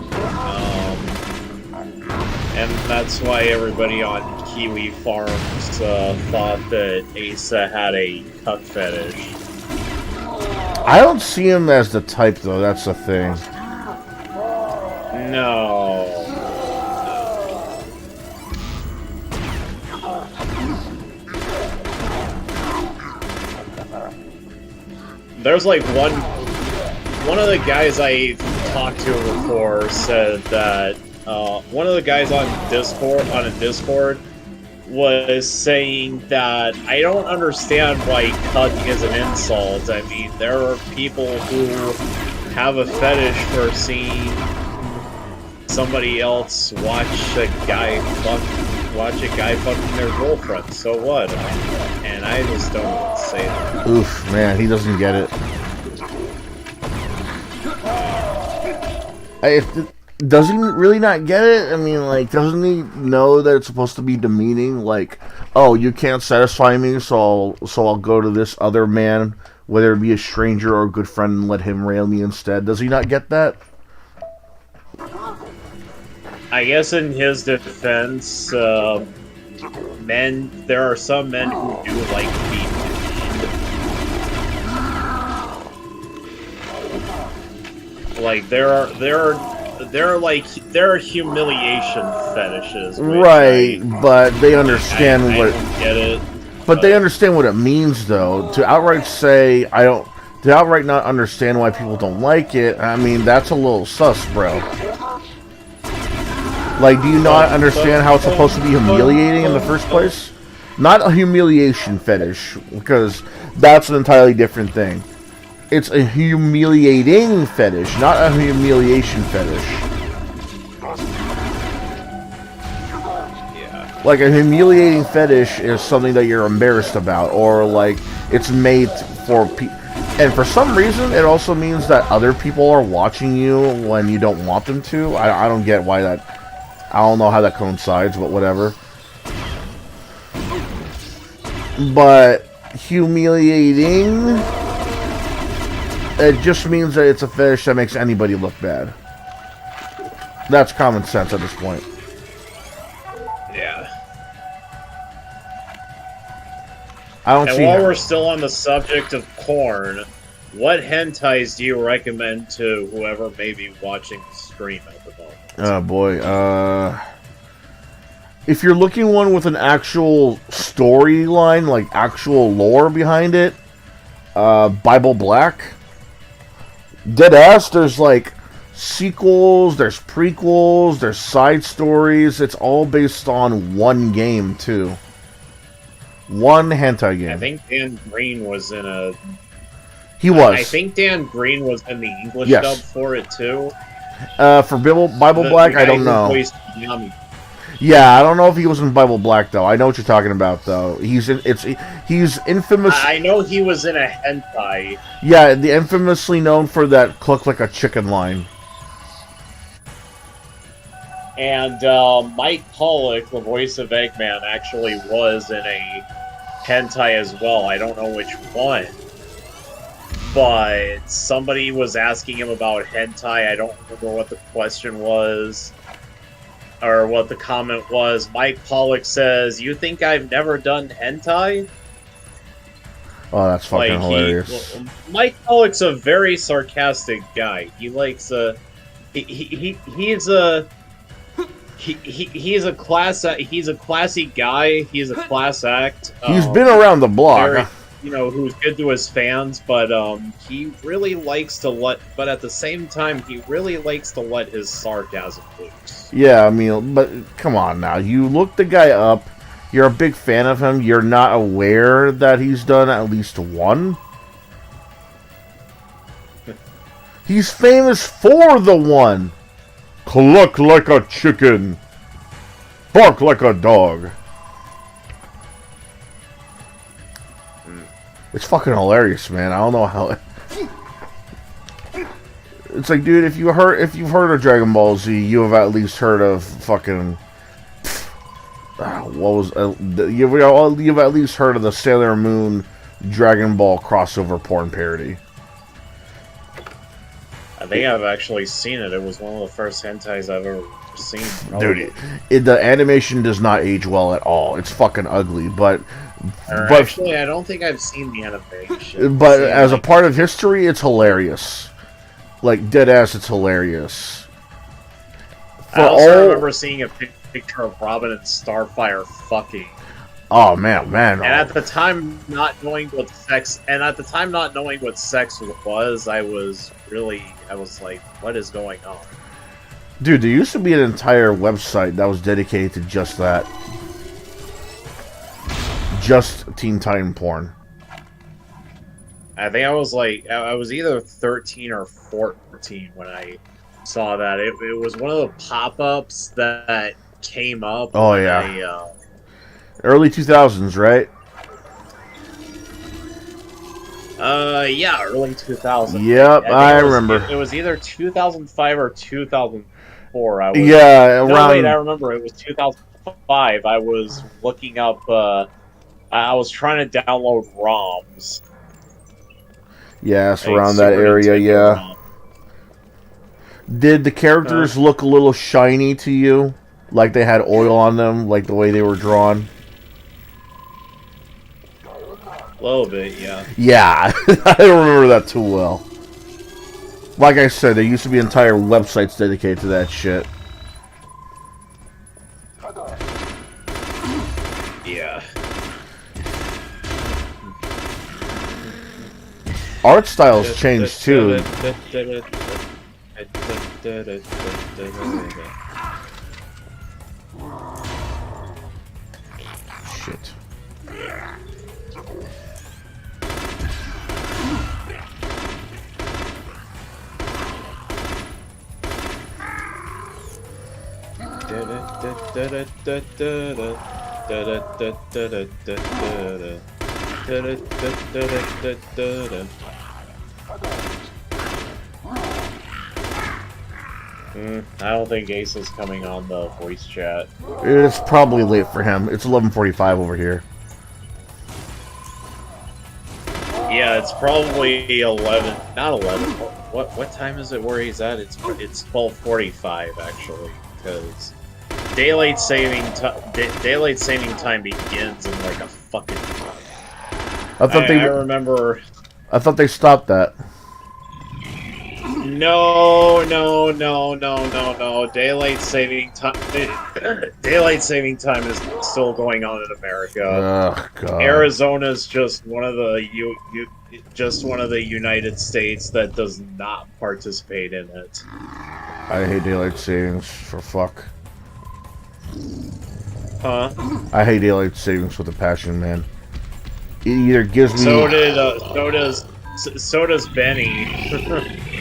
and that's why everybody on Kiwi Farms thought that Asa had a cuck fetish. I don't see him as the type, though, that's the thing. No. There's like one of the guys I talked to before said that one of the guys on Discord was saying that I don't understand why cuck is an insult. I mean, there are people who have a fetish for seeing somebody else watch a guy fucking their girlfriend. So what? And I just don't say that. Oof, man, he doesn't get it. Does he really not get it? I mean, like, doesn't he know that it's supposed to be demeaning? Like, oh, you can't satisfy me, so I'll go to this other man, whether it be a stranger or a good friend, and let him rail me instead. Does he not get that? I guess in his defense, there are some men who do like to be demeaned. Like there are humiliation fetishes, right? But they understand I what. don't get it. But they understand what it means, though. To outright say to outright not understand why people don't like it. I mean, that's a little sus, bro. Like, do you not understand how it's supposed to be humiliating in the first place? Not a humiliation fetish, because that's an entirely different thing. It's a humiliating fetish, not a humiliation fetish. Yeah. Like, a humiliating fetish is something that you're embarrassed about, or, like, it's made for people. And for some reason, it also means that other people are watching you when you don't want them to. I don't get why that... I don't know how that coincides, but whatever. But humiliating... it just means that it's a fetish that makes anybody look bad. That's common sense at this point. Yeah. I don't see... And while we're still on the subject of porn, what hentais do you recommend to whoever may be watching the stream at the moment? Oh boy, if you're looking one with an actual storyline, like actual lore behind it, Bible Black. Deadass, there's like sequels, there's prequels, there's side stories. It's all based on one game, too. One hentai game. I think Dan Green was in a... He was. I think Dan Green was in the English Yes. dub for it, too. For Bible Black, I don't know. Yeah, I don't know if he was in Bible Black, though. I know what you're talking about, though. He's infamous... I know he was in a hentai. Yeah, the infamously known for that cluck like a chicken line. And Mike Pollock, the voice of Eggman, actually was in a hentai as well. I don't know which one. But somebody was asking him about hentai. I don't remember what the question was. Or what the comment was. Mike Pollock says, "You think I've never done hentai?" Oh, that's fucking hilarious. Mike Pollock's a very sarcastic guy. He likes he's a classy guy. He's a class act. He's been around the block. Very, who's good to his fans, but he really likes to but at the same time, he really likes to let his sarcasm loose. Yeah, I mean, but come on now. You look the guy up. You're a big fan of him. You're not aware that he's done at least one? He's famous for the one. Cluck like a chicken. Bark like a dog. It's fucking hilarious, man. I don't know how... It's like, dude, if you've heard of Dragon Ball Z, you have at least heard of fucking... you've at least heard of the Sailor Moon Dragon Ball crossover porn parody. I think I've actually seen it. It was one of the first hentais I've ever seen. Probably. Dude, the animation does not age well at all. It's fucking ugly, but actually, I don't think I've seen the animation. But as a part of history, it's hilarious. Like, deadass, it's hilarious. I also remember seeing a picture of Robin and Starfire fucking. Oh man. And at the time, not knowing what sex was, I was like, what is going on? Dude, there used to be an entire website that was dedicated to just that. just Teen Titan porn. I think I was like, I was either 13 or 14 when I saw that. It was one of the pop-ups that came up Oh when yeah, early 2000s, right? yeah, early 2000. Yep, I it was, remember. It was either 2005 or 2004. I was. Yeah, No, around. wait, I remember. It was 2005. I was looking up. I was trying to download ROMs. Yes, Like around that Super area. Nintendo Yeah. Did the characters look a little shiny to you? Like they had oil on them, like the way they were drawn? A little bit, yeah. Yeah, I don't remember that too well. Like I said, there used to be entire websites dedicated to that shit. Yeah. Art styles changed too. Shit. I don't think Ace is coming on the voice chat. It's probably late for him. It's 11:45 over here. Yeah, it's probably 11. Not 11. What time is it where he's at? It's 12:45 actually, because daylight saving time begins in like a fucking. I remember. I thought they stopped that. No. Daylight saving time. Daylight saving time is still going on in America. Oh God. Arizona's just one of the United States that does not participate in it. I hate daylight savings for fuck. Huh? I hate daylight savings with a passion, man. It either gives me. So does Benny.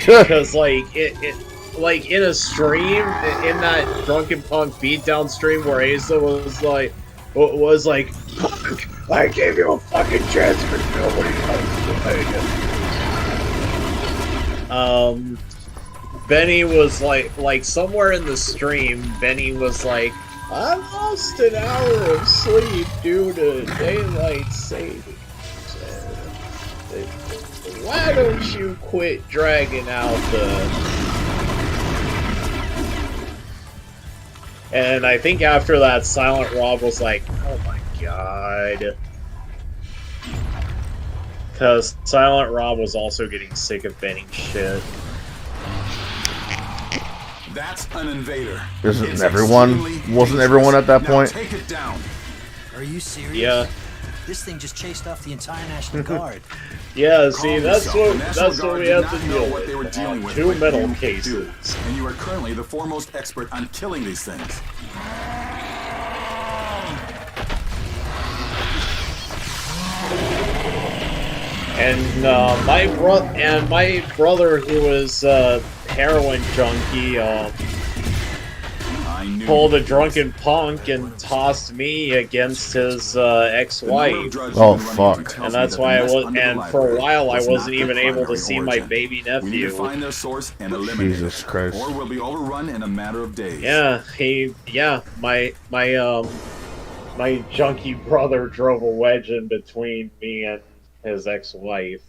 Because like like in a stream, in that Drunken Punk beatdown stream where Asa was like, fuck, I gave you a fucking chance because nobody else played it. Benny was like somewhere in the stream, Benny was like, I lost an hour of sleep due to daylight savings. Why don't you quit dragging out the... And I think after that, Silent Rob was like, oh my god. Because Silent Rob was also getting sick of Benny's shit. That's an invader. Wasn't everyone at that point? Take it down. Are you serious? Yeah. This thing just chased off the entire National Guard. Yeah, see, that's what we have to know deal what they were with. dealing with. Two like metal you cases. do. And you are currently the foremost expert on killing these things. And my brother, who was heroin junkie, pulled a drunken punk and tossed me against his ex-wife. Oh fuck! And that's why and for a while I wasn't even able to see my baby We need to nephew. find their source and eliminate Jesus it, Christ! or we'll be overrun in a matter of days. Yeah, my junkie brother drove a wedge in between me and his ex-wife.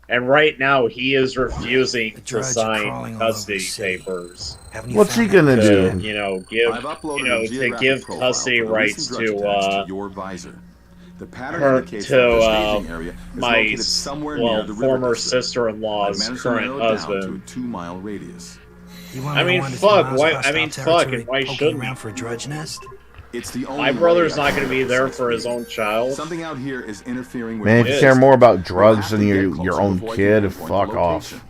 And right now, he is refusing to sign custody papers. What's he gonna do? To give custody rights to your visor. The pattern her in the case to of the staging area is my located somewhere near the river former district. sister-in-law's I've managed to current narrow it down husband. to a 2-mile radius. I mean, fuck. Why shouldn't around for a drudge nest? It's the only my brother's way I not going to can be there make for his sense own child? Something out here is interfering with Man, my if you care business. more about We'll drugs have than to get your closer own before I can kid, pinpoint the fuck location. off.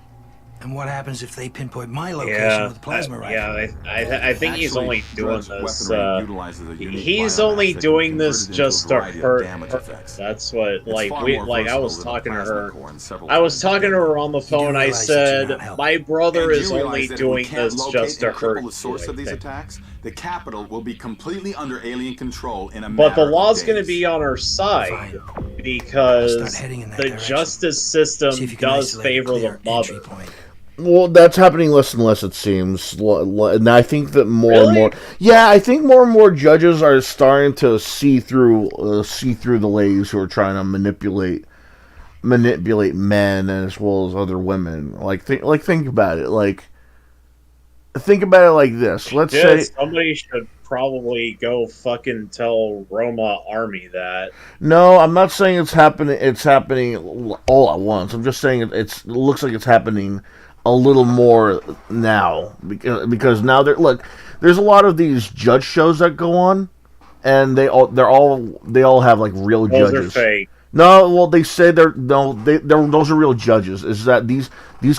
And what happens if they pinpoint my location Yeah, with a plasma rifle? yeah. I think he's Actually, only doing Drudge this. weaponry utilizes a unique He's biomass only that can doing convert this it into just a to variety of hurt damage her. effects. That's what, It's like, far we, more like, I was versatile than a talking to plasma her. core and several I was times talking to better. her on the phone. I realize that you're said, not helping. my brother And is you realize only that if we doing can't this locate just to and cripple hurt the source you, of I these think. attacks, the capital will be completely under alien control in a But the matter of law's going to days. be on our side Fine. I'll start because heading in that the direction. justice See system if you can does isolate a favor the clear entry mother. point. Well, that's happening less and less, it seems. And I think that more and Really? more, yeah, I think more and more judges are starting to see through the ladies who are trying to manipulate men as well as other women. Think about it. Think about it like this. Let's Yeah, say somebody should probably go fucking tell Roma Army that. no. I'm not saying it's happening. It's happening all at once. I'm just saying it looks like it's happening a little more now because now there's a lot of these judge shows that go on, and they all have like real Those judges. are fake. No, well they say they're those are real judges. Is that these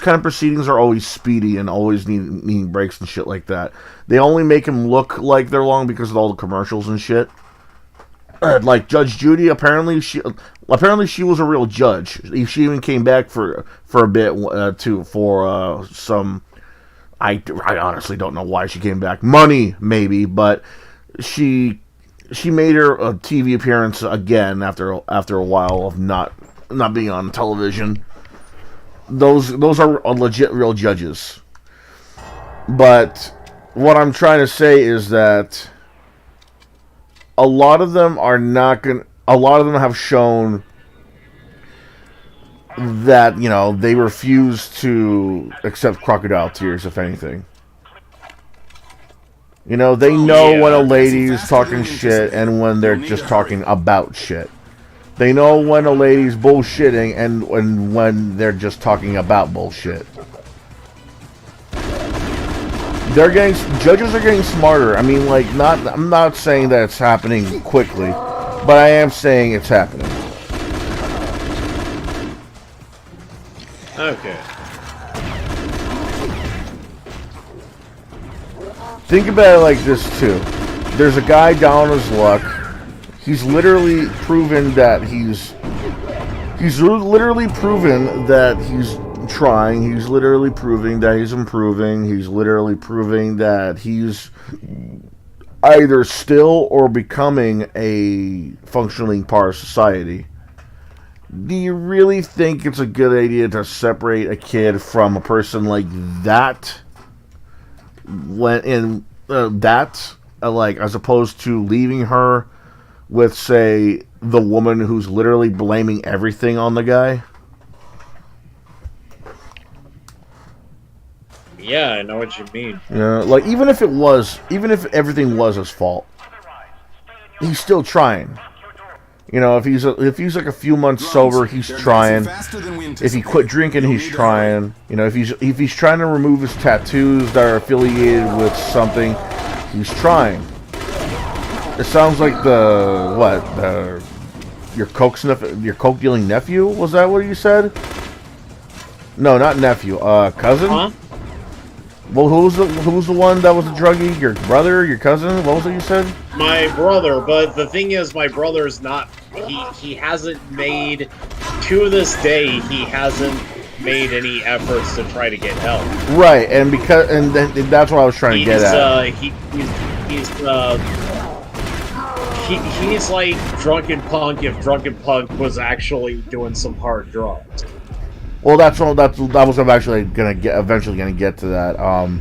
kind of proceedings are always speedy and always needing breaks and shit like that. They only make them look like they're long because of all the commercials and shit. Like Judge Judy, apparently she was a real judge. She even came back for a bit for some. I honestly don't know why she came back. Money maybe, but she made her a TV appearance again after a while of not being on television. Those are legit real judges. But what I'm trying to say is that a lot of them are not going. A lot of them have shown that they refuse to accept crocodile tears, if anything. They know when a lady's talking shit and when they're just talking about shit. They know when a lady's bullshitting and when they're just talking about bullshit. Judges are getting smarter. I mean, I'm not saying that it's happening quickly, but I am saying it's happening. Okay. Think about it like this too. There's a guy down on his luck. He's literally proven that he's literally proven that he's trying. He's literally proving that he's improving. He's literally proving that he's either still or becoming a functioning part of society. Do you really think it's a good idea to separate a kid from a person like that? As opposed to leaving her with, say, the woman who's literally blaming everything on the guy? Yeah, I know what you mean. Yeah, even if everything was his fault, he's still trying. If he's like a few months sober, he's trying. If he quit drinking, he's trying. If he's trying to remove his tattoos that are affiliated with something, he's trying. It sounds like your coke dealing nephew? Was that what you said? No, not nephew. Cousin? Huh? Well, who's the one that was a druggie? Your brother? Your cousin? What was it you said? My brother, but the thing is, my brother's not. He hasn't made, to this day, he hasn't made any efforts to try to get help. Right, and that's what I was trying to get at. He's like Drunken Punk if Drunken Punk was actually doing some hard drugs. Well, I was eventually gonna get to that.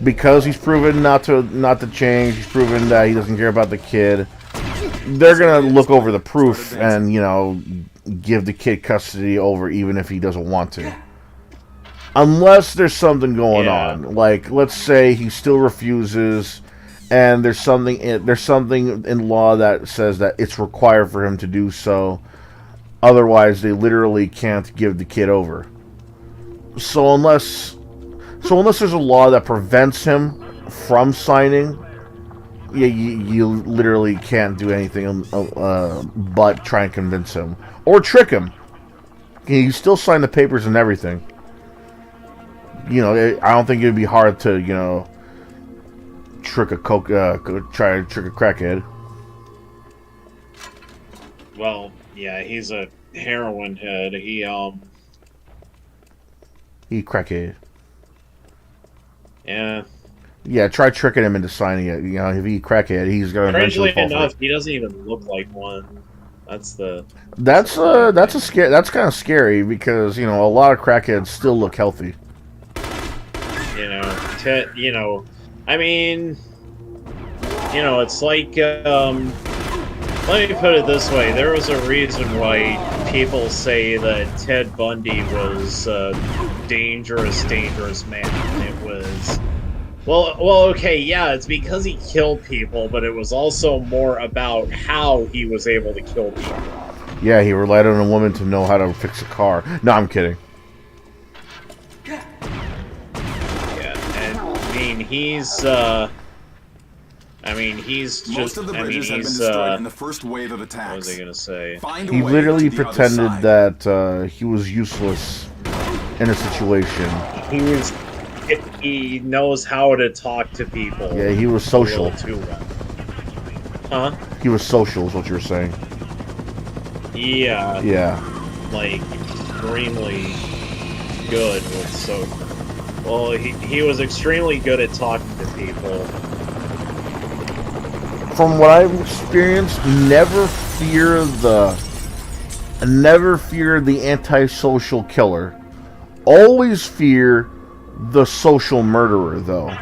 Because he's proven not to change. He's proven that he doesn't care about the kid. They're gonna look over the proof and give the kid custody over, even if he doesn't want to. Unless there's something going on, like let's say he still refuses, and there's something in law that says that it's required for him to do so. Otherwise, they literally can't give the kid over. So unless there's a law that prevents him from signing, you literally can't do anything but try and convince him or trick him. You still sign the papers and everything. I don't think it'd be hard to, trick a try to trick a crackhead. Well, yeah, he's a heroin head. He crackhead. Yeah. Yeah, try tricking him into signing it. If he crackhead, he's gonna eventually Strangely fall for enough, it. he doesn't even look like one. That's That's kind of scary because a lot of crackheads still look healthy. I mean, it's like, let me put it this way. There was a reason why people say that Ted Bundy was a dangerous man. It was, well, okay, yeah, it's because he killed people, but it was also more about how he was able to kill people. Yeah, he relied on a woman to know how to fix a car. No, I'm kidding. He's just. Most of the bridges have been destroyed in the first wave of attacks. What was I gonna say? He literally pretended that he was useless in a situation. He knows how to talk to people. Yeah, he was social. Too well. Huh? He was social, is what you were saying. Yeah. Yeah. Like, extremely good with social. Well, he was extremely good at talking to people. From what I've experienced, never fear the antisocial killer. Always fear the social murderer, though.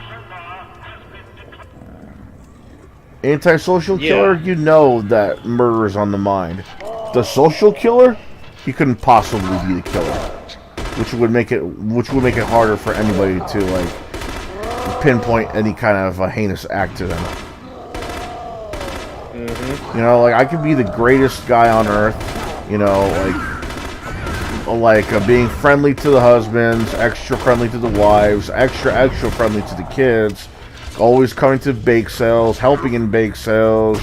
Antisocial killer, you know that murder's on the mind. The social killer, he couldn't possibly be the killer, which would make it harder for anybody to pinpoint any kind of a heinous act to them. Mm-hmm. I could be the greatest guy on earth, being friendly to the husbands, extra friendly to the wives, extra friendly to the kids, always coming to bake sales, helping in bake sales,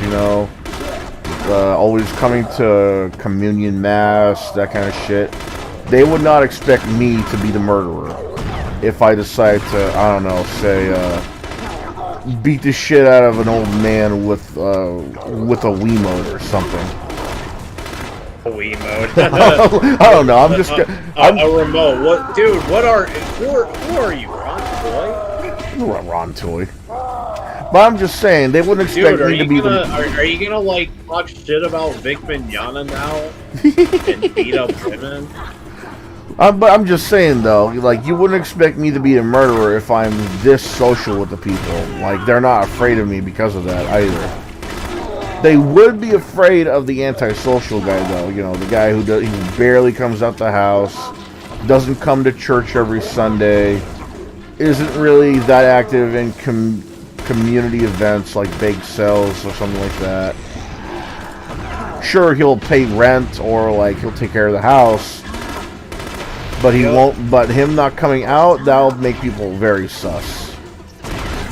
always coming to communion mass, that kind of shit. They would not expect me to be the murderer if I decide to, I don't know, say, beat the shit out of an old man with a Wiimote or something. A Wiimote? I don't know. I'm just a remote. What, dude? Who are you, Ron Toy? You're a Ron Toy. But I'm just saying they wouldn't expect me to be the. Are you gonna talk shit about Vic Mignogna now and beat up women? But I'm just saying though, you wouldn't expect me to be a murderer if I'm this social with the people. They're not afraid of me because of that either. They would be afraid of the antisocial guy though. The guy who barely comes out the house, doesn't come to church every Sunday, isn't really that active in community events like bake sales or something like that. Sure, he'll pay rent or he'll take care of the house. But he won't. But him not coming out, that'll make people very sus.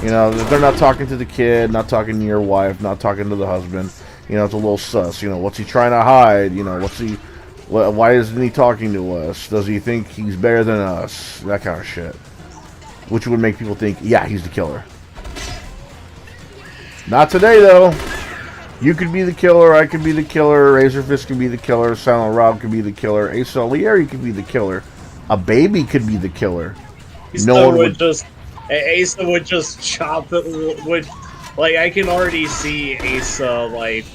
They're not talking to the kid, not talking to your wife, not talking to the husband. It's a little sus. What's he trying to hide? Why isn't he talking to us? Does he think he's better than us? That kind of shit. Which would make people think, yeah, he's the killer. Not today, though. You could be the killer, I could be the killer, Razorfist could be the killer, Silent Rob could be the killer, Ace Salieri could be the killer, a baby could be the killer. No one would just... Asa would just chop it, I can already see Asa,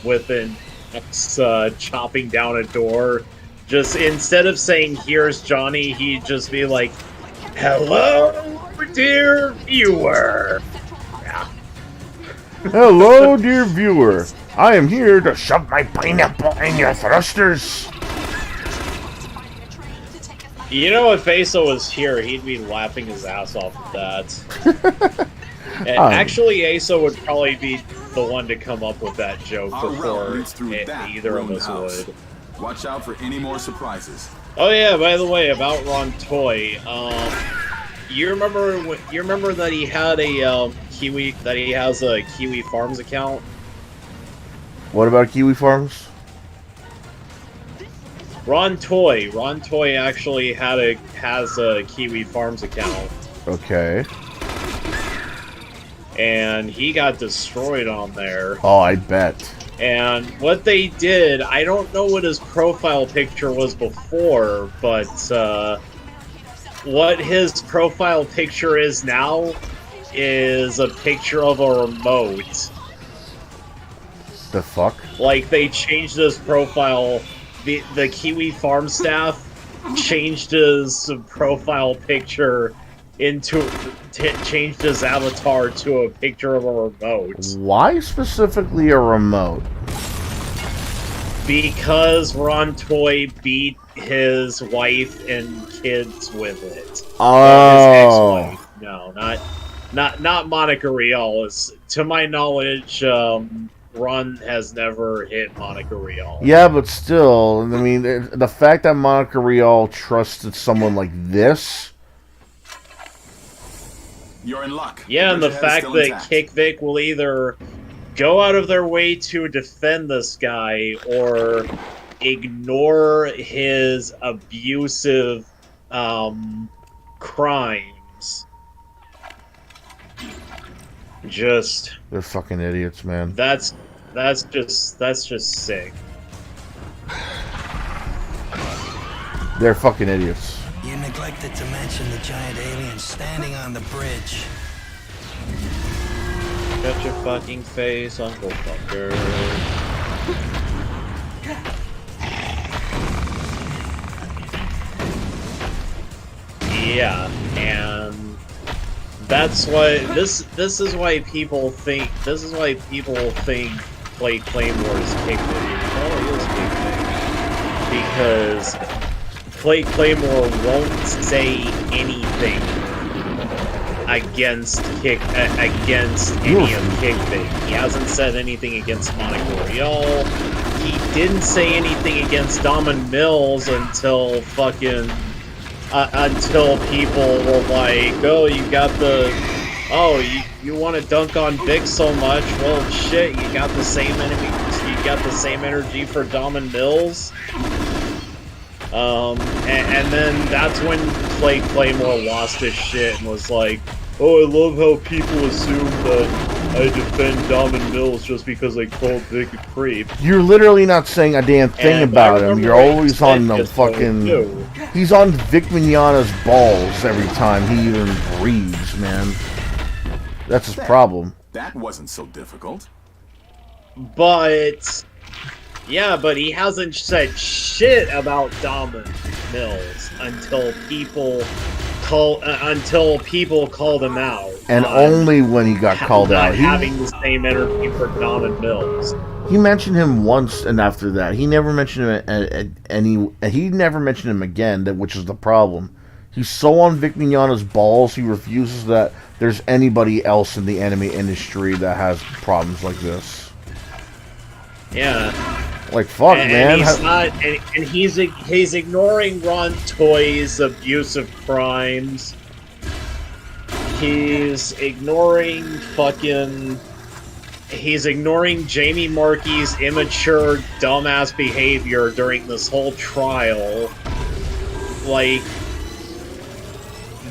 with an axe, chopping down a door. Just, instead of saying, here's Johnny, he'd just be like, hello, dear viewer. Yeah. Hello, dear viewer. I am here to shove my pineapple in your thrusters. If Asa was here, he'd be laughing his ass off at that. Actually, Asa would probably be the one to come up with that joke before either of us would. Watch out for any more surprises. Oh yeah, by the way, about Ron Toy, you remember that he had a he has a Kiwi Farms account? What about Kiwi Farms? Ron Toy actually has a Kiwi Farms account. Okay. And he got destroyed on there. Oh, I bet. And what they did, I don't know what his profile picture was before, but what his profile picture is now is a picture of a remote. The fuck? Like, they changed his profile. The Kiwi farm staff changed his profile picture changed his avatar to a picture of a remote. Why specifically a remote? Because Ron Toy beat his wife and kids with it. Oh. His ex-wife. No, not Monica Rial. To my knowledge, Ron has never hit Monica Rial. Yeah, but still, I mean, the fact that Monica Rial trusted someone like this. You're in luck. Yeah, and the fact that Kick Vic will either go out of their way to defend this guy or ignore his abusive crimes. Just They're fucking idiots, man. that's just sick. They're fucking idiots. You neglected to mention the giant alien standing on the bridge. Shut your fucking face, Uncle Fucker. Yeah, and that's why this is why people think Play Claymore is kickbait. Oh, he is kickbait. Because Play Claymore won't say anything against any of Kickbait. He hasn't said anything against Monica Rial. He didn't say anything against Damon Mills until until people were like, "Oh, you got the, you want to dunk on Vic so much? Well, shit, you got the same energy for Damon Mills." And then that's when Claymore lost his shit and was like, "Oh, I love how people assume that I defend Damon Mills just because I called Vic a creep." You're literally not saying a damn thing about him. You're always on the fucking... He's on Vic Mignogna's balls every time he even breathes, man. That's his problem. That wasn't so difficult. But... yeah, but he hasn't said shit about Damon Mills until people called him out. And only when he got called out. Having the same energy for Damon Mills. He mentioned him once, and after that, he never mentioned him he never mentioned him again. Which is the problem. He's so on Vic Mignogna's balls, he refuses that there's anybody else in the anime industry that has problems like this. Yeah. Like, fuck, man. He's ignoring Ron Toy's abusive crimes. He's ignoring Jamie Markey's immature, dumbass behavior during this whole trial. Like,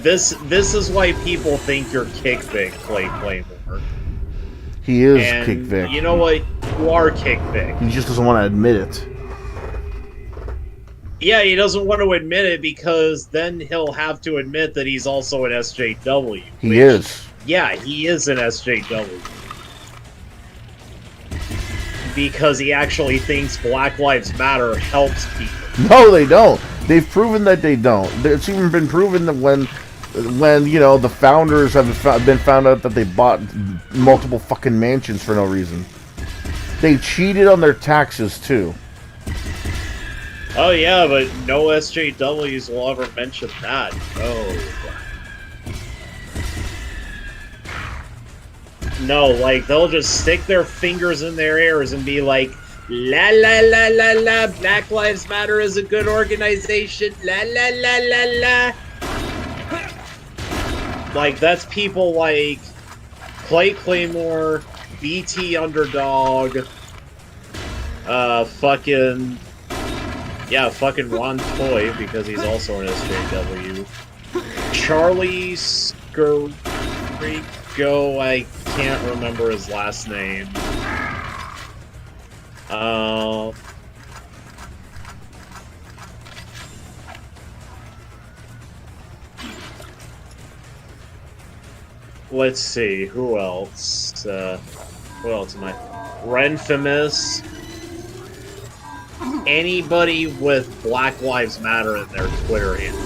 this is why people think you're Kick Vic, Claymore. He is Kick Vic. You know what? You are Kick Vic. He just doesn't want to admit it. Yeah, he doesn't want to admit it because then he'll have to admit that he's also an SJW. He is. Yeah, he is an SJW. Because he actually thinks Black Lives Matter helps people. No, they don't. They've proven that they don't. It's even been proven that when the founders have been found out that they bought multiple fucking mansions for no reason. They cheated on their taxes too. Oh yeah, but no SJWs will ever mention that. No, like they'll just stick their fingers in their ears and be like, "La la la la la, Black Lives Matter is a good organization. La la la la la." Like, that's people like Play Claymore, BT Underdog, fucking Ron Toy, because he's also an SJW, Charlie Go, I can't remember his last name. Let's see, who else? Who else am I? Renfamous. Anybody with Black Lives Matter in their Twitter handle.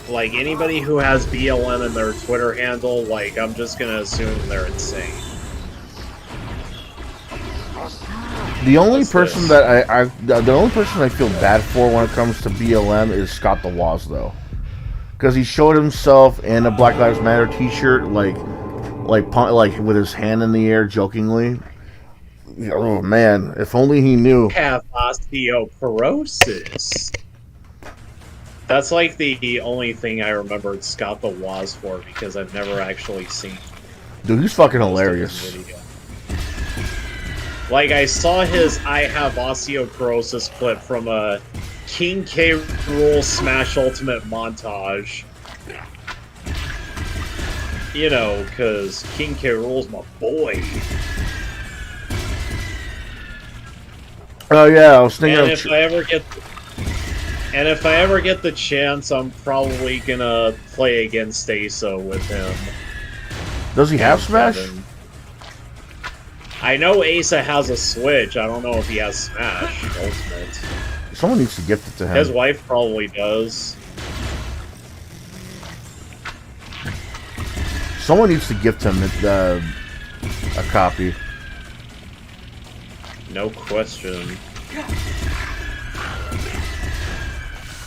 Like, anybody who has BLM in their Twitter handle, like, I'm just gonna assume they're insane. The only person that the only person I feel bad for when it comes to BLM is Scott the Woz, though, because he showed himself in a Black Lives Matter T-shirt, like with his hand in the air, jokingly. Oh man, if only he knew. Have osteoporosis. That's like the only thing I remembered Scott the Woz for, because I've never actually seen. Dude, he's fucking hilarious. Like, I saw his I have osteoporosis clip from a King K. Rool Smash Ultimate montage. You know, because King K. Rool's my boy. Oh yeah, I was thinking. And if I ever get the chance, I'm probably gonna play against Asa with him. Does he have Smash? I know Asa has a Switch. I don't know if he has Smash Ultimate. Someone needs to gift it to him. His wife probably does. Someone needs to gift him a copy. No question.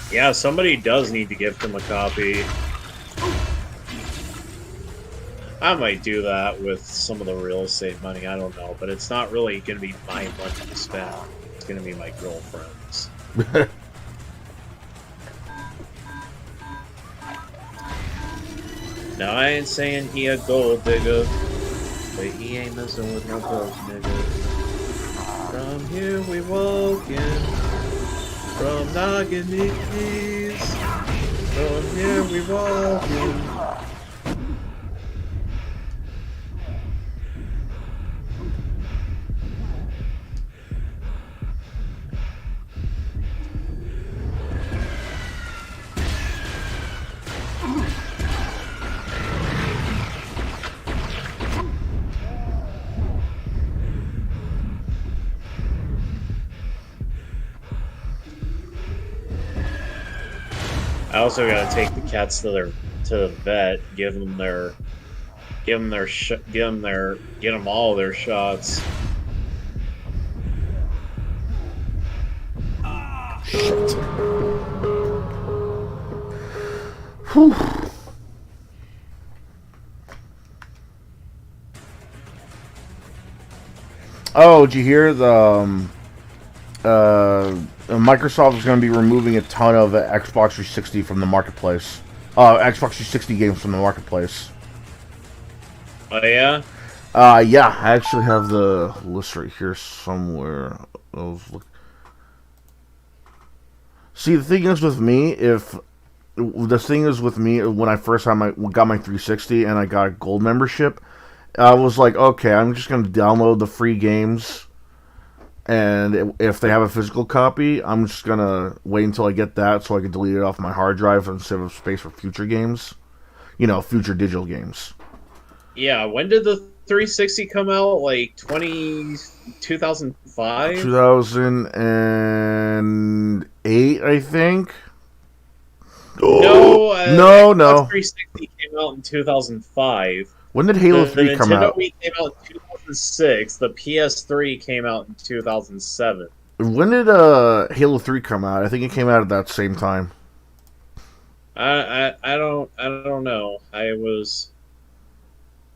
Yeah, somebody does need to gift him a copy. I might do that with some of the real estate money, I don't know, but it's not really going to be my money to spend. It's going to be my girlfriend's. Now, I ain't saying he a gold digger, but he ain't messing with no gold nigga. From here we walkin', from Nagani's, from here we walkin'. I also gotta take the cats to the vet, get them all their shots. Shit. Whew. Oh, did you hear Microsoft is going to be removing a ton of Xbox 360 from the marketplace. Xbox 360 games from the marketplace. Oh yeah? Yeah, I actually have the list right here somewhere. See, the thing is with me, when I first got my 360 and I got a gold membership, I was like, okay, I'm just going to download the free games. And if they have a physical copy, I'm just going to wait until I get that so I can delete it off my hard drive and save up space for future games. You know, future digital games. Yeah, when did the 360 come out? Like 2005? 2008, I think. No, no. 360 came out in 2005. When did Halo 3 come out? The Nintendo Wii came out in 2006. The PS3 came out in 2007. When did Halo 3 come out? I think it came out at that same time. I don't know.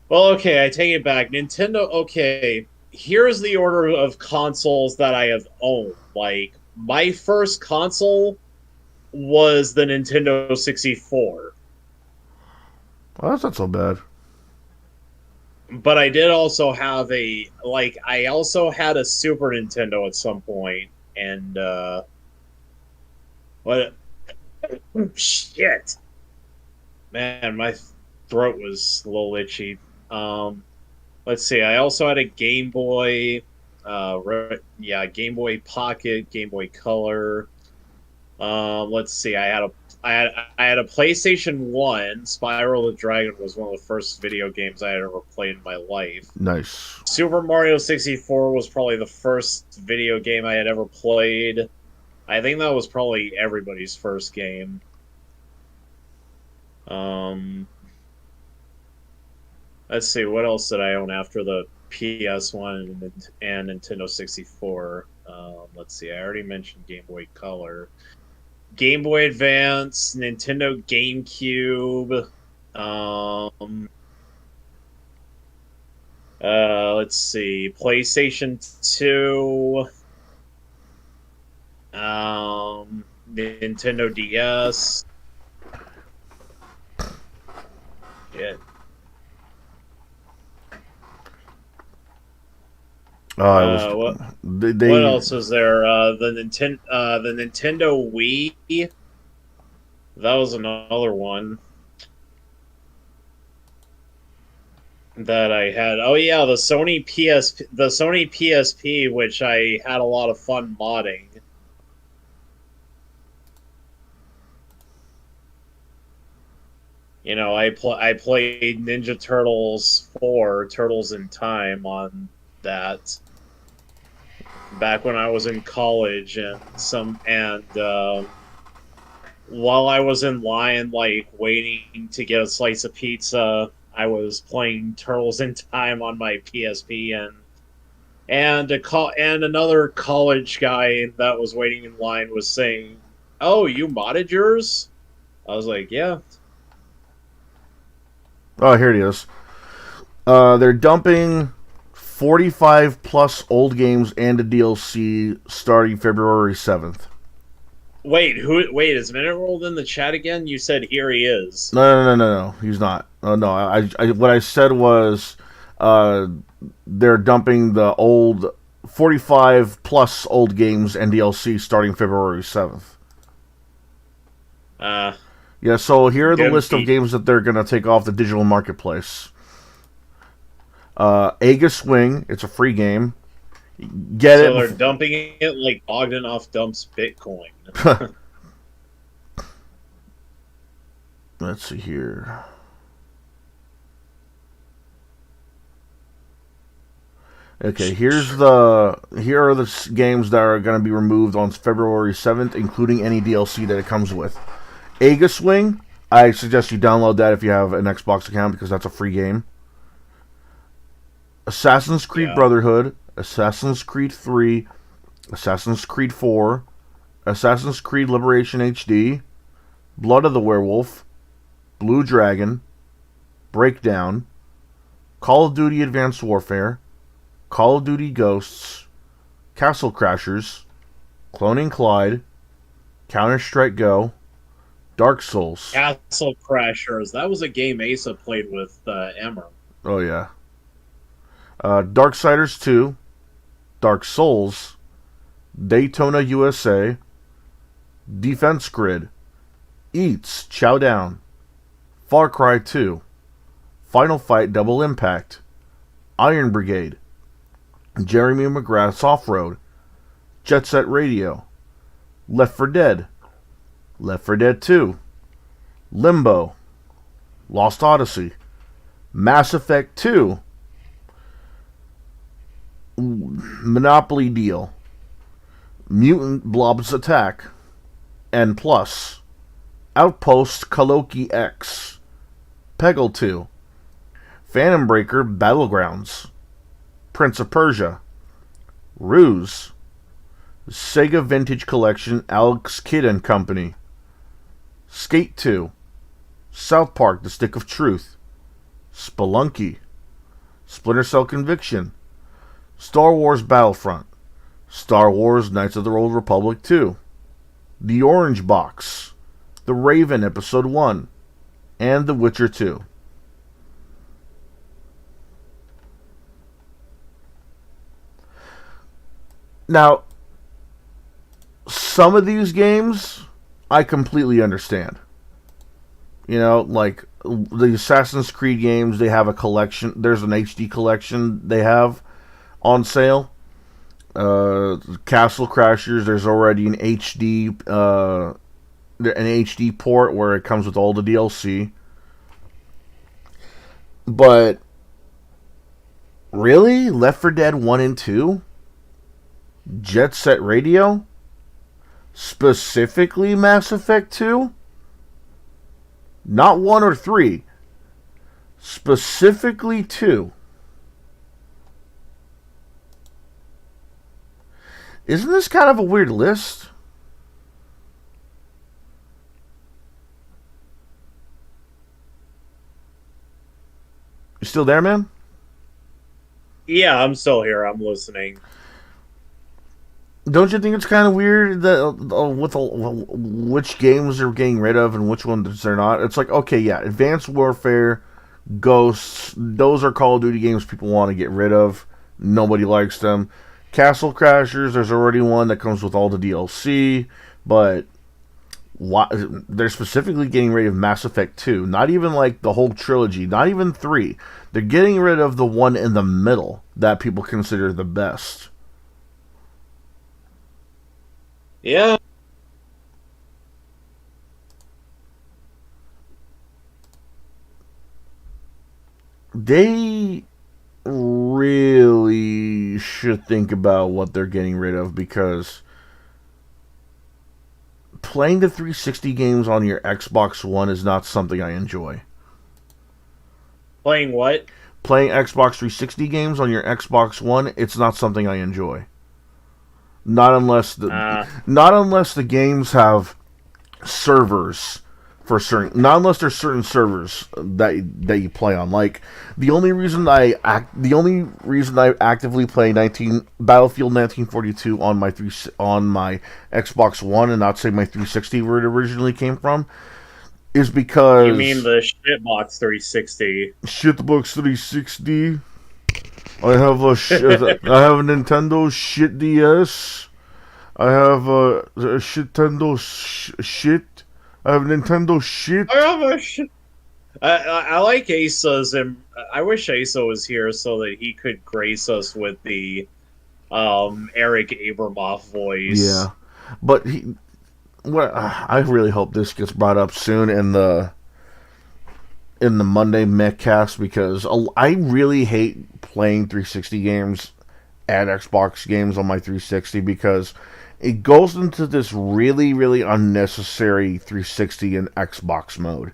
Well, okay, I take it back. Nintendo, okay, here's the order of consoles that I have owned. Like, my first console was the Nintendo 64. Well, that's not so bad. But I did also have I also had a Super Nintendo at some point, and Oh, shit. Man, my throat was a little itchy. Let's see. I also had a Game Boy. Game Boy Pocket, Game Boy Color. Let's see. I had a PlayStation 1. Spiral the Dragon was one of the first video games I had ever played in my life. Nice. Super Mario 64 was probably the first video game I had ever played. I think that was probably everybody's first game. Um, let's see, what else did I own after the PS1 and Nintendo 64? Let's see, I already mentioned Game Boy Color. Game Boy Advance, Nintendo GameCube. Let's see, PlayStation 2. Nintendo DS. Shit. It was What they what else was there? The Nintendo Wii. That was another one that I had. Oh yeah, the Sony PSP, which I had a lot of fun modding. You know, I played Ninja Turtles 4, Turtles in Time on that back when I was in college, and while I was in line, like waiting to get a slice of pizza, I was playing Turtles in Time on my PSP, and another college guy that was waiting in line was saying, "Oh, you modded yours?" I was like, "Yeah." Oh, here it is. They're dumping 45 plus old games and a DLC starting February 7th. Wait, is Mineral in the chat again? You said here he is. No. He's not. No. What I said was, they're dumping the old 45 plus old games and DLC starting February 7th. Yeah, so here are the list of games that they're going to take off the digital marketplace. Aegis Wing, it's a free game. Get so it. So they're dumping it like Bogdanov dumps Bitcoin. Let's see here. Okay, here are the games that are going to be removed on February 7th, including any DLC that it comes with. Aegis Wing, I suggest you download that if you have an Xbox account because that's a free game. Assassin's Creed Brotherhood, Assassin's Creed 3, Assassin's Creed 4, Assassin's Creed Liberation HD, Blood of the Werewolf, Blue Dragon, Breakdown, Call of Duty Advanced Warfare, Call of Duty Ghosts, Castle Crashers, Cloning Clyde, Counter-Strike Go, Dark Souls. Castle Crashers. That was a game Asa played with Emmer. Oh, yeah. Darksiders 2, Dark Souls, Daytona USA, Defense Grid, Eats, Chow Down, Far Cry 2, Final Fight Double Impact, Iron Brigade, Jeremy McGrath's Off-Road, Jet Set Radio, Left 4 Dead, Left 4 Dead 2, Limbo, Lost Odyssey, Mass Effect 2, Monopoly Deal, Mutant Blobs Attack, N+, Outpost Kaloki X, Peggle 2, Phantom Breaker Battlegrounds, Prince of Persia, Ruse, Sega Vintage Collection Alex Kidd and Company, Skate 2, South Park The Stick of Truth, Spelunky, Splinter Cell Conviction, Star Wars Battlefront, Star Wars Knights of the Old Republic 2, The Orange Box, The Raven Episode 1, and The Witcher 2. Now, some of these games I completely understand. You know, like the Assassin's Creed games, they have a collection. There's an HD collection they have on sale. Castle Crashers, there's already an HD port where it comes with all the DLC. But really, Left 4 Dead 1 and 2, Jet Set Radio, specifically Mass Effect 2, not 1 or 3, specifically 2. Isn't this kind of a weird list? You still there, man? Yeah, I'm still here. I'm listening. Don't you think it's kind of weird that which games they're getting rid of and which ones they're not? It's like, okay, yeah, Advanced Warfare, Ghosts, those are Call of Duty games people want to get rid of. Nobody likes them. Castle Crashers, there's already one that comes with all the DLC, but they're specifically getting rid of Mass Effect 2. Not even like the whole trilogy, not even 3. They're getting rid of the one in the middle that people consider the best. Yeah. They really should think about what they're getting rid of, because playing the 360 games on your Xbox One is not something I enjoy. Playing what? Playing Xbox 360 games on your Xbox One, it's not something I enjoy. Not unless the games have servers for certain. Not unless there's certain servers that you play on. Like the only reason I actively play Battlefield 1942 on my Xbox One and not say my 360 where it originally came from is because You mean the Shitbox 360? Shitbox 360. I have a Nintendo shit DS. I have a Nintendo shit. I have Nintendo shit. I have a shit. I like Asa's, and I wish Asa was here so that he could grace us with the Eric Abramoff voice. Yeah, but I really hope this gets brought up soon in the Monday Mechcast, because I really hate playing 360 games and Xbox games on my 360 because it goes into this really, really unnecessary 360 and Xbox mode.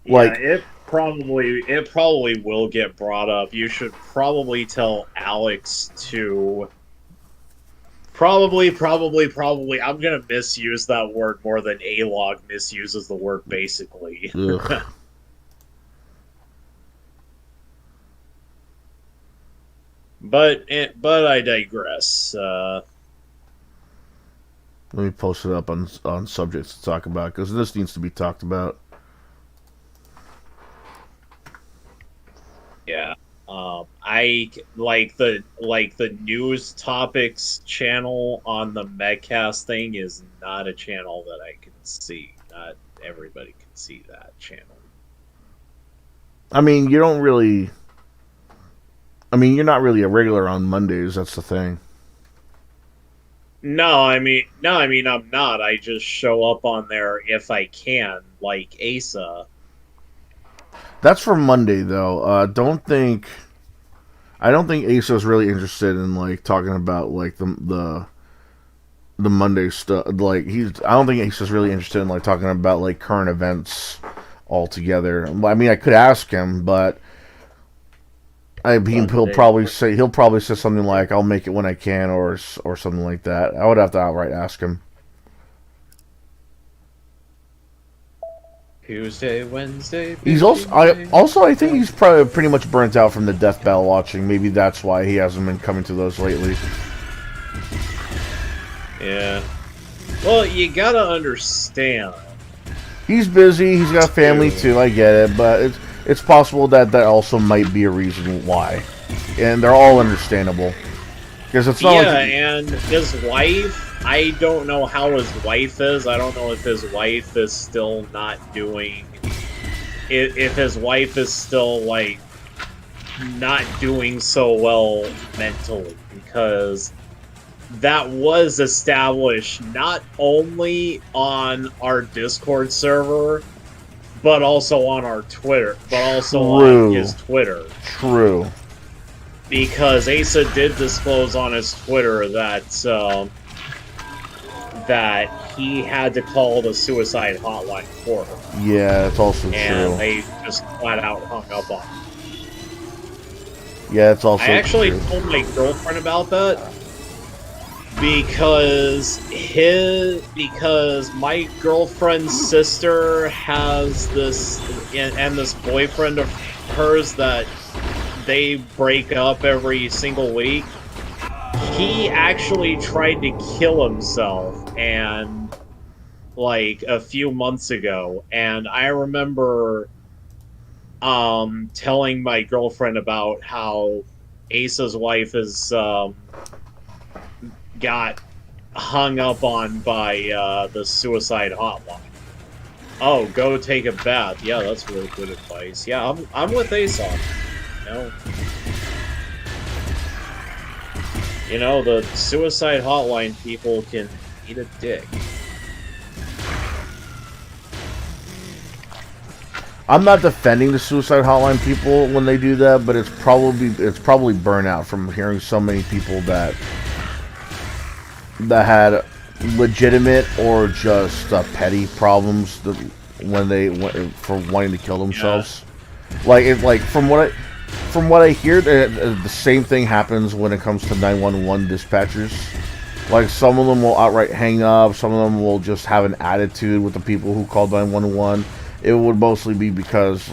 Yeah, it probably will get brought up. You should probably tell Alex to probably. I'm gonna misuse that word more than A-Log misuses the word basically. But I digress. Let me post it up on subjects to talk about, because this needs to be talked about. Yeah. I like the news topics channel on the Medcast thing is not a channel that I can see. Not everybody can see that channel. I mean, you're not really a regular on Mondays. That's the thing. No, I mean I'm not. I just show up on there if I can, like Asa. That's for Monday, though. I don't think Asa is really interested in like talking about like the Monday stuff. Like I don't think Asa's really interested in like talking about like current events altogether. I mean, I could ask him, but he'll probably say something like, "I'll make it when I can," or something like that. I would have to outright ask him. Tuesday, Wednesday. He's I think he's probably pretty much burnt out from the Death Battle watching. Maybe that's why he hasn't been coming to those lately. Yeah. Well, you gotta understand. He's busy. He's got a family too. I get it, but it's possible that also might be a reason why, and they're all understandable. Because it's not and his wife I don't know how his wife is. I don't know if his wife is still not doing. If his wife is still like not doing so well mentally, because that was established not only on our Discord server, but also on our Twitter, but also on True. his Twitter. True. Because Asa did disclose on his Twitter that he had to call the suicide hotline for her, Yeah, that's also and true. they just flat out hung up on him. Yeah, it's also I actually true. told my girlfriend about that because my girlfriend's sister has this and this boyfriend of hers that they break up every single week. He actually tried to kill himself and like a few months ago, and I remember telling my girlfriend about how Asa's wife is got hung up on by the suicide hotline. Oh, go take a bath. Yeah, that's really good advice. Yeah, I'm with Aesop. You know, the suicide hotline people can eat a dick. I'm not defending the suicide hotline people when they do that, but it's probably burnout from hearing so many people that had legitimate or just petty problems when they for wanting to kill themselves. Yeah. Like from what I hear, the same thing happens when it comes to 911 dispatchers. Like some of them will outright hang up, some of them will just have an attitude with the people who called 911. It would mostly be because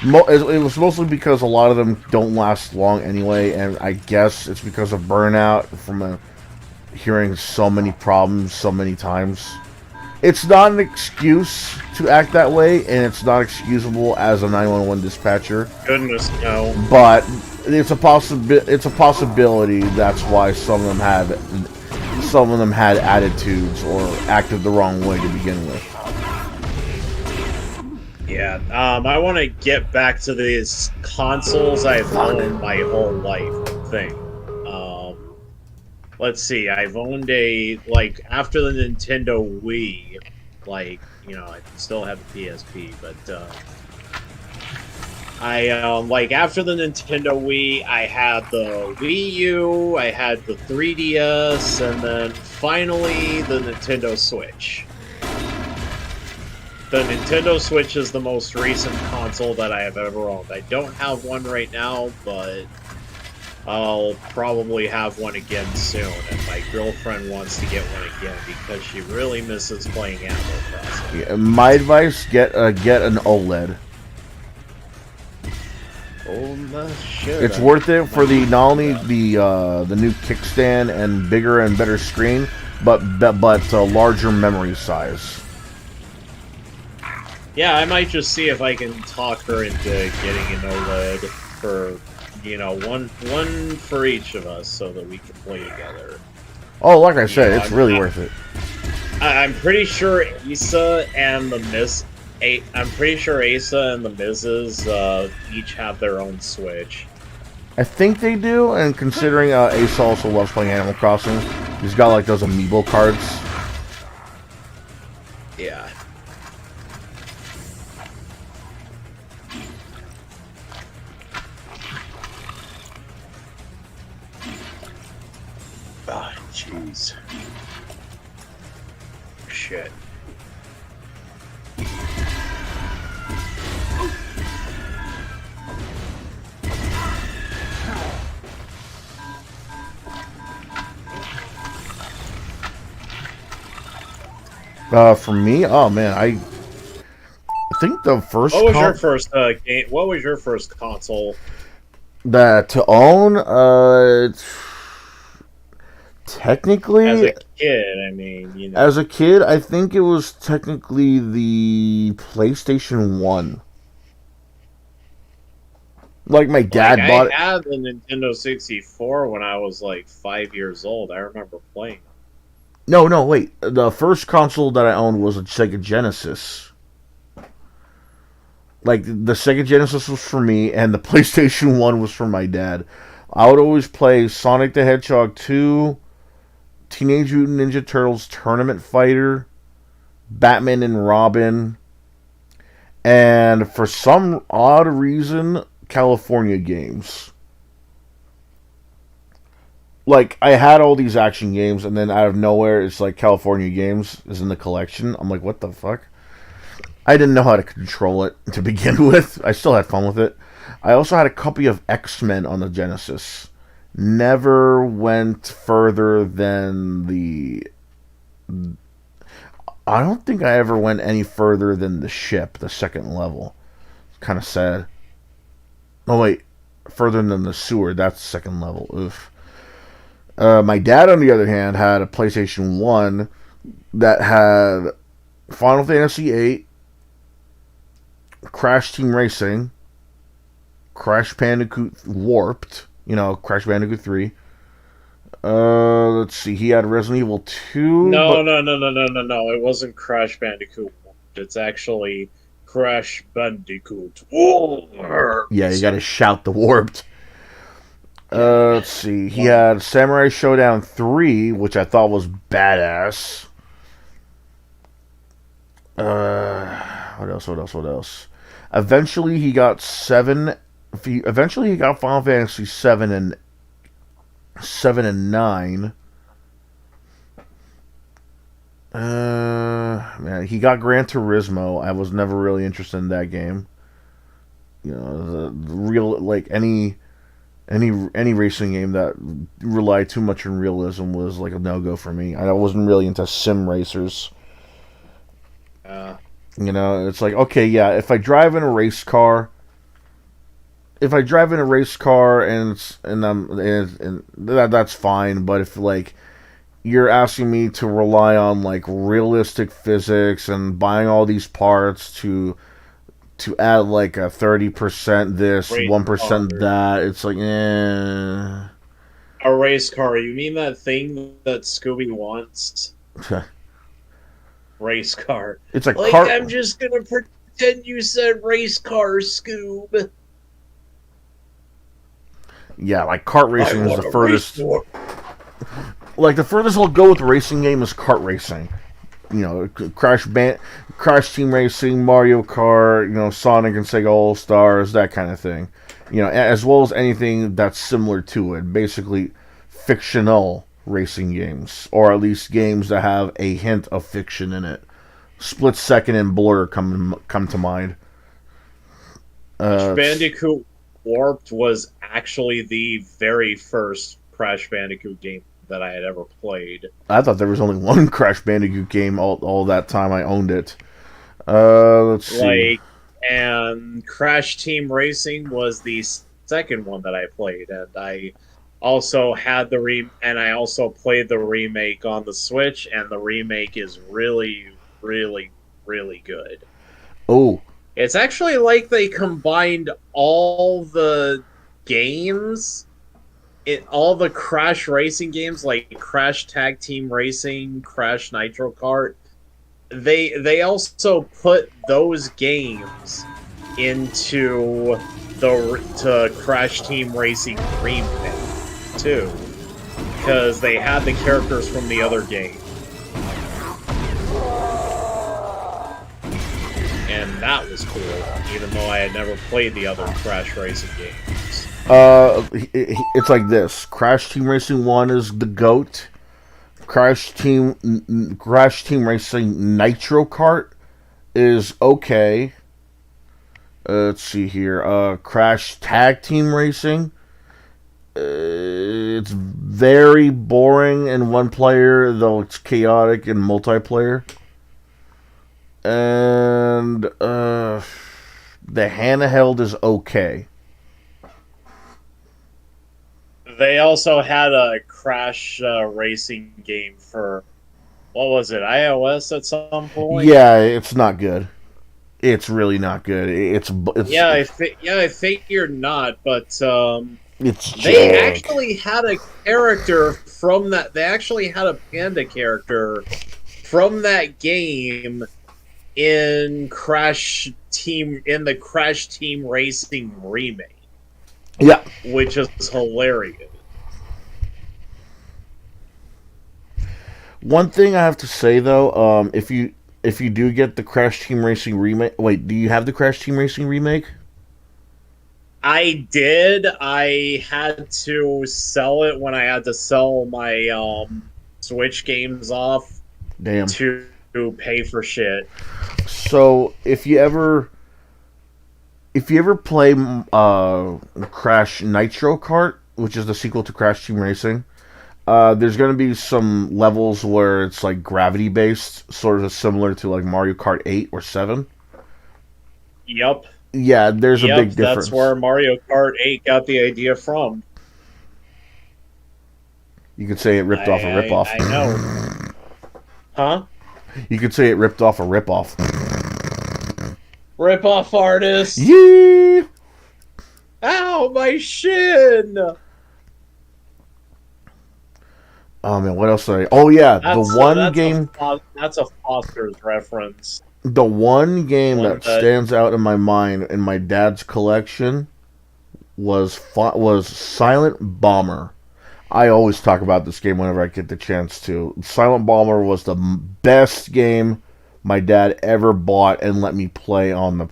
it was mostly because a lot of them don't last long anyway, and I guess it's because of burnout from hearing so many problems so many times. It's not an excuse to act that way, and it's not excusable as a 911 dispatcher. Goodness no. But it's a possibility that's why some of them had attitudes or acted the wrong way to begin with. Yeah, I want to get back to these consoles I've owned my whole life thing. Let's see, I've owned after the Nintendo Wii, I still have the PSP, but, after the Nintendo Wii, I had the Wii U, I had the 3DS, and then finally the Nintendo Switch. The Nintendo Switch is the most recent console that I have ever owned. I don't have one right now, but I'll probably have one again soon, and my girlfriend wants to get one again because she really misses playing Animal Crossing. Yeah, my advice: get an OLED. Oh shit! It's worth it for not only the new kickstand and bigger and better screen, but larger memory size. Yeah, I might just see if I can talk her into getting an OLED for, one for each of us so that we can play together. Oh, like I said, it's really worth it. I'm pretty sure Asa and the Misses each have their own Switch. I think they do, and considering Asa also loves playing Animal Crossing, he's got like those amiibo cards. Yeah. Ah, jeez. Shit. For me, oh man, I think the first. What was your first game? What was your first console? That to own, technically, as a kid, I mean, As a kid, I think it was technically the PlayStation 1. Like my dad bought it. I had the Nintendo 64 when I was like 5 years old. I remember playing. No, wait. The first console that I owned was a Sega Genesis. Like, the Sega Genesis was for me, and the PlayStation 1 was for my dad. I would always play Sonic the Hedgehog 2, Teenage Mutant Ninja Turtles Tournament Fighter, Batman and Robin, and for some odd reason, California games. Like, I had all these action games, and then out of nowhere, it's like California games is in the collection. I'm like, what the fuck? I didn't know how to control it to begin with. I still had fun with it. I also had a copy of X-Men on the Genesis. Never went further than the... I don't think I ever went any further than the ship, the second level. Kind of sad. Oh, wait. Further than the sewer. That's the second level. Oof. My dad, on the other hand, had a PlayStation 1 that had Final Fantasy VIII, Crash Team Racing, Crash Bandicoot Warped, Crash Bandicoot 3. Let's see, he had Resident Evil 2. No. It wasn't Crash Bandicoot. It's actually Crash Bandicoot Warped. Yeah, you gotta shout the Warped. Let's see, he had Samurai Showdown 3, which I thought was badass. What else? Eventually he got Final Fantasy 7 and 9. Man, he got Gran Turismo. I was never really interested in that game. The real, like, any racing game that relied too much on realism was like a no-go for me. I wasn't really into sim racers. It's like, okay, yeah, if I drive in a race car, and that's fine. But if, like, you're asking me to rely on, like, realistic physics and buying all these parts to add, like, a 30% this, 1% that, it's like, A race car? You mean that thing that Scooby wants? Race car. It's like I'm just gonna pretend you said race car, Scoob. Yeah, like, kart racing is the furthest. Like, the furthest I'll go with racing game is kart racing. Crash Team Racing, Mario Kart, Sonic and Sega All Stars, that kind of thing. As well as anything that's similar to it. Basically, fictional racing games, or at least games that have a hint of fiction in it. Split Second and Blur come to mind. Bandicoot Warped was actually the very first Crash Bandicoot game that I had ever played. I thought there was only one Crash Bandicoot game all that time I owned it. Let's see. And Crash Team Racing was the second one that I played, and I also had I also played the remake on the Switch, and the remake is really, really, really good. Oh. It's actually like they combined all the games, all the Crash racing games, like Crash Tag Team Racing, Crash Nitro Kart. They also put those games into the Crash Team Racing remake too, because they had the characters from the other game, and that was cool. Even though I had never played the other Crash racing games. It's like this: Crash Team Racing 1 is the GOAT. Crash Team Racing Nitro Kart is okay. Let's see here. Crash Tag Team Racing. It's very boring in one player, though it's chaotic in multiplayer. And the handheld is okay. They also had a Crash racing game for, what was it, iOS at some point? Yeah, it's not good. It's really not good. It's I figured not, but it's they actually had a character from that. They actually had a panda character from that game in the Crash Team Racing remake, Yeah. which is hilarious. One thing I have to say though, if you do get the Crash Team Racing remake, wait, do you have the Crash Team Racing remake? I did. I had to sell it when I had to sell my Switch games off Damn. to pay for shit. So if you ever play Crash Nitro Kart, which is the sequel to Crash Team Racing, there's going to be some levels where it's like gravity based, sort of similar to like Mario Kart 8 or 7. Yep. Yeah, there's a big difference. That's where Mario Kart 8 got the idea from. You could say it ripped off a ripoff. I know. Huh? You could say it ripped off a ripoff. Rip-off artist! Yeah! Ow, my shin! Oh man, what else did I... Oh yeah, That's a Foster's reference. The one game that stands out in my mind in my dad's collection was Silent Bomber. I always talk about this game whenever I get the chance to. Silent Bomber was the best game my dad ever bought and let me play on the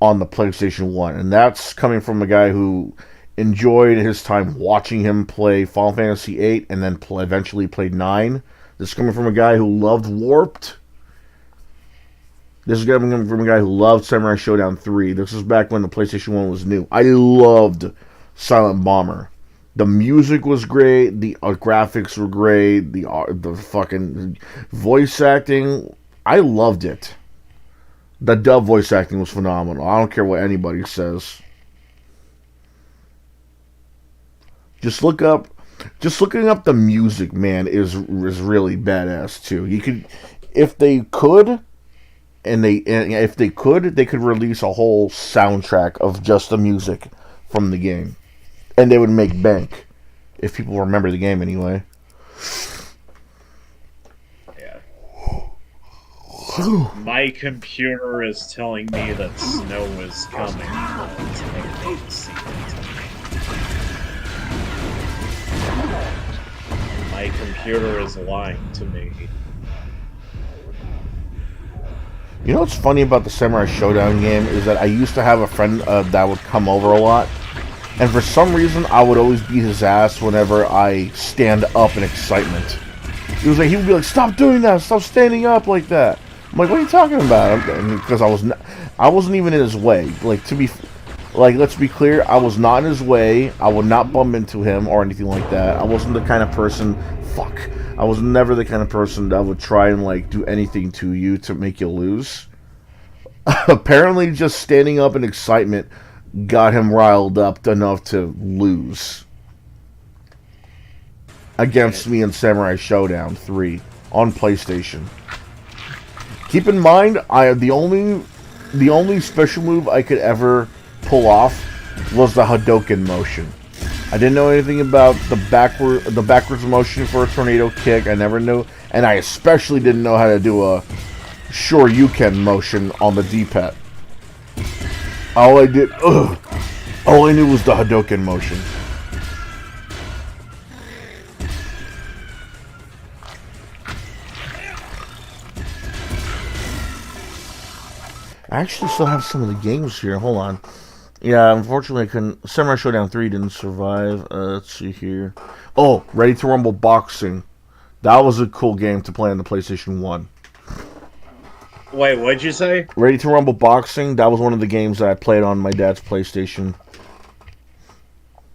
PlayStation 1. And that's coming from a guy who enjoyed his time watching him play Final Fantasy VIII and then eventually played 9. This is coming from a guy who loved Warped. This is coming from a guy who loved Samurai Showdown 3. This is back when the PlayStation 1 was new. I loved Silent Bomber. The music was great. The graphics were great. The fucking voice acting, I loved it. The dub voice acting was phenomenal. I don't care what anybody says. Just looking up the music, man, is really badass too. You could, if they could release a whole soundtrack of just the music from the game, and they would make bank if people remember the game anyway. Yeah. My computer is telling me that snow is coming, but I can't see it. My computer is lying to me. You know what's funny about the Samurai Showdown game is that I used to have a friend that would come over a lot, and for some reason I would always beat his ass whenever I stand up in excitement. He would be like, "Stop doing that! Stop standing up like that!" I'm like, "What are you talking about?" Because I wasn't even in his way. Let's be clear, I was not in his way. I would not bump into him or anything like that. I wasn't the kind of person. I was never the kind of person that would try and do anything to you to make you lose. Apparently, just standing up in excitement got him riled up enough to lose against me in Samurai Showdown 3 on PlayStation. Keep in mind, the only special move I could ever pull off was the Hadouken motion. I didn't know anything about the backwards motion for a tornado kick. I never knew, and I especially didn't know how to do a Shoryuken motion on the D-pad. All I knew was the Hadouken motion. I actually still have some of the games here. Hold on. Yeah, unfortunately I couldn't. Samurai Showdown 3 didn't survive. Let's see here. Oh, Ready to Rumble Boxing. That was a cool game to play on the PlayStation 1. Wait, what'd you say? Ready to Rumble Boxing. That was one of the games that I played on my dad's PlayStation.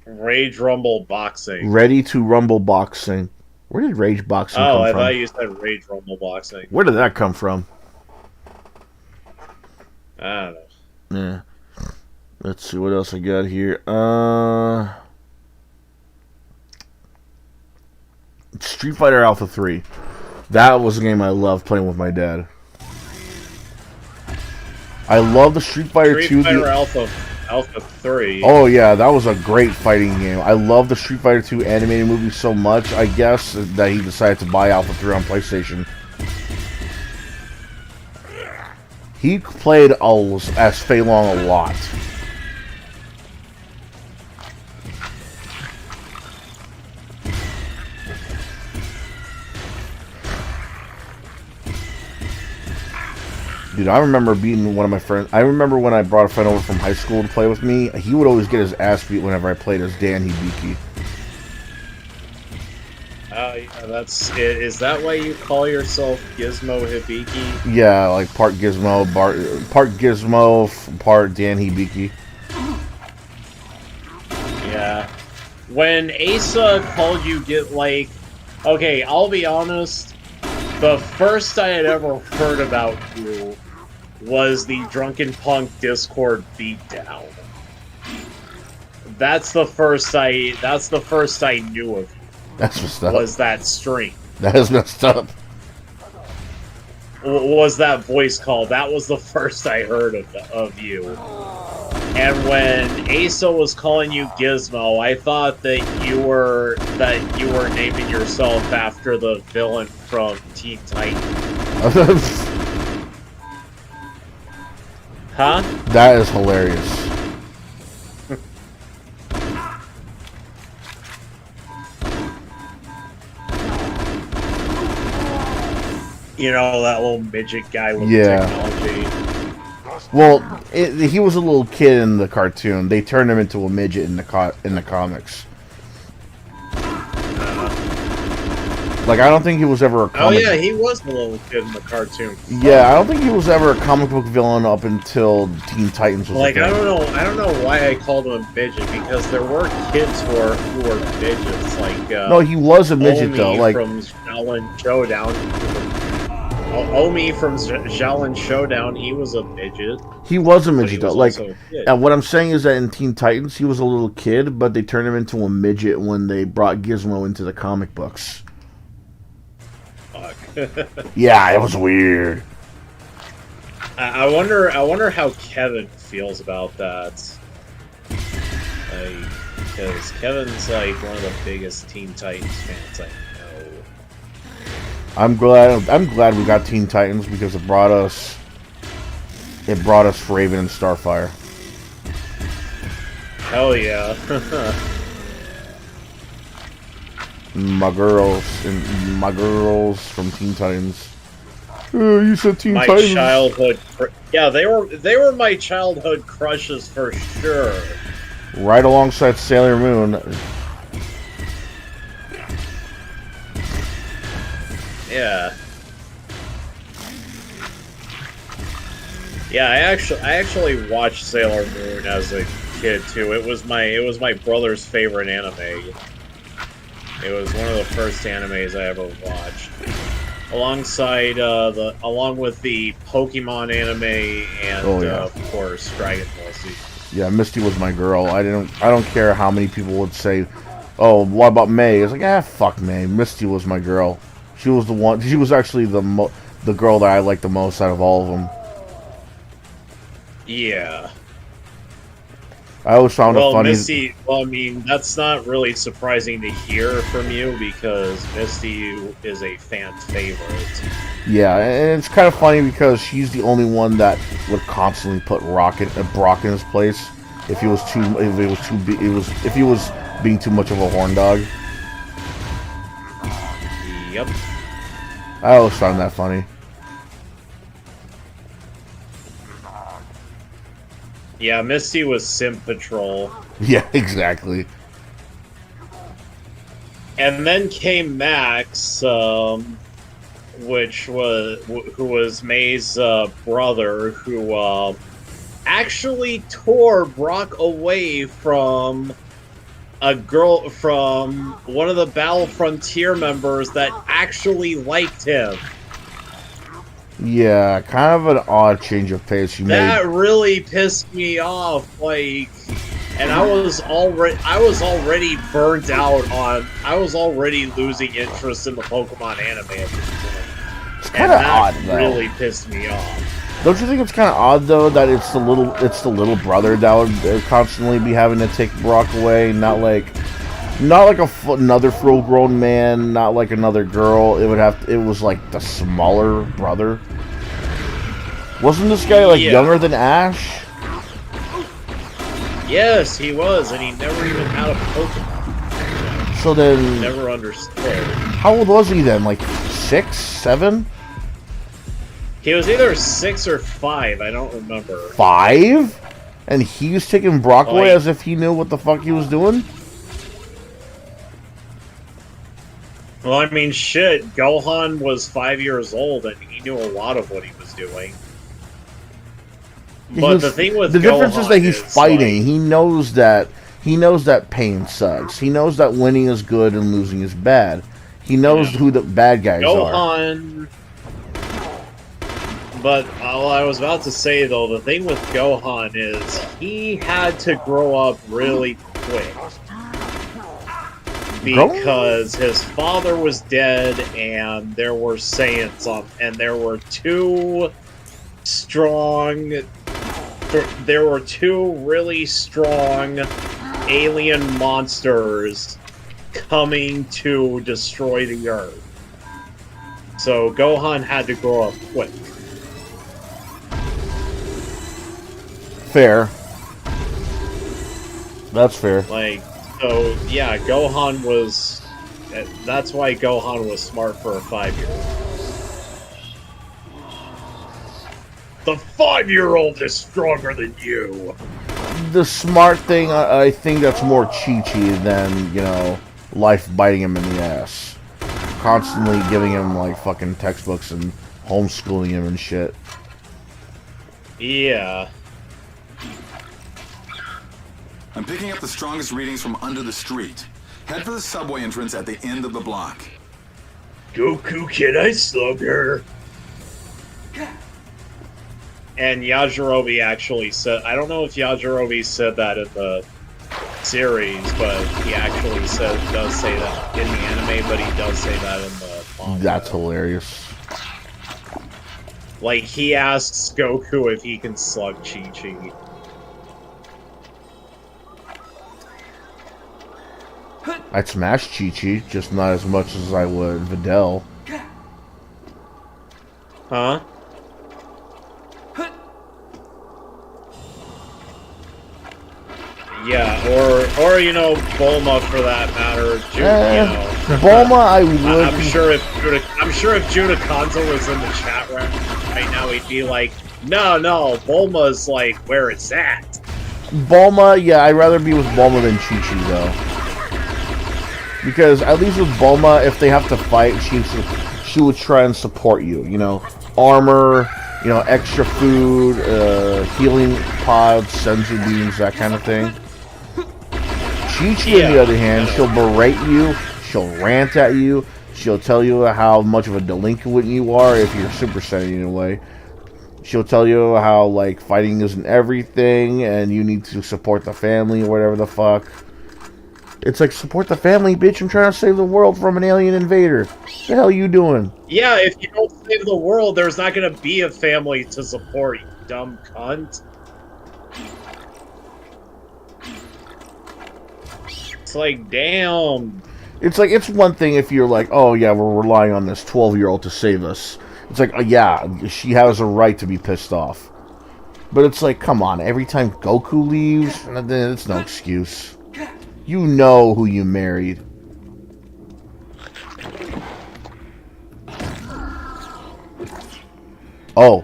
Rage Rumble Boxing. Ready to Rumble Boxing. Where did Rage Boxing come from? Oh, I thought you said Rage Rumble Boxing. Where did that come from? I don't know. Yeah. Let's see what else I got here. Street Fighter Alpha 3. That was a game I loved playing with my dad. I love the Street Fighter 2. Street Fighter Alpha Alpha 3. Oh yeah, that was a great fighting game. I love the Street Fighter 2 animated movie so much, I guess, that he decided to buy Alpha 3 on PlayStation. He played as Fei Long a lot. Dude, I remember beating one of my friends. I remember when I brought a friend over from high school to play with me, he would always get his ass beat whenever I played as Dan Hibiki. Yeah, is that why you call yourself Gizmo Hibiki? Yeah, like part Gizmo, part Dan Hibiki. Yeah. When Asa called you okay, I'll be honest, the first I had ever heard about you was the Drunken Punk Discord beatdown. That's the first I knew of you. That's messed up. Was that stream. That is messed up. Was that voice call. That was the first I heard of you. And when Asa was calling you Gizmo, I thought that you were naming yourself after the villain from Teen Titans. Huh? That is hilarious. You know, that little midget guy with the technology. Well, he was a little kid in the cartoon. They turned him into a midget in the comics. Like, I don't think he was ever a comic... Oh yeah, he was the little kid in the cartoon. Yeah, I don't think he was ever a comic book villain up until Teen Titans was like, a thing. I don't know why I called him a midget, because there were kids who were midgets, like no, he was a midget Omi though, like from Shaolin Showdown. Omi from Shaolin Showdown, he was a midget. He was a midget though. Like, and what I'm saying is that in Teen Titans, he was a little kid, but they turned him into a midget when they brought Gizmo into the comic books. Yeah, it was weird. I wonder how Kevin feels about that. Like, because Kevin's like one of the biggest Teen Titans fans I know. I'm glad we got Teen Titans because it brought us Raven and Starfire. Hell yeah. my girls from Teen Titans. You said Teen Titans. Childhood. Yeah, they were my childhood crushes for sure. Right alongside Sailor Moon. Yeah. Yeah, I actually watched Sailor Moon as a kid too. It was my brother's favorite anime. It was one of the first animes I ever watched, along with the Pokemon anime and of course Dragon Ball Z. Yeah, Misty was my girl. I don't care how many people would say, "Oh, what about May?" It's like, fuck May. Misty was my girl. She was the one. She was actually the girl that I liked the most out of all of them. Yeah. I always found it funny. Misty, well, I mean, that's not really surprising to hear from you because Misty is a fan favorite. Yeah, and it's kind of funny because she's the only one that would constantly put Brock in his place if he was being too much of a horn dog. Yep. I always found that funny. Yeah, Misty was Sim Patrol. Yeah, exactly. And then came Max, who was May's brother, who actually tore Brock away from a girl from one of the Battle Frontier members that actually liked him. Yeah, kind of an odd change of pace you made. That really pissed me off, like, and I was already burnt out on. I was already losing interest in the Pokemon anime at this point. It's kind of odd, though. Really pissed me off. Don't you think it's kind of odd though that it's the little brother that would constantly be having to take Brock away, not like another full-grown man, not like another girl. It was like the smaller brother. Wasn't this guy like younger than Ash? Yes, he was, and he never even had a Pokemon. So then, Never understood. how old was he then? Like 6, 7? He was either 6 or 5, I don't remember. 5? And he was taking Brock away Like- as if he knew what the fuck he was doing? Well, I mean, shit, Gohan was 5 years old, and he knew a lot of what he was doing. But the thing with the difference is Gohan that he's fighting. like, He knows that pain sucks. He knows that winning is good and losing is bad. He knows who the bad guys are. Gohan. But all I was about to say, though, the thing with Gohan is he had to grow up really quick. Because his father was dead, and there were Saiyans and there were two really strong alien monsters coming to destroy the Earth. So Gohan had to grow up quick. Fair. That's fair. Like, so yeah, Gohan was. That's why Gohan was smart for a 5-year-old. The 5-year-old is stronger than you. The smart thing, I think that's more Chi-Chi than, life biting him in the ass. Constantly giving him, like, fucking textbooks and homeschooling him and shit. Yeah. I'm picking up the strongest readings from under the street. Head for the subway entrance at the end of the block. Goku, can I slug her? And Yajirobe actually said, I don't know if Yajirobe said that in the series, but he actually does say that in the anime, but he does say that in the manga. That's hilarious. Like, he asks Goku if he can slug Chi-Chi. I'd smash Chi-Chi, just not as much as I would Videl. Huh? Yeah, or Bulma for that matter. Bulma, I would. I'm sure if Judah Kanzo was in the chat right now, he'd be like, no, Bulma's like where it's at. Bulma, yeah, I'd rather be with Bulma than Chi-Chi though. Because at least with Bulma, if they have to fight, she would try and support you. Armor, extra food, healing pods, senzu beams, that kind of thing. Chi-Chi, on the other hand, she'll berate you, she'll rant at you, she'll tell you how much of a delinquent you are if you're Super Saiyan in a way. She'll tell you how, like, fighting isn't everything, and you need to support the family, or whatever the fuck. It's like, support the family, bitch, I'm trying to save the world from an alien invader. What the hell are you doing? Yeah, if you don't save the world, there's not gonna be a family to support, you dumb cunt. It's like, damn. It's like, it's one thing if you're like, oh yeah, we're relying on this 12-year-old to save us. It's like, yeah, she has a right to be pissed off. But it's like, come on, every time Goku leaves, then it's no excuse. You know who you married. Oh.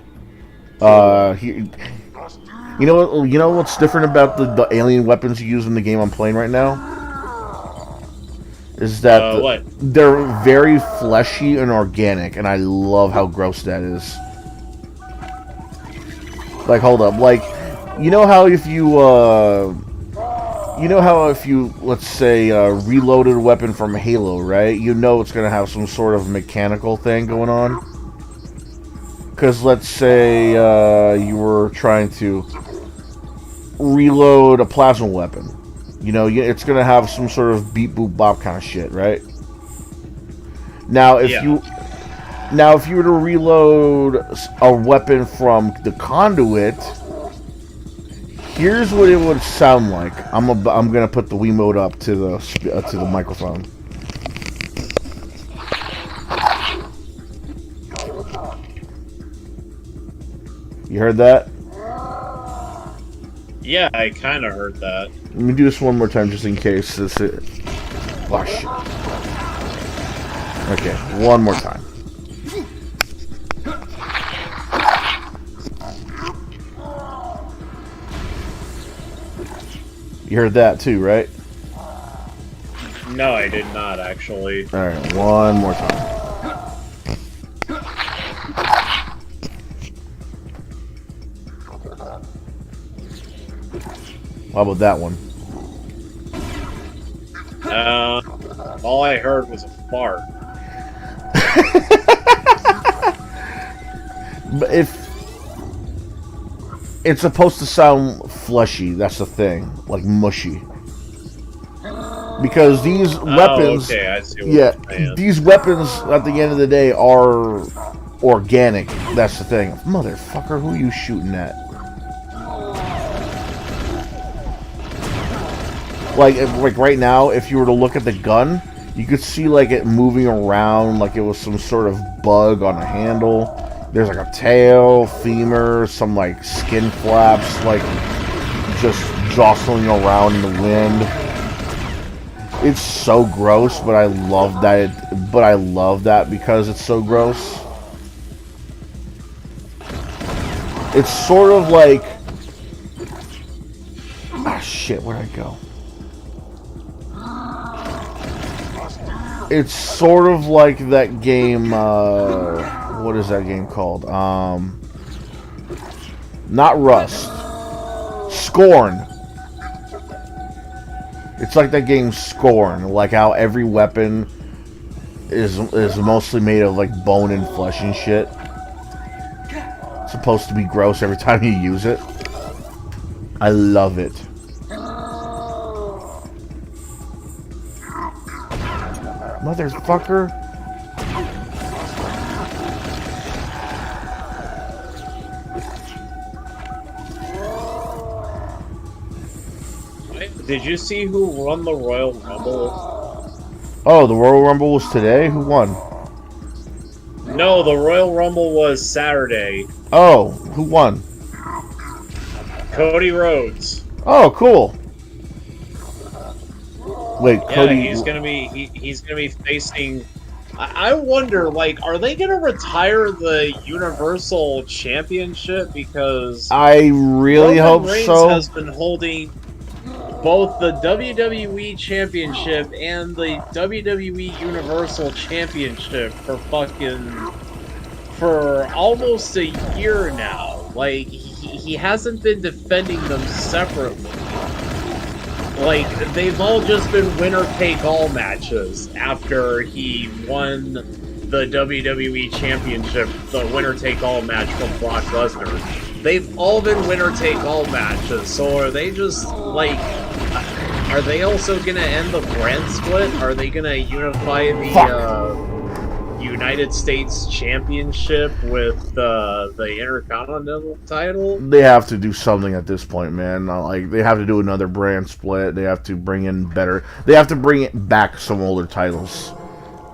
You know what's different about the alien weapons you use in the game I'm playing right now? Is that what? They're very fleshy and organic, and I love how gross that is. Like, hold up, like, you know how if you, let's say, reloaded a weapon from Halo, right? You know it's gonna have some sort of mechanical thing going on. Because let's say, you were trying to reload a plasma weapon. It's gonna have some sort of beep boop bop kind of shit, right? Now, if Now, if you were to reload a weapon from the Conduit, here's what it would sound like. I'm gonna put the Wiimote up to the microphone. You heard that? Yeah, I kind of heard that. Let me do this one more time just in case this is... Oh, shit. Okay, one more time. You heard that too, right? No, I did not, actually. Alright, one more time. How about that one? All I heard was a fart. But if it's supposed to sound fleshy, that's the thing, like mushy. Because these weapons, okay, I see what you're saying. these weapons at the end of the day are organic. That's the thing. Motherfucker, who are you shooting at? Like right now, if you were to look at the gun, you could see like it moving around like it was some sort of bug on a handle. There's like a tail, femur, some like skin flaps, like just jostling around in the wind. It's so gross, but I love that. But I love that because it's so gross. It's sort of like, ah shit, where'd I go? It's sort of like that game, what is that game called? Not Rust. Scorn. It's like that game Scorn, like how every weapon is mostly made of like bone and flesh and shit. It's supposed to be gross every time you use it. I love it. Motherfucker. Did you see who won the Royal Rumble? Oh, the Royal Rumble was today? Who won? No, the Royal Rumble was Saturday. Oh, who won? Cody Rhodes. Oh, cool. Wait, Yeah, Cody. he's gonna be facing. I wonder, like, are they gonna retire the Universal Championship? Because I really Roman hope Reigns so. has been holding both the WWE Championship and the WWE Universal Championship for almost a year now. Like, he hasn't been defending them separately. Like, they've all just been winner-take-all matches after he won the WWE Championship, the winner-take-all match from Brock Lesnar. They've all been winner-take-all matches, so are they just, like... Are they also gonna end the brand split? Are they gonna unify the United States Championship with the Intercontinental title? They have to do something at this point, man. Like, they have to do another brand split. They have to bring in better... They have to bring it back some older titles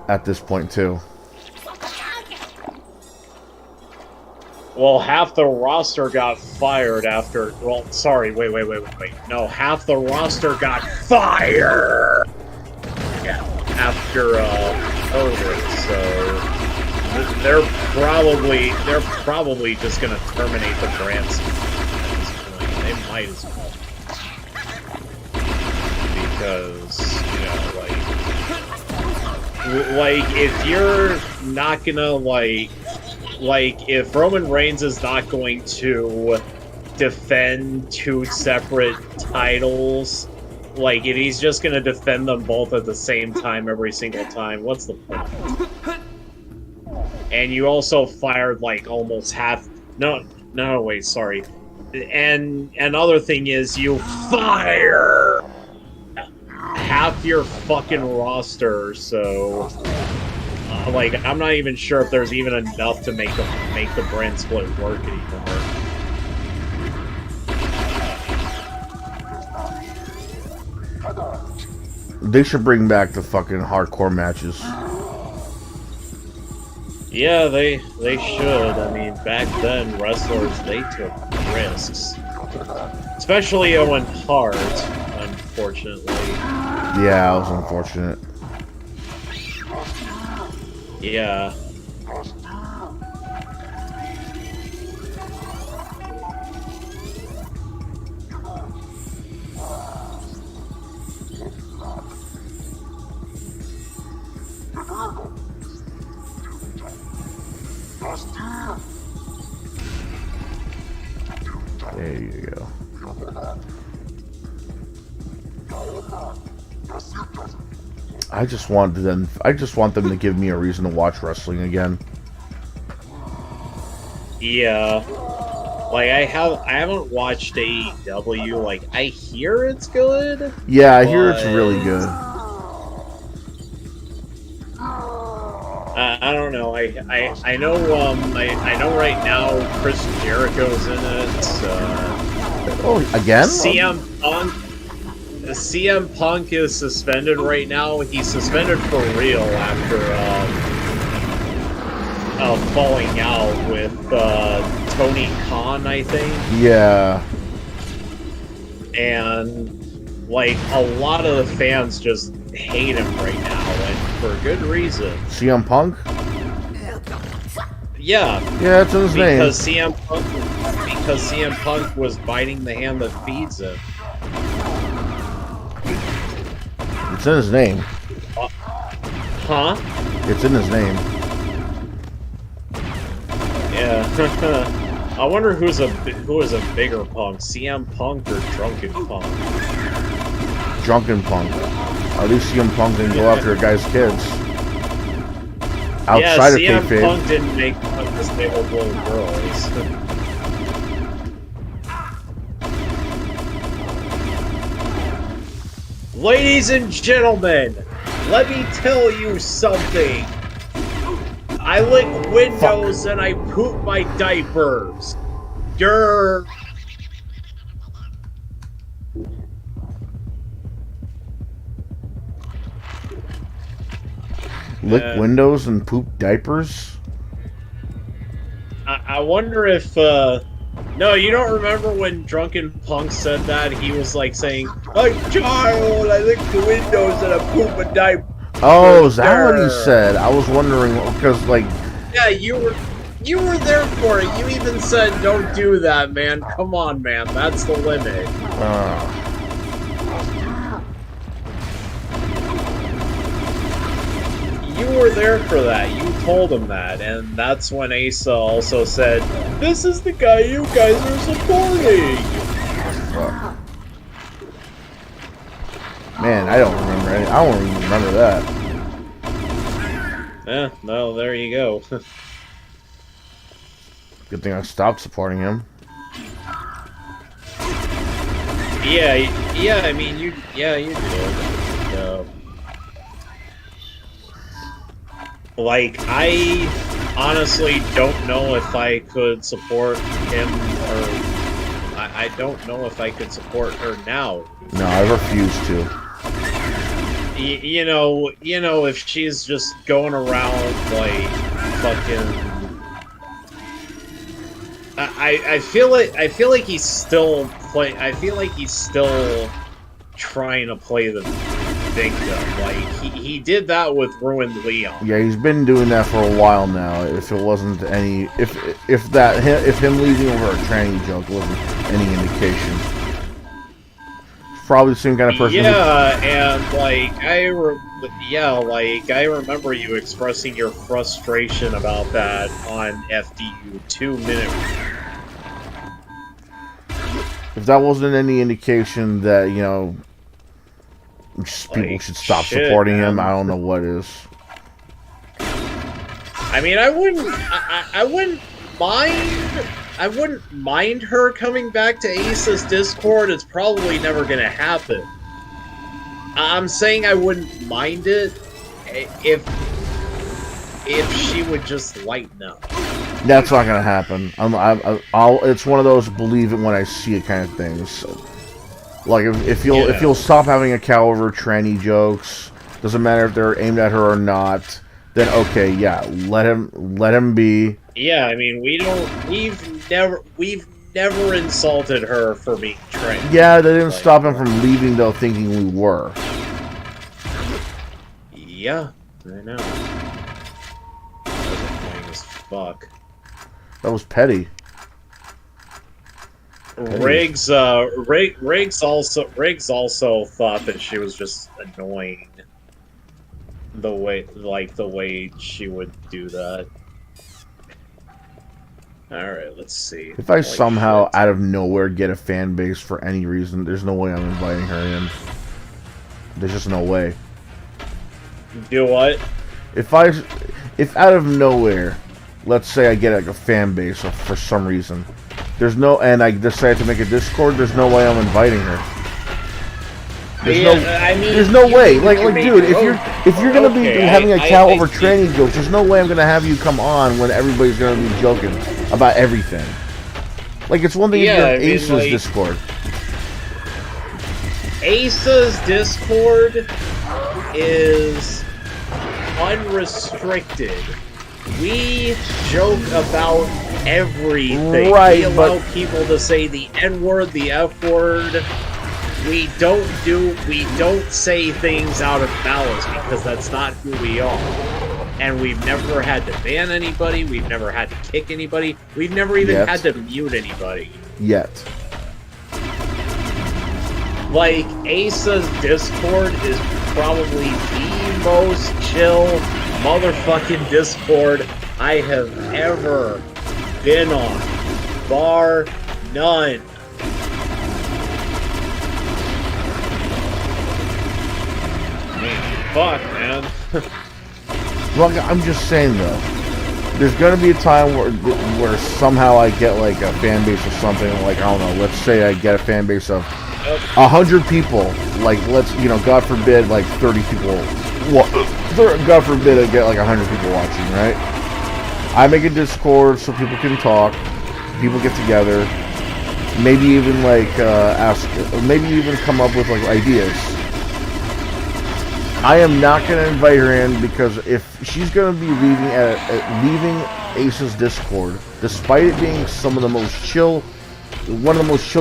at this point, too. Well, half the roster got fired after... Well, sorry, wait. No, half the roster got fired after COVID, so they're probably just gonna terminate the brand at this point. They might as well, because like if you're not gonna like, if Roman Reigns is not going to defend two separate titles, like, if he's just going to defend them both at the same time every single time, what's the point? And you also fired, like, almost half... No, wait, sorry. And another thing is, you fire half your fucking roster, so... Like, I'm not even sure if there's even enough to make the brand split work anymore. They should bring back the fucking hardcore matches. Yeah, they should. I mean, back then, wrestlers, they took risks. Especially Owen Hart, unfortunately. Yeah, it was unfortunate. Yeah. There you go. I just want them to give me a reason to watch wrestling again. Yeah. Like, I haven't watched AEW. Like, I hear it's good. Yeah, I hear it's really good. I don't know. I know. I know right now Chris Jericho's in it. Oh, again? CM Punk is suspended right now. He's suspended for real after falling out with Tony Khan, I think. Yeah. And like a lot of the fans just hate him right now, and for good reason. CM Punk? Yeah. Yeah, that's his name. Because CM Punk was biting the hand that feeds him. It's in his name. Huh? It's in his name. Yeah. I wonder who is a bigger punk, CM Punk or Drunken Punk? Drunken Punk. At least CM Punk didn't go after a guy's kids. Outside yeah, of CM kayfabe. Punk didn't make fun of disabled little girls. Ladies and gentlemen, let me tell you something. I lick windows and I poop my diapers. Grr. Lick windows and poop diapers? I wonder if, no, you don't remember when Drunken Punk said that? He was like saying, "I'm child, I lick the windows and I poop a diaper." Oh, is that what he said? I was wondering, because, like... Yeah, you were there for it. You even said, "Don't do that, man. Come on, man. That's the limit." You were there for that. You told him that, and that's when Asa also said, "This is the guy you guys are supporting." Man, I don't remember any. I don't even remember that. Yeah, well, there you go. Good thing I stopped supporting him. Yeah, I mean, you did. Like, I honestly don't know if I could support him, or I don't know if I could support her now. No, I refuse to. You know, if she's just going around like fucking, I feel like he's still trying to play the victim. Like he did that with Ruined Leon. Yeah, he's been doing that for a while now. If it wasn't any, if him leaving over a tranny joke wasn't any indication. Probably the same kind of person. Yeah, and like I remember you expressing your frustration about that on FDU 2 minutes. If that wasn't any indication that, you know, people should stop supporting him, I don't know what is. I mean, I wouldn't mind her coming back to Asa's Discord. It's probably never gonna happen. I'm saying I wouldn't mind it if if she would just lighten up. That's not gonna happen. It's one of those believe it when I see it kind of things. So, like if you'll stop having a cow over tranny jokes, doesn't matter if they're aimed at her or not. Then okay, yeah, let him be. Yeah, I mean we've never insulted her for being trans. Yeah, they didn't stop him from leaving though, thinking we were. Yeah, I know. That was annoying as fuck. That was petty. Riggs also thought that she was just annoying. The way she would do that. Alright, let's see. If I somehow out of nowhere get a fan base for any reason, there's no way I'm inviting her in. There's just no way. Do what? If out of nowhere, let's say I get like a fan base for some reason, and I decide to make a Discord, there's no way I'm inviting her. There's no way. Like, dude, if you're gonna be having a cow over training jokes, there's no way I'm gonna have you come on when everybody's gonna be joking about everything. Like, it's one thing if you're in Ace's Discord. Ace's Discord is unrestricted. We joke about everything. Right, we allow people to say the N-word, the F-word. We don't say things out of malice because that's not who we are. And we've never had to ban anybody, we've never had to kick anybody, we've never even had to mute anybody. Yet. Like, Asa's Discord is probably the most chill motherfucking Discord I have ever been on. Bar none. Fuck, man. Well, I'm just saying though, there's gonna be a time where somehow I get like a fan base or something. Like, I don't know. Let's say I get a fan base of 100 people. Like, God forbid, like 30 people. Well, God forbid I get like 100 people watching, right? I make a Discord so people can talk. People get together. Maybe even like maybe even come up with like ideas. I am not going to invite her in because if she's going to be leaving Ace's Discord, despite it being one of the most chill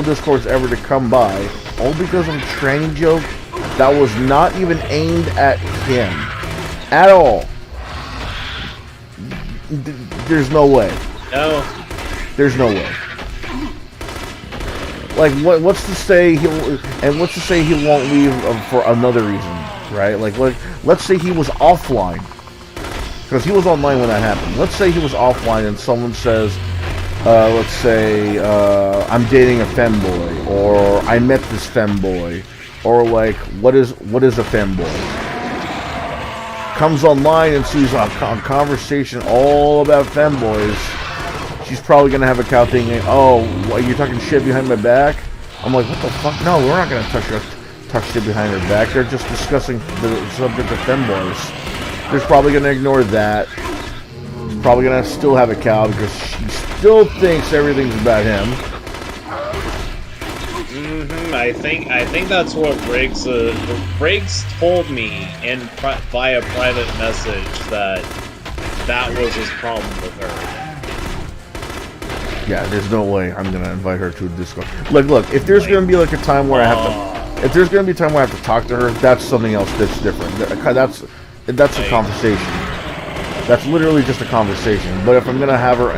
Discords ever to come by, all because of a tranny joke that was not even aimed at him at all. There's no way. No. There's no way. Like, what's to say he won't leave for another reason? Right? Like, let's say he was offline. Because he was online when that happened. Let's say he was offline and someone says, let's say, I'm dating a femboy, or I met this femboy, or like, what is a femboy? Comes online and sees a conversation all about femboys. She's probably going to have a cow thinking, oh, what, you're talking shit behind my back? I'm like, what the fuck? No, we're not going to touch shit behind her back. They're just discussing the subject of femboys. They're probably going to ignore that. She's probably going to still have a cow because she still thinks everything's about him. I think that's what Riggs told me via private message that was his problem with her. Yeah, there's no way I'm gonna invite her to a Discord. Look, if there's gonna be like a time where I have to talk to her, that's something else that's different. That's a conversation. That's literally just a conversation. But if I'm gonna have her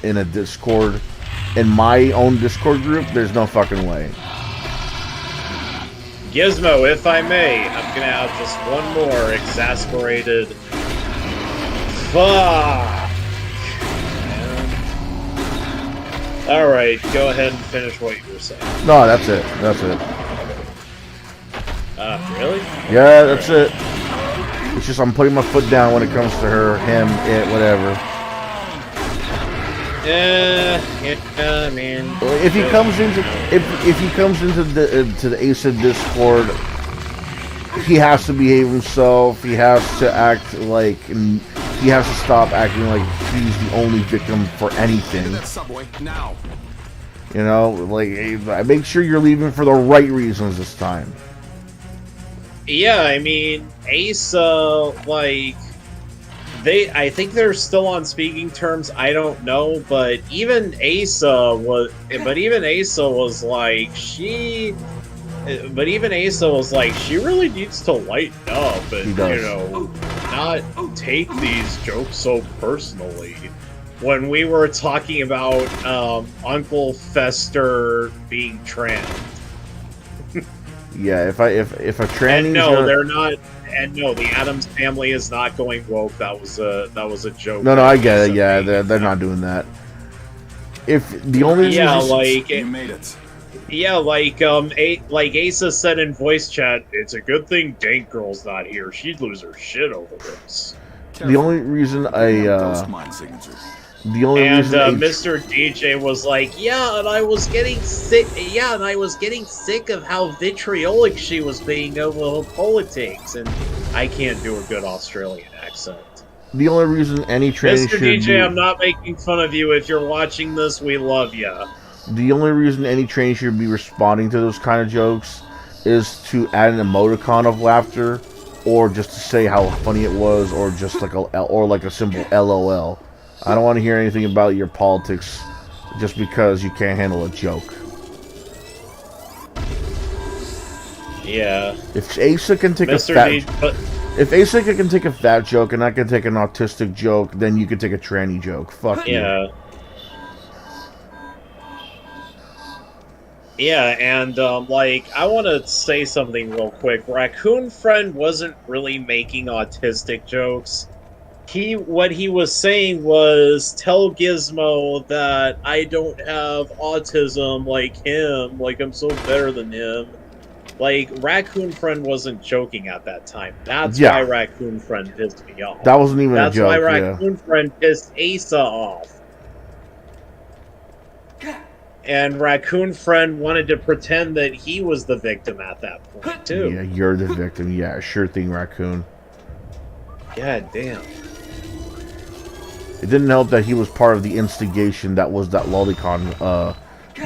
in a Discord, in my own Discord group, there's no fucking way. Gizmo, if I may, I'm gonna have just one more exasperated. Fuck. Alright, go ahead and finish what you were saying. No, that's it. Really? Yeah, that's it. It's just I'm putting my foot down when it comes to her, him, it, whatever. Yeah, man. If he comes into the Asa Discord, he has to behave himself. He has to act like he has to stop acting like he's the only victim for anything. That subway now. You know, like, make sure you're leaving for the right reasons this time. Yeah, I mean, Asa, like, I think they're still on speaking terms. I don't know, but even Asa was like, she really needs to lighten up and, you know, not take these jokes so personally. When we were talking about Uncle Fester being trans. Yeah, if a tranny. And no, they're not. And no, the Addams family is not going woke. That was a joke. No, I get it. Yeah, they're not doing that. If the only you made it. Yeah, like Asa said in voice chat, it's a good thing Dank Girl's not here. She'd lose her shit over this. The only reason Mr. DJ was like, yeah, and I was getting sick. Yeah, and I was getting sick of how vitriolic she was being over politics, and I can't do a good Australian accent. The only reason any tranny Mr. DJ, I'm not making fun of you. If you're watching this, we love ya. The only reason any tranny should be responding to those kind of jokes is to add an emoticon of laughter, or just to say how funny it was, or just like a simple LOL. I don't want to hear anything about your politics just because you can't handle a joke. Yeah. If Asa can take if Asa can take a fat joke and I can take an autistic joke, then you can take a tranny joke. Fuck yeah. Yeah, and like, I want to say something real quick. Raccoon Friend wasn't really making autistic jokes. What he was saying was, tell Gizmo that I don't have autism like him, like I'm so better than him. Like, Raccoon Friend wasn't joking at that time. That's why Raccoon Friend pissed me off. That wasn't even a joke. That's why Raccoon Friend pissed Asa off. And Raccoon Friend wanted to pretend that he was the victim at that point, too. Yeah, you're the victim. Yeah, sure thing, Raccoon. God damn. It didn't help that he was part of the instigation that was that lolicon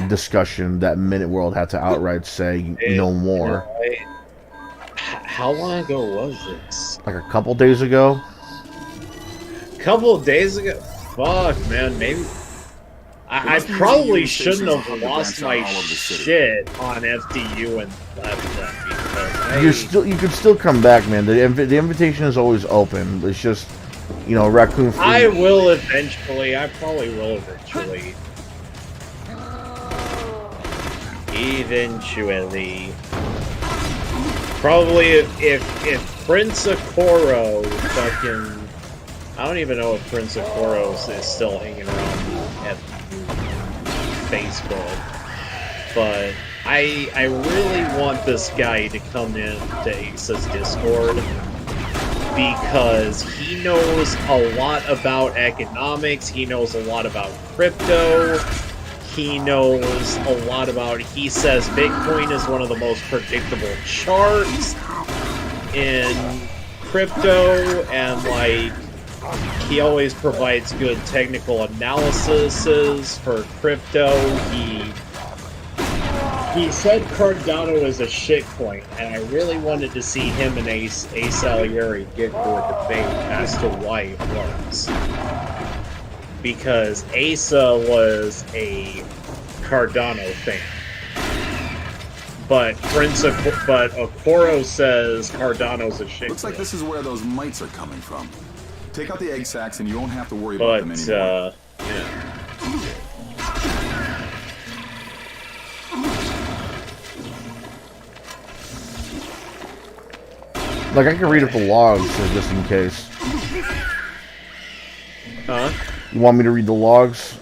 discussion that Minute World had to outright say no more. How long ago was this? Like a couple days ago? Couple of days ago? Fuck, man, maybe... I probably shouldn't have lost my shit on FDU and left them, because you could still come back, man. The invitation is always open. It's just, you know, Raccoon... I will eventually. I probably will eventually. Eventually. Probably if Prince Okoro fucking... I don't even know if Prince Okoro is still hanging around at Facebook, but I really want this guy to come in to Asa's Discord, because he knows a lot about economics, he knows a lot about crypto, he knows a lot about... He says Bitcoin is one of the most predictable charts in crypto, and like... He always provides good technical analyses for crypto. He said Cardano is a shitcoin, and I really wanted to see him and Ace Salieri get into a debate as to why it was. Because Asa was a Cardano fan. But Okoro says Cardano's a shitcoin. Looks like this is where those mites are coming from. Take out the egg sacs and you won't have to worry about them anymore. Yeah. Like, I can read up the logs just in case. Huh? You want me to read the logs?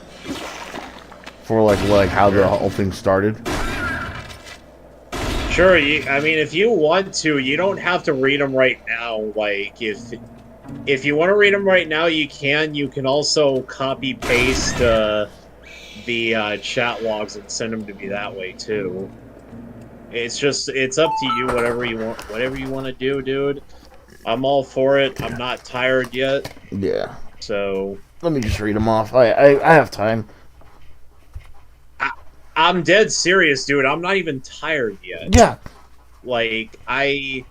For, like how the whole thing started? Sure, I mean, if you want to, you don't have to read them right now. Like, if you want to read them right now, you can. You can also copy-paste the chat logs and send them to me that way, too. It's up to you, whatever you want to do, dude. I'm all for it. I'm not tired yet, Yeah. so Let me just read them off. I have time. I'm dead serious, dude. I'm not even tired yet. Yeah. Like I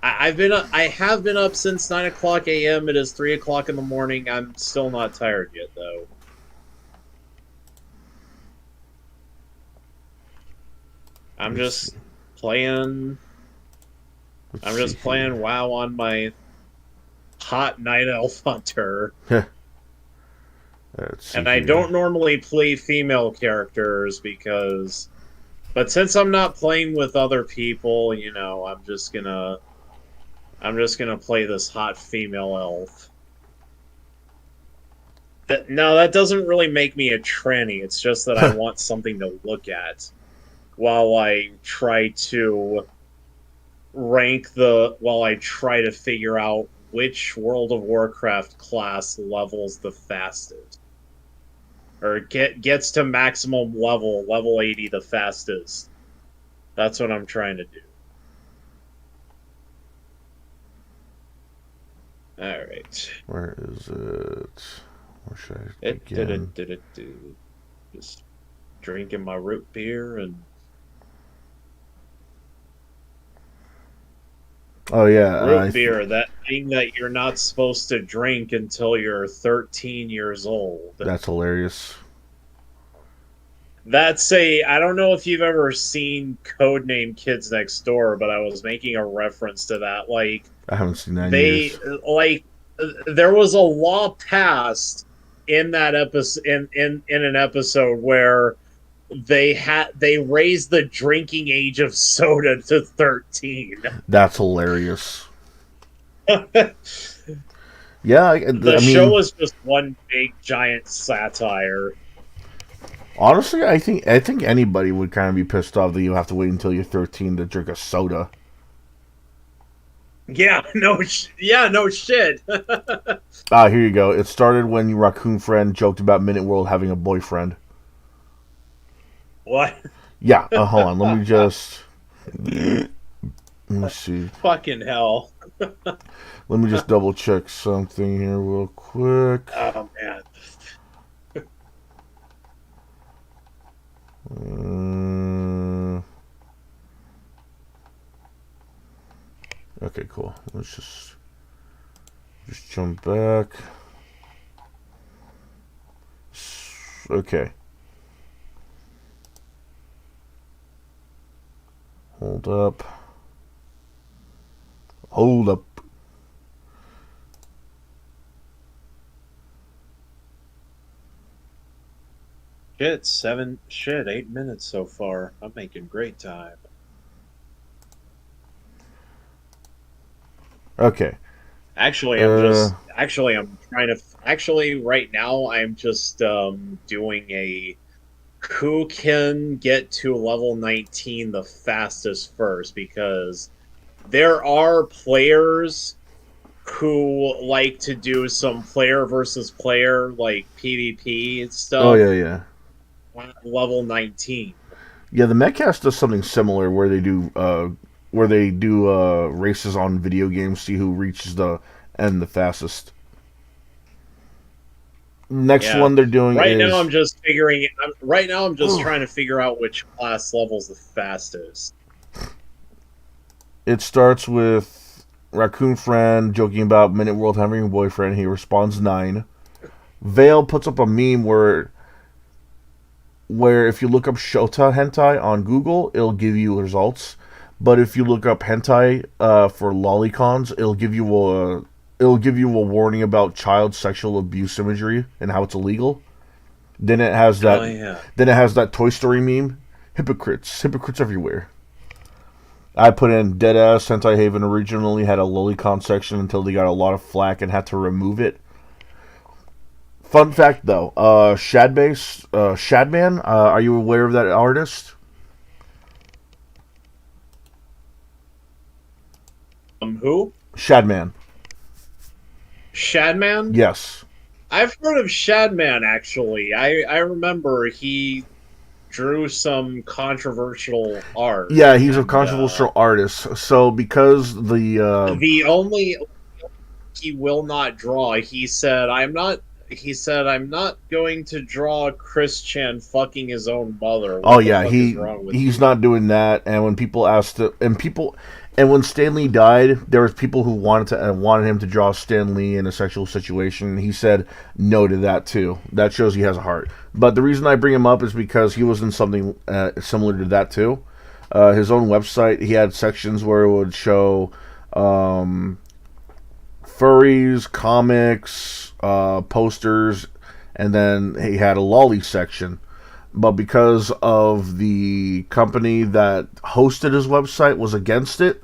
have been up since 9 o'clock a.m. It is 3 o'clock in the morning. I'm still not tired yet, though. I'm Let's just playing. Let's I'm see just playing WoW on my hot night elf hunter. here. Let's see And I here. don't normally play female characters but since I'm not playing with other people, I'm just gonna play this hot female elf. That doesn't really make me a tranny. It's just that I want something to look at while I try to figure out which World of Warcraft class levels the fastest. Or gets to maximum level 80 the fastest. That's what I'm trying to do. Alright. Where is it? Where should I begin? Just drinking my root beer and Oh yeah, root beer, that thing that you're not supposed to drink until you're 13 years old. That's hilarious. I don't know if you've ever seen Codename Kids Next Door, but I was making a reference to that. Like, I haven't seen that in years. There was a law passed in that episode, in an episode where they raised the drinking age of soda to 13. That's hilarious. The I mean, show was just one big giant satire. Honestly, I think anybody would kind of be pissed off that you have to wait until you're 13 to drink a soda. Yeah, no shit. Here you go. It started when your raccoon friend joked about Minute World having a boyfriend. What? Yeah, hold on. Let me just... Let me see. Fucking hell. Let me just double check something here real quick. Oh, man. Okay, cool. Let's just jump back. Okay. Hold up. Hold up. Shit, 8 minutes so far. I'm making great time. Okay. Actually, right now I'm just doing a who can get to level 19 the fastest first, because there are players who like to do some player versus player, like PvP and stuff. Oh, yeah. Level 19. Yeah, the Metcast does something similar where they do races on video games, see who reaches the end the fastest. Next one they're doing right is... now I'm just trying to figure out which class level's the fastest. It starts with Raccoon Friend joking about Minute World having a boyfriend. He responds 9. Vale puts up a meme where if you look up Shota hentai on Google, it'll give you results. But if you look up hentai for lolicons, it'll give you a warning about child sexual abuse imagery and how it's illegal. Then it has that. Then it has that Toy Story meme. Hypocrites everywhere. I put in Deadass Hentai Haven originally had a lolicon section until they got a lot of flack and had to remove it. Fun fact though, Shadman, are you aware of that artist? Who? Shadman. Shadman? Yes. I've heard of Shadman, actually. I remember he drew some controversial art. Yeah, he's a controversial artist. So because the he will not draw. He said, "I'm not." He said, "I'm not going to draw Chris Chan fucking his own mother." Oh What the yeah, fuck is wrong with he's you? not doing that. And when people asked, and when Stan Lee died, there was people who wanted him to draw Stan Lee in a sexual situation. He said no to that too. That shows he has a heart. But the reason I bring him up is because he was in something similar to that too. His own website, he had sections where it would show furries, comics, posters, and then he had a lolly section. But because of the company that hosted his website was against it,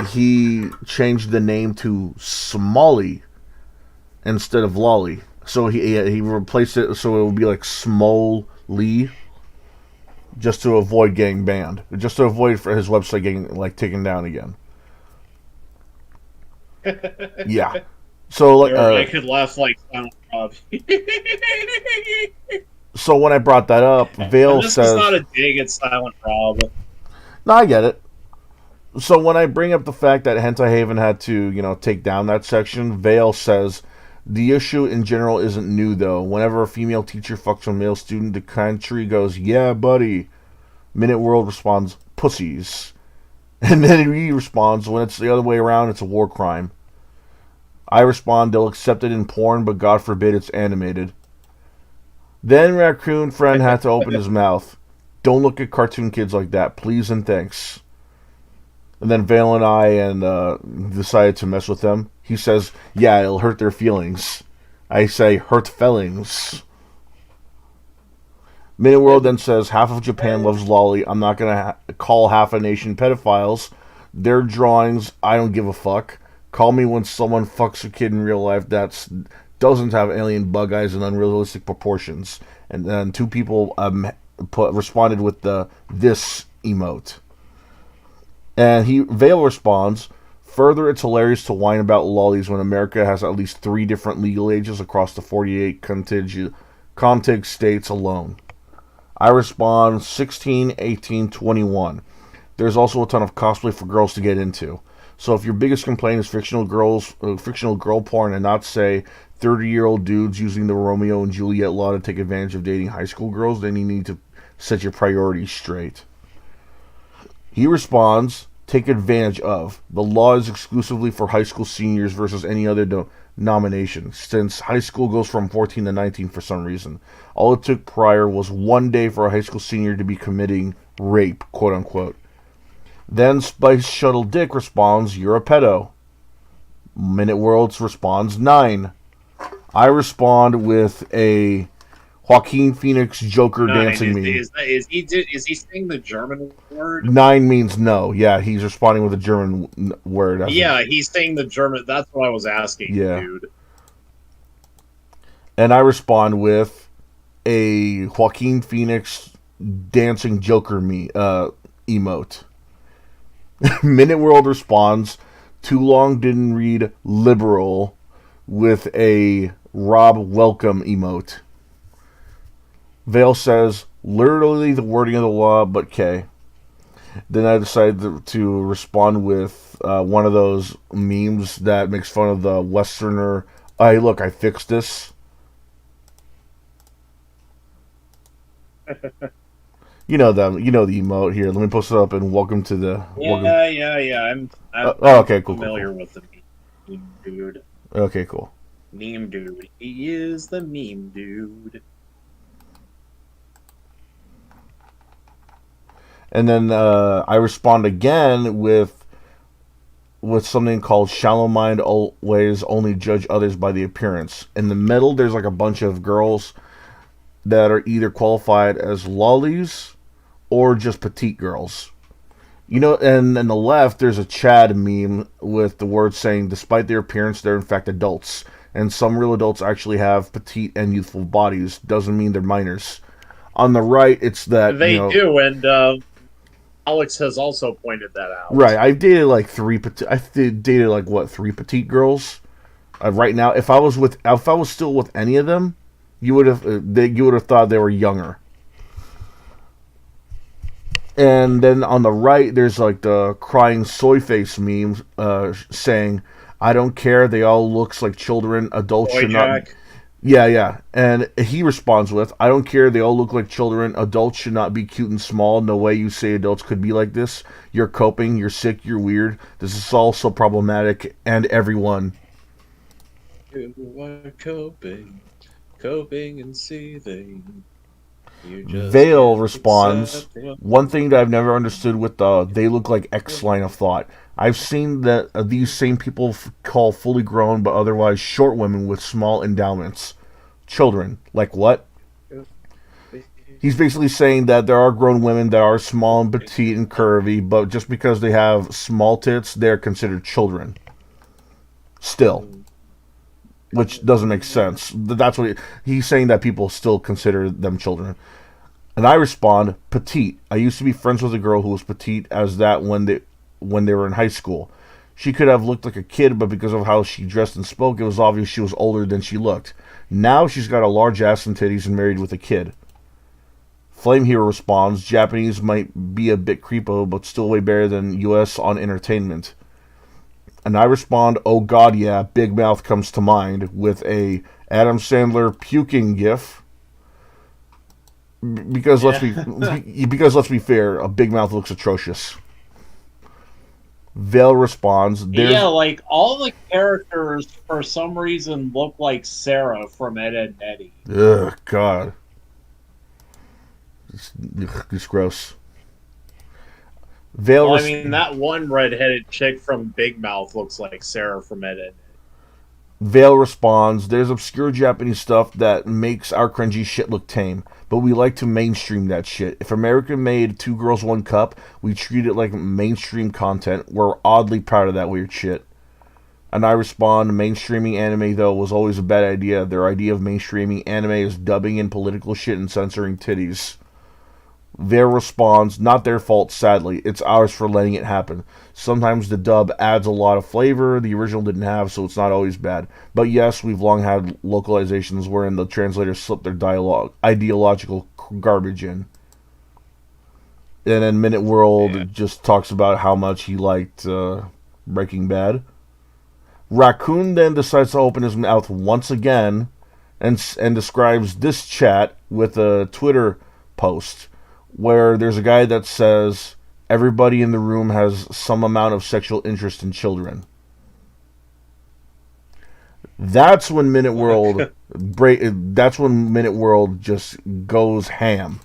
he changed the name to Smolly instead of Lolly. So he replaced it so it would be like Small Lee, just to avoid getting banned, just to avoid for his website getting like taken down again. Yeah. So like, I could laugh like Silent Rob. so when I brought that up, And Vale this is says, not a dig at Silent Rob. "No, I get it." So when I bring up the fact that Hentai Haven had to, take down that section, Vale says, the issue in general isn't new though. Whenever a female teacher fucks a male student, the country goes, yeah, buddy. Minute World responds, pussies. And then he responds, when it's the other way around, it's a war crime. I respond, they'll accept it in porn, but God forbid it's animated. Then Raccoon Friend had to open his mouth. Don't look at cartoon kids like that, please and thanks. And then Vale and I decided to mess with them. He says, yeah, it'll hurt their feelings. I say, hurt feelings. Minute World then says, half of Japan loves lolly. I'm not going to call half a nation pedophiles. Their drawings, I don't give a fuck. Call me when someone fucks a kid in real life that doesn't have alien bug eyes and unrealistic proportions. And then two people responded with this emote. And Vale responds, further, it's hilarious to whine about lollies when America has at least 3 different legal ages across the 48 contig states alone. I respond, 16, 18, 21. There's also a ton of cosplay for girls to get into. So if your biggest complaint is fictional girl porn and not, say, 30-year-old dudes using the Romeo and Juliet law to take advantage of dating high school girls, then you need to set your priorities straight. He responds, take advantage of. The law is exclusively for high school seniors versus any other nomination, since high school goes from 14 to 19 for some reason. All it took prior was 1 day for a high school senior to be committing rape, quote unquote. Then Spice Shuttle Dick responds, you're a pedo. Minute Worlds responds, 9. I respond with a Joaquin Phoenix Joker dancing meme. Is he saying the German word? 9 means no. Yeah, he's responding with a German word. Yeah, he's saying the German. That's what I was asking, dude. And I respond with a Joaquin Phoenix dancing Joker emote. Minute World responds, too long didn't read liberal, with a Rob welcome emote. Vale says, literally the wording of the law, but K. Then I decided to respond with one of those memes that makes fun of the Westerner, hey, look, I fixed this. You know the emote here. Let me post it up and welcome to the... Yeah. I'm okay, cool. Familiar cool. with the meme dude. Okay, cool. Meme dude. He is the meme dude. And then I respond again with something called shallow mind always only judge others by the appearance. In the middle, there's like a bunch of girls that are either qualified as lollies or just petite girls. And on the left, there's a Chad meme with the words saying, despite their appearance, they're in fact adults. And some real adults actually have petite and youthful bodies. Doesn't mean they're minors. On the right, it's that... They do, and... Alex has also pointed that out. Right, I've dated like 3 petite girls. Right now, if I was still with any of them, you would have thought they were younger. And then on the right, there's like the crying soy face meme saying, I don't care. They all looks like children. Adults Boy should not. Jack. Yeah, yeah. And he responds with, I don't care. They all look like children. Adults should not be cute and small. No way you say adults could be like this. You're coping. You're sick. You're weird. This is all so problematic. And everyone. You are coping and seething. You just Vale can't responds, accept what- one thing that I've never understood with the they look like X line of thought. I've seen that these same people call fully grown but otherwise short women with small endowments children. Like what? He's basically saying that there are grown women that are small and petite and curvy, but just because they have small tits, they're considered children. Still. Which doesn't make sense. That's what he's saying, that people still consider them children. And I respond, petite. I used to be friends with a girl who was petite as that when they were in high school. She could have looked like a kid, but because of how she dressed and spoke, it was obvious she was older than she looked. Now she's got a large ass and titties and married with a kid. Flame Hero responds, Japanese might be a bit creepo, but still way better than US on entertainment. And I respond, oh god, yeah, Big Mouth comes to mind, with a Adam Sandler puking gif. Because let's be fair, a Big Mouth looks atrocious. Vale responds, Yeah, like all the characters for some reason look like Sarah from Ed, Edd n Eddy. Ugh, God. It's gross. Well, I mean, that one redheaded chick from Big Mouth looks like Sarah from Ed, Edd n Eddy. Vale responds, there's obscure Japanese stuff that makes our cringy shit look tame, but we like to mainstream that shit. If America made Two Girls, One Cup, we treat it like mainstream content. We're oddly proud of that weird shit. And I respond, mainstreaming anime, though, was always a bad idea. Their idea of mainstreaming anime is dubbing in political shit and censoring titties. Vale responds, not their fault, sadly. It's ours for letting it happen. Sometimes the dub adds a lot of flavor the original didn't have, so it's not always bad. But yes, we've long had localizations wherein the translators slip their ideological garbage in. And then Minute World just talks about how much he liked Breaking Bad. Raccoon then decides to open his mouth once again and describes this chat with a Twitter post where there's a guy that says everybody in the room has some amount of sexual interest in children. That's when Minute World just goes ham.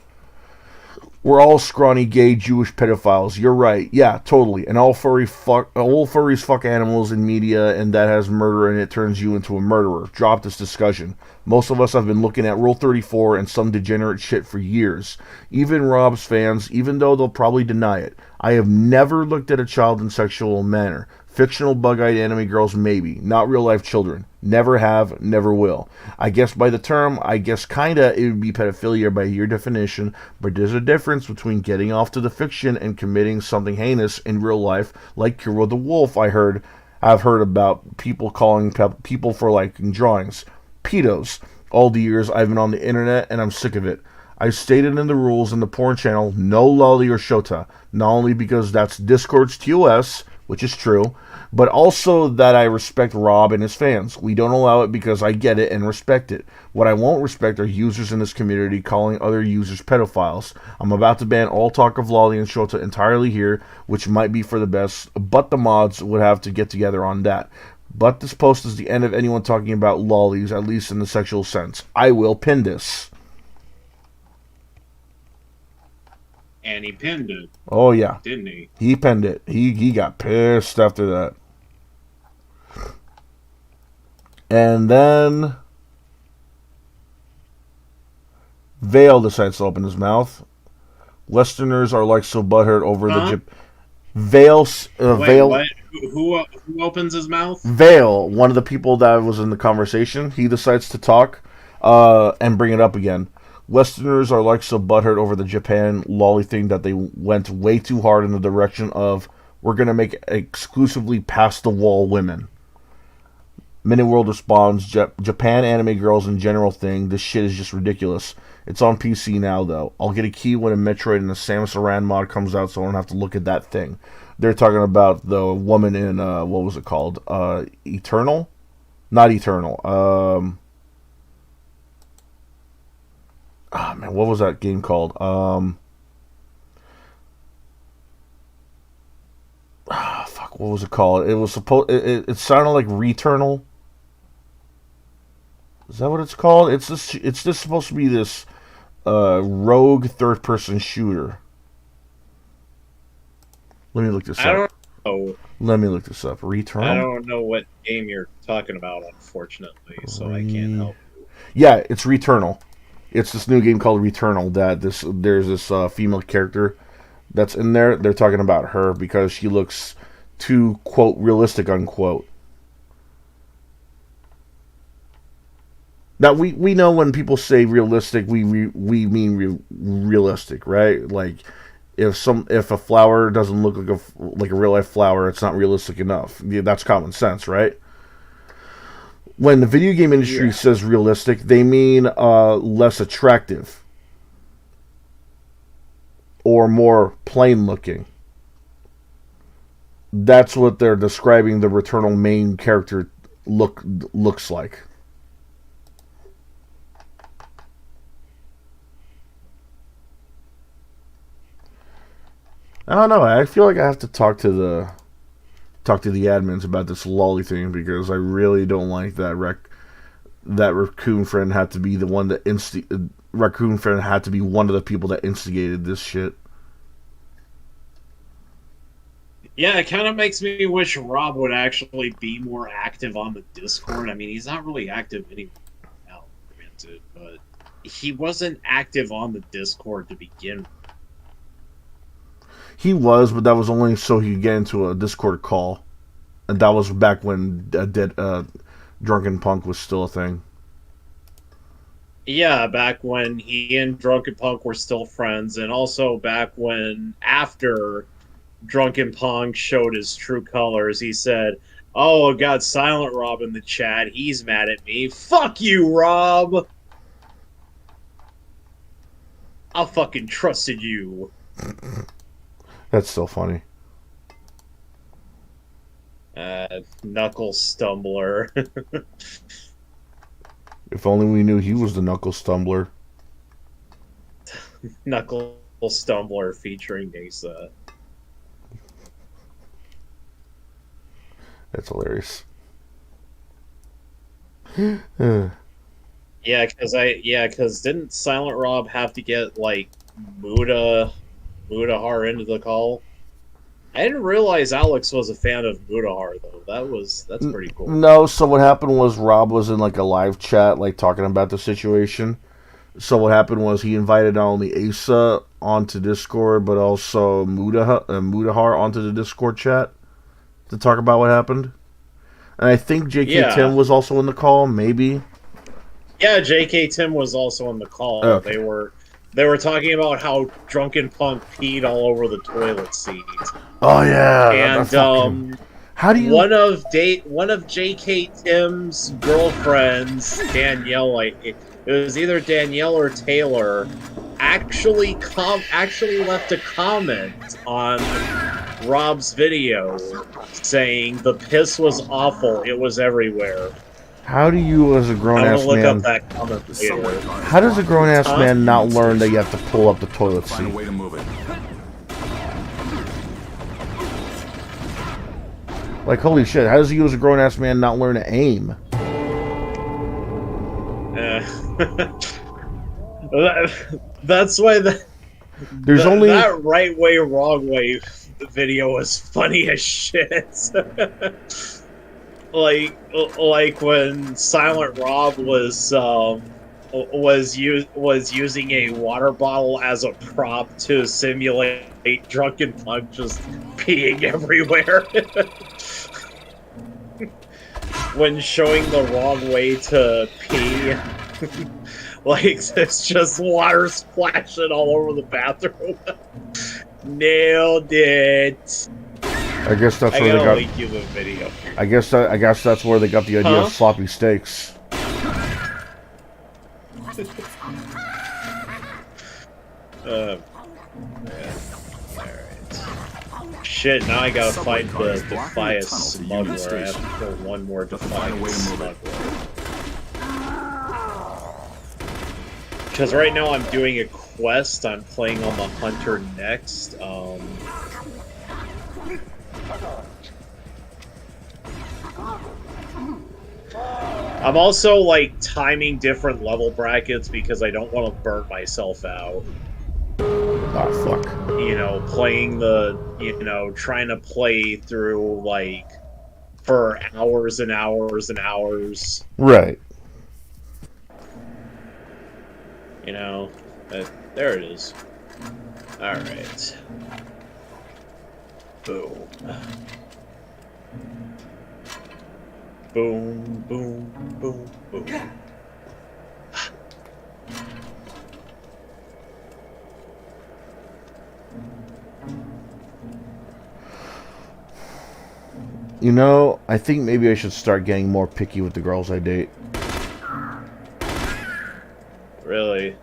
We're all scrawny, gay, Jewish pedophiles. You're right. Yeah, totally. And all furries fuck animals in media, and that has murder in it turns you into a murderer. Drop this discussion. Most of us have been looking at Rule 34 and some degenerate shit for years. Even Rob's fans, even though they'll probably deny it. I have never looked at a child in sexual manner. Fictional bug-eyed anime girls, maybe. Not real-life children. Never have, never will. I guess by the term, kinda, it would be pedophilia by your definition, but there's a difference between getting off to the fiction and committing something heinous in real life, like Kuro the Wolf I've heard about people calling people for liking drawings. Pedos. All the years I've been on the internet, and I'm sick of it. I stated in the rules in the porn channel, no lolly or shota, not only because that's Discord's TOS, which is true, but also that I respect Rob and his fans. We don't allow it because I get it and respect it. What I won't respect are users in this community calling other users pedophiles. I'm about to ban all talk of lolly and shota entirely here, which might be for the best, but the mods would have to get together on that. But this post is the end of anyone talking about lollies, at least in the sexual sense. I will pin this. And he pinned it. Oh, yeah. Didn't he? He pinned it. He got pissed after that. And then Vale decides to open his mouth. Westerners are like so butthurt over the Vale. Vale. What? Who opens his mouth? Vale, one of the people that was in the conversation, he decides to talk and bring it up again. Westerners are like so butthurt over the Japan lolly thing that they went way too hard in the direction of we're going to make exclusively past-the-wall women. Minute World responds, Japan anime girls in general thing, this shit is just ridiculous. It's on PC now, though. I'll get a key when a Metroid and a Samus Aran mod comes out so I don't have to look at that thing. They're talking about the woman in what was it called? Eternal, not Eternal. Oh man, what was that game called? Fuck, what was it called? It was supposed. It sounded like Returnal. Is that what it's called? It's this. It's just supposed to be this rogue third-person shooter. Let me look this I up. don't know. Let me look this up. I Returnal. don't know what game you're talking about, unfortunately, so I can't help. Yeah, it's Returnal. It's this new game called Returnal. That there's this female character that's in there. They're talking about her because she looks too, quote, realistic, unquote. Now we know when people say realistic, we mean realistic, right? Like if a flower doesn't look like a real life flower, it's not realistic enough. Yeah, that's common sense, right? When the video game industry says realistic, they mean less attractive or more plain looking. That's what they're describing the Returnal main character looks like. I don't know. I feel like I have to talk to the admins about this lolly thing because I really don't like that raccoon friend had to be the one that raccoon friend had to be one of the people that instigated this shit. Yeah, it kind of makes me wish Rob would actually be more active on the Discord. I mean, he's not really active anywhere now, granted, but he wasn't active on the Discord to begin with. He was, but that was only so he could get into a Discord call. And that was back when Drunken Punk was still a thing. Yeah, back when he and Drunken Punk were still friends, and also back when, after Drunken Punk showed his true colors, he said, "Oh, I got Silent Rob in the chat. He's mad at me. Fuck you, Rob! I fucking trusted you." That's so funny. Knuckle Stumbler. If only we knew he was the Knuckle Stumbler. Knuckle Stumbler featuring Nasa. That's hilarious. Yeah, because didn't Silent Rob have to get like Mudahar into the call? I didn't realize Alex was a fan of Mudahar though. That's pretty cool. No, so what happened was Rob was in like a live chat, like talking about the situation. So what happened was he invited not only Asa onto Discord, but also Mudahar onto the Discord chat to talk about what happened. And I think JK Tim was also in the call, maybe. Yeah, JK Tim was also on the call. Okay. They were talking about how Drunken Punk peed all over the toilet seat. Oh yeah, and how do you? One of JK Tim's girlfriends, Danielle, it was either Danielle or Taylor, actually left a comment on Rob's video saying the piss was awful. It was everywhere. How do you, as a grown-ass man... Up that comment later. How does a grown-ass man not learn that you have to pull up the toilet seat? Find a way to move it. Like, holy shit, how does you, as a grown-ass man, not learn to aim? That's why that right way, wrong way video was funny as shit. like when Silent Rob was using a water bottle as a prop to simulate Drunken Punk just peeing everywhere. When showing the wrong way to pee, like it's just water splashing all over the bathroom. Nailed it. I guess that's where they got. Link you the video. I guess that's where they got the idea of sloppy steaks. Shit, now I gotta Subway find cars the blocking the Defias tunnel to Union smuggler. I have to Station. kill one more But to find a way to Defias move it. smuggler. Because right now I'm doing a quest. I'm playing on the Hunter next. I'm also like timing different level brackets because I don't want to burn myself out. Oh, fuck. You know, playing the, trying to play through like for hours and hours and hours. Right. You know, there it is. All right. Boom. Boom, boom, boom, boom. You know, I think maybe I should start getting more picky with the girls I date. Really?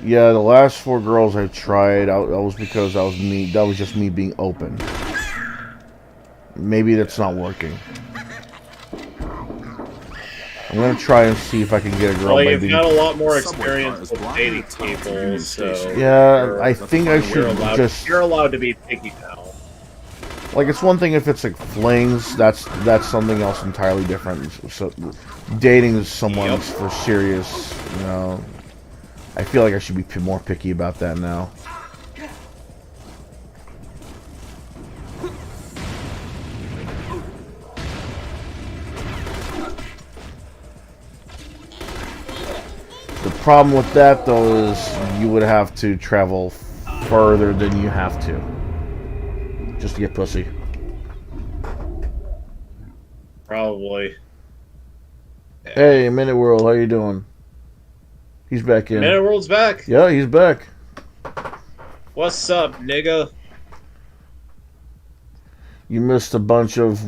Yeah, the last 4 girls I tried, that was because that was just me being open. Maybe that's not working. I'm gonna try and see if I can get a girl Well, by you've being... got a lot more Subway car experience is with blocking dating the tunnel to people, Union so Station. Yeah, I think I should just... you're allowed to be picky now. Like, it's one thing if it's like flings, that's something else entirely different. So, dating someone for serious, you know, I feel like I should be more picky about that now. The problem with that, though, is you would have to travel further than you have to. Just to get pussy. Probably. Hey, Minute World, how you doing? He's back in. Minute World's back. Yeah, he's back. What's up, nigga? You missed a bunch of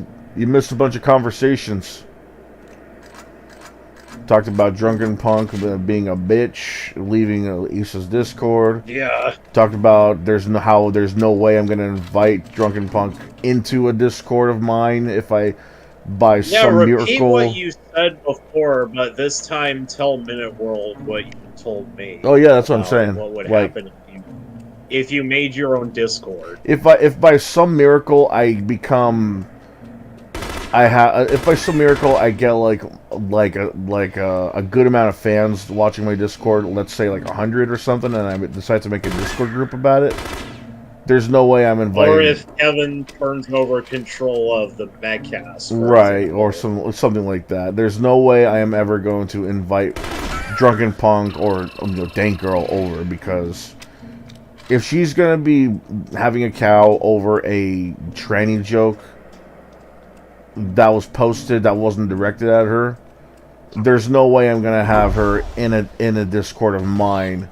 conversations. Talked about Drunken Punk being a bitch, leaving Issa's Discord. Yeah. Talked about there's no way I'm gonna invite Drunken Punk into a Discord of mine if I by some repeat miracle. what you said before, but this time tell Minute World what you told me. Oh yeah, that's what I'm saying. What would Like, happen if you made your own Discord? if by some miracle I become, if by some miracle I get like a good amount of fans watching my Discord, let's say like 100 or something, and I decide to make a Discord group about it, there's no way I'm inviting. Or if Kevin turns over control of the Magcast, right, or something like that. There's no way I am ever going to invite Drunken Punk or Dank Girl over, because if she's gonna be having a cow over a tranny joke that was posted that wasn't directed at her, there's no way I'm gonna have her in a Discord of mine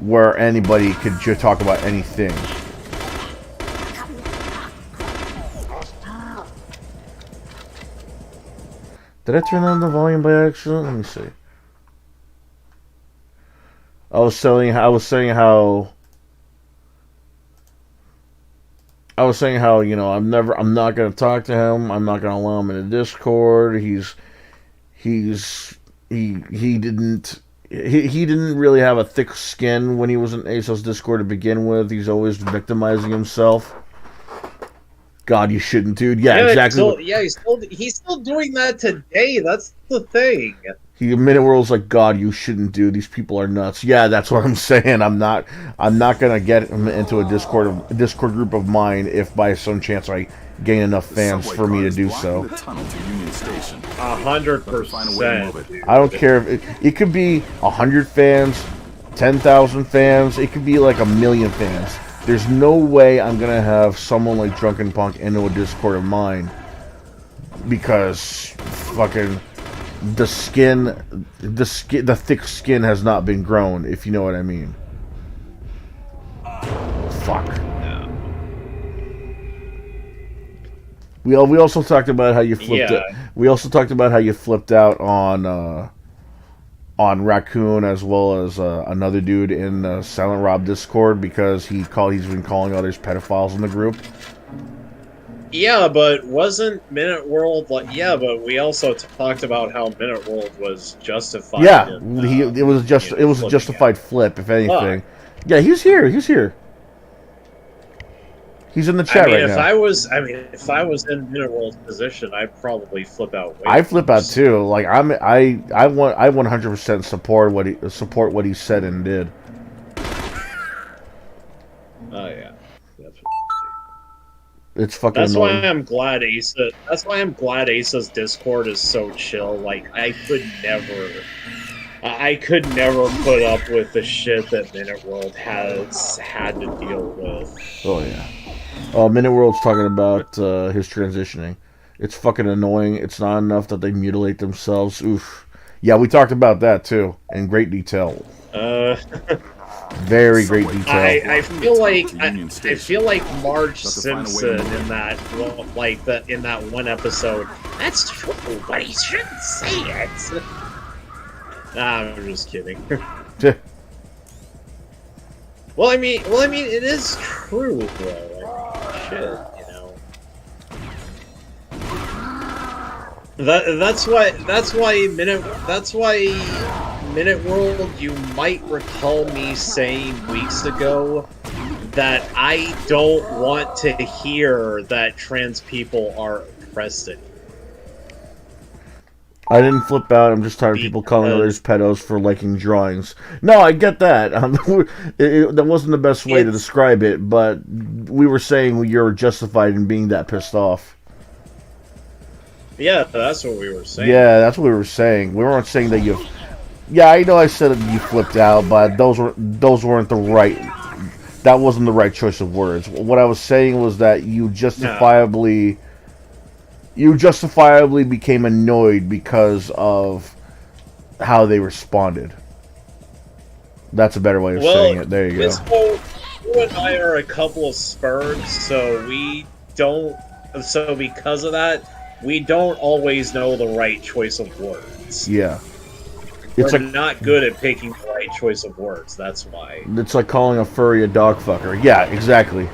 where anybody could just talk about anything. Did I turn on the volume by accident? Let me see. I was saying how I'm not gonna talk to him. I'm not gonna allow him in the Discord. He didn't really have a thick skin when he was in ASOS Discord to begin with. He's always victimizing himself. God, you shouldn't, dude. Yeah, exactly. He's still doing that today. That's the thing. Minute World's like, God, you shouldn't, dude. These people are nuts. Yeah, that's what I'm saying. I'm not gonna get him into a Discord group of mine if by some chance I gain enough fans for me to do so. 100%. I don't care if it could be 100 fans, 10,000 fans. It could be like 1,000,000 fans. There's no way I'm gonna have someone like Drunken Punk into a Discord of mine, because fucking the thick skin has not been grown, if you know what I mean. Fuck. Yeah. We also talked about how you flipped it. We also talked about how you flipped out on on Raccoon as well as another dude in the Silent Rob Discord because he's been calling others pedophiles in the group. Yeah, but wasn't Minute World like? Yeah, but we also talked about how Minute World was justified. Yeah, in, it was just it was a justified flip, if anything. Yeah, he's here. He's here. He's in the chat right now. If I was in Minute World's position, I'd probably flip out. I flip out too. Like I 100% support what he said and did. Oh yeah, definitely. It's fucking. That's annoying. why I'm glad Asa. That's why I'm glad Asa's Discord is so chill. Like I could never put up with the shit that Minute World has had to deal with. Oh yeah. Minute World's talking about his transitioning. It's fucking annoying. It's not enough that they mutilate themselves. Oof. Yeah, we talked about that too in great detail. Very great detail. I feel like Marge Simpson in that in that one episode. That's true, but he shouldn't say it. Nah, I'm just kidding. Well, I mean, it is true, though. Shit, you know. That's why Minute World, you might recall me saying weeks ago that I don't want to hear that trans people are oppressed anymore. I didn't flip out. I'm just tired of people calling others pedos for liking drawings. No, I get that. That wasn't the best way to describe it, but we were saying you're justified in being that pissed off. Yeah, that's what we were saying. Yeah, that's what we were saying. We weren't saying that you. Yeah, I know I said that you flipped out, but those weren't the right. That wasn't the right choice of words. What I was saying was that you justifiably. No. You justifiably became annoyed because of how they responded. That's a better way of saying it. There you go. You and I are a couple of spurgs, so we don't. So because of that, we don't always know the right choice of words. Yeah. We're not good at picking the right choice of words. That's why. It's like calling a furry a dog fucker. Yeah, exactly.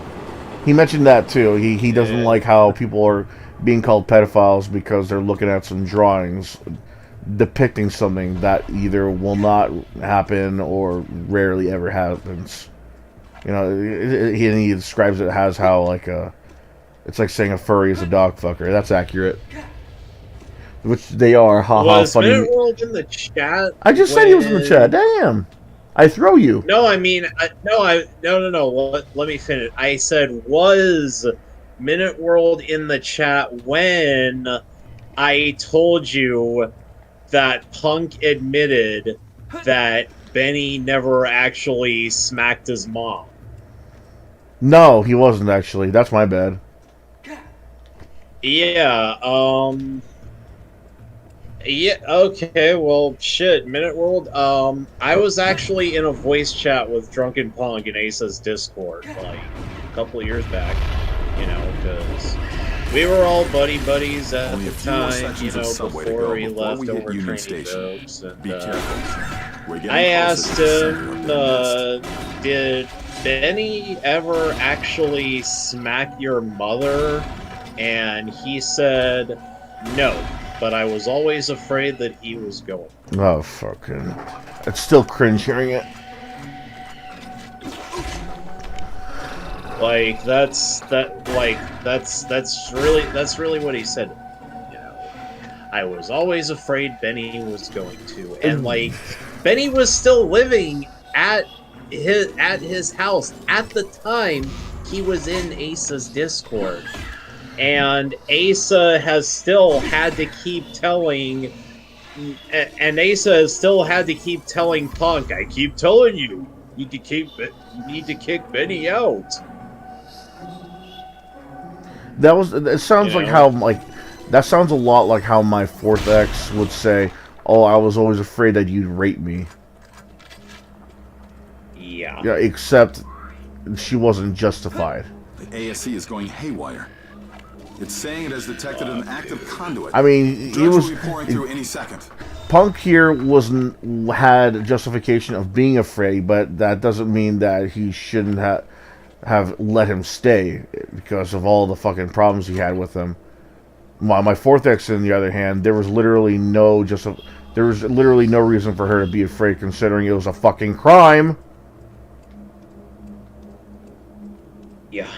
He mentioned that too. He doesn't like how people are being called pedophiles because they're looking at some drawings depicting something that either will not happen or rarely ever happens. You know, he describes it as how like it's like saying a furry is a dog fucker. That's accurate. Which they are. Ha ha. Funny. Was Minute World in the chat? I just said he was in the chat. Damn. I throw you. No, I mean, no. Let me finish. I said was Minute World in the chat when I told you that Punk admitted that Benny never actually smacked his mom. No, he wasn't actually. That's my bad. Yeah, yeah, okay, well, shit, Minute World, I was actually in a voice chat with Drunken Punk in Asa's Discord, like, a couple of years back, you know, because we were all buddies at the time, you know, before he left over training jokes, and, I asked him, did Benny ever actually smack your mother? And he said, no. But I was always afraid that he was going. Oh, fucking. It's still cringe hearing it. Like, that's really what he said. You know, I was always afraid Benny was going to. And, like, Benny was still living at his house at the time he was in Asa's Discord. And Asa has still had to keep telling, Punk, I keep telling you, you need to kick Benny out. It sounds like how, like, that sounds a lot like how my fourth ex would say, oh, I was always afraid that you'd rape me. Yeah. Yeah, except she wasn't justified. The ASC is going haywire. It's saying it has detected an active conduit. I mean, he was pouring through any second. Punk here had justification of being afraid, but that doesn't mean that he shouldn't have let him stay because of all the fucking problems he had with him. My fourth ex, on the other hand, there was literally no reason for her to be afraid, considering it was a fucking crime. Yeah.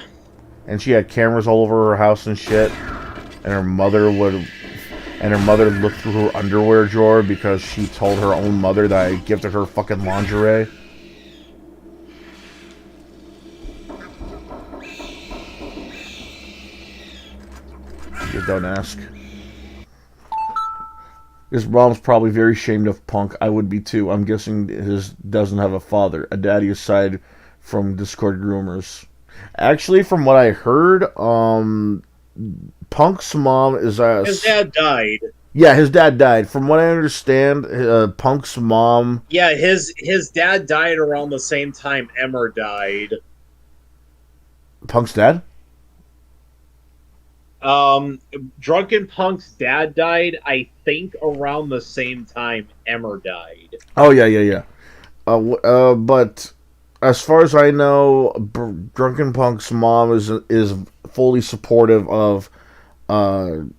And she had cameras all over her house and shit. And her mother looked through her underwear drawer because she told her own mother that I gifted her fucking lingerie. You don't ask. His mom's probably very ashamed of Punk. I would be too. I'm guessing his doesn't have a father, a daddy aside from Discord rumors. Actually, from what I heard, Punk's mom is his dad died. Yeah, his dad died. From what I understand, Punk's mom. Yeah, his dad died around the same time Emmer died. Punk's dad? Drunken Punk's dad died, I think, around the same time Emmer died. Oh yeah. But as far as I know, Drunken Punk's mom is fully supportive of the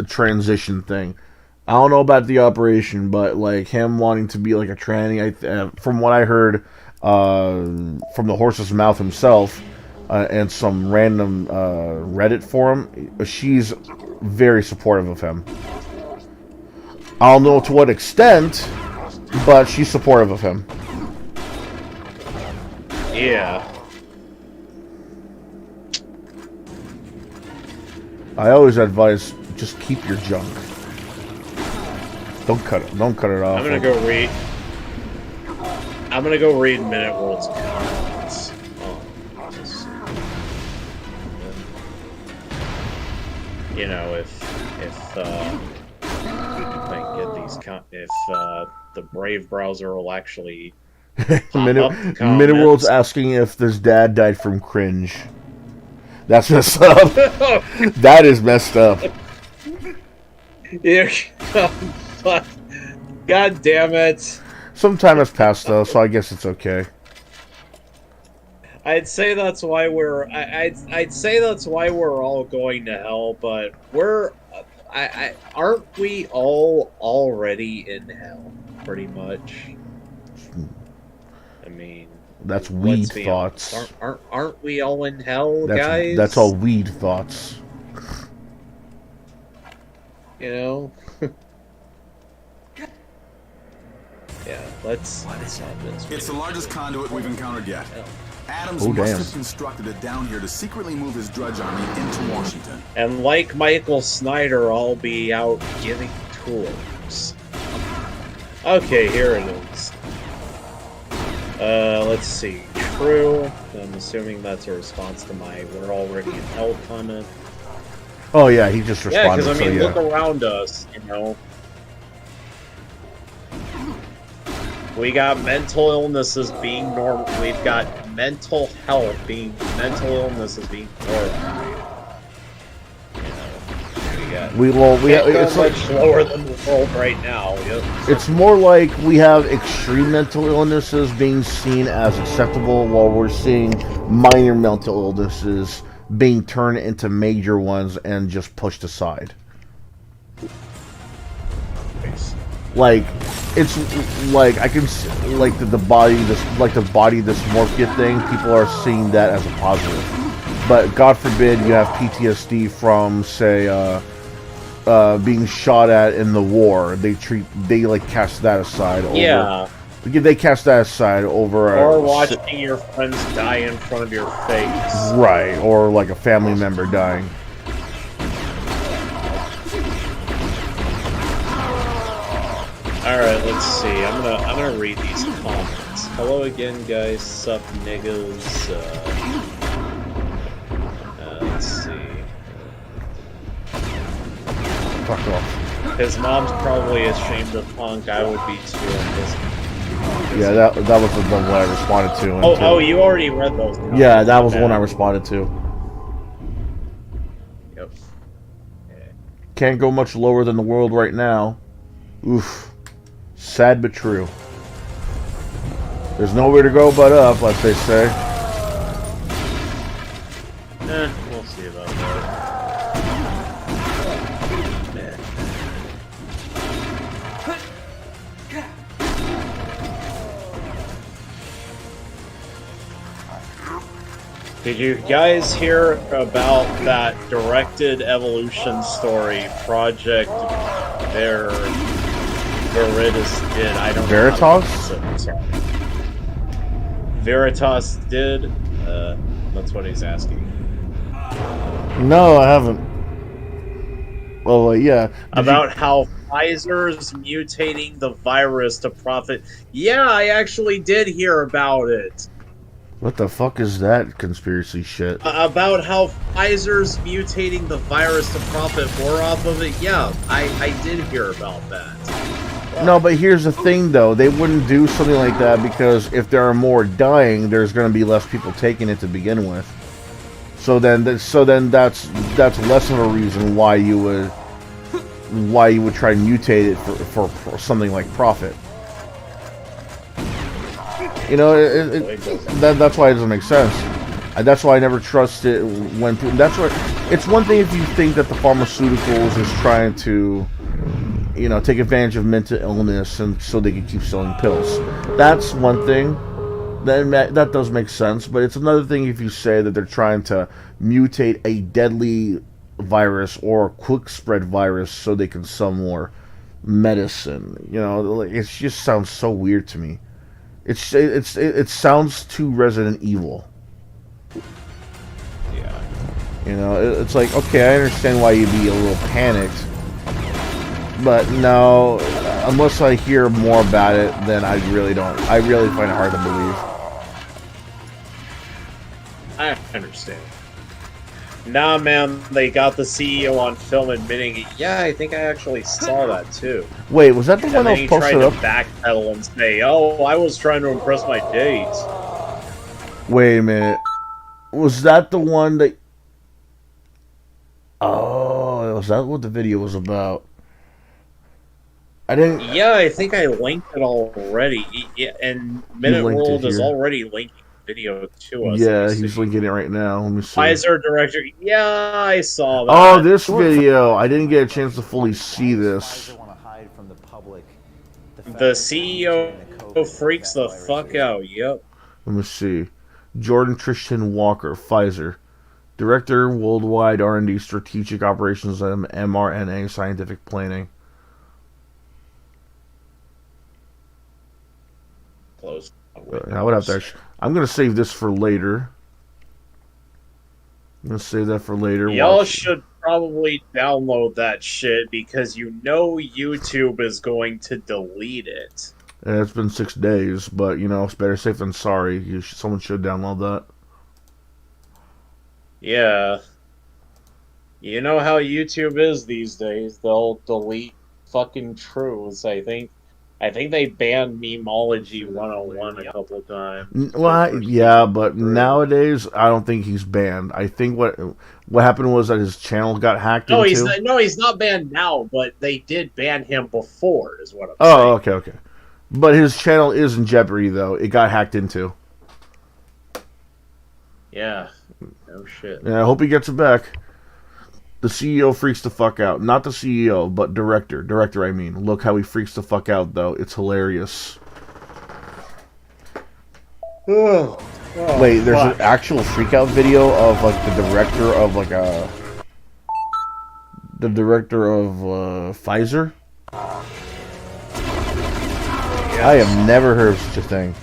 transition thing. I don't know about the operation, but like him wanting to be like a tranny, from what I heard from the horse's mouth himself. And some random Reddit forum, she's very supportive of him. I don't know to what extent, but she's supportive of him. Yeah. I always advise just keep your junk. Don't cut it off. I'm gonna go read Minute World's comments. You know, if I can get these, if the Brave browser will actually Minute World's asking if this dad died from cringe. That's messed up. That is messed up. Yeah, God damn it. Some time has passed though, so I guess it's okay. I'd say that's why I'd say that's why we're all going to hell, but aren't we all already in hell, pretty much? I mean, that's weed thoughts. Aren't we all in hell, guys? That's all weed thoughts. You know? Yeah, let's. It's the largest conduit we've encountered yet. Adams must have constructed it down here to secretly move his drudge army into Washington. And like Michael Snyder, I'll be out giving tours. Okay, here it is. Let's see. True. I'm assuming that's a response to my "we're already in hell" comment. Oh yeah, he just responded. Yeah, because I mean, look around us, you know. We got mental illnesses being normal. We've got mental illnesses being glorified. You know, it's much lower than the world right now. Yep. It's more like we have extreme mental illnesses being seen as acceptable, while we're seeing minor mental illnesses being turned into major ones and just pushed aside. Like, it's like I can see, like the body dysmorphia thing. People are seeing that as a positive, but God forbid you have PTSD from, say, being shot at in the war. They cast that aside. Yeah. They cast that aside over. Or watching your friends die in front of your face. Right, or like a family member dying. Alright, let's see. I'm gonna read these comments. Hello again, guys. Sup, niggas. Let's see. Fuck off. His mom's probably ashamed of Punk. I would be too. Yeah, that was the one I responded to. Oh, you already read those comments. Yeah, that was the one I responded to. Yep. Okay. Can't go much lower than the world right now. Oof. Sad but true. There's nowhere to go but up, like they say. We'll see about that. Did you guys hear about that directed evolution story project Veritas did? I don't know. Veritas? Veritas did? That's what he's asking. No, I haven't. Well, yeah. About how Pfizer's mutating the virus to profit. Yeah, I actually did hear about it. What the fuck is that conspiracy shit? About how Pfizer's mutating the virus to profit more off of it. Yeah, I did hear about that. No, but here's the thing, though. They wouldn't do something like that because if there are more dying, there's going to be less people taking it to begin with. So then that's less of a reason why you would try and mutate it for something like profit. You know, that's why it doesn't make sense. And that's why I never trust it when people. That's what. It's one thing if you think that the pharmaceuticals is trying to, you know, take advantage of mental illness and so they can keep selling pills. That's one thing. That does make sense. But it's another thing if you say that they're trying to mutate a deadly virus or a quick spread virus so they can sell more medicine. You know, it just sounds so weird to me. It sounds too Resident Evil. Yeah. You know, it's like, okay, I understand why you'd be a little panicked, but no, unless I hear more about it, then I really don't. I really find it hard to believe. I understand. Nah, man, they got the CEO on film admitting it. Yeah, I think I actually saw that too. Wait, was that the one that was he posted tried up? to backpedal and say, "Oh, I was trying to impress my dates." Wait a minute, was that the one that? Oh, was that what the video was about? I didn't. Yeah, I think I linked it already. Yeah, and Minute World is already linking the video to us. Yeah, he's linking it right now. Let me see. Pfizer director. Yeah, I saw that. Oh, this video. I didn't get a chance to fully see this. The CEO freaks the fuck out. Yep. Let me see. Jordan Tristan Walker, Pfizer. Director, Worldwide R&D Strategic Operations and mRNA Scientific Planning. Close. I would have to actually, I'm going to save this for later. I'm going to save that for later. Y'all should probably download that shit because you know YouTube is going to delete it. Yeah, it's been 6 days, but you know, it's better safe than sorry. Someone should download that. Yeah. You know how YouTube is these days. They'll delete fucking truths, I think. I think they banned Memology 101 a couple of times. Well, yeah, but nowadays I don't think he's banned. I think what happened was that his channel got hacked into. He's not banned now, but they did ban him before, is what I'm saying. Oh, okay. But his channel is in jeopardy, though. It got hacked into. Yeah. No shit. Yeah, I hope he gets it back. The CEO freaks the fuck out. Not the CEO, but director. Director, I mean. Look how he freaks the fuck out, though. It's hilarious. Oh, wait, there's an actual freakout video of, like, the director of, like, the director of, Pfizer? Yes. I have never heard of such a thing.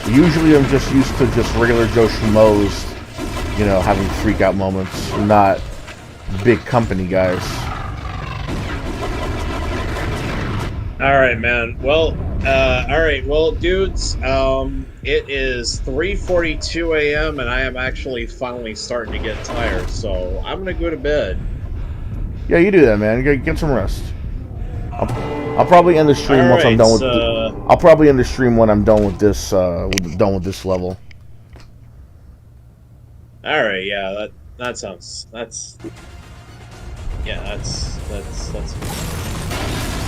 Usually I'm just used to just regular Joe Schmoes, you know, having freakout moments, not big company guys. Alright, man. Well, alright, well, dudes, it is 3:42 a.m. and I am actually finally starting to get tired, so I'm gonna go to bed. Yeah, you do that, man. Get some rest. I'll probably end the stream once I'm done with. I'll probably end the stream when I'm done with this. Done with this level. All right, yeah, that sounds Yeah, that's.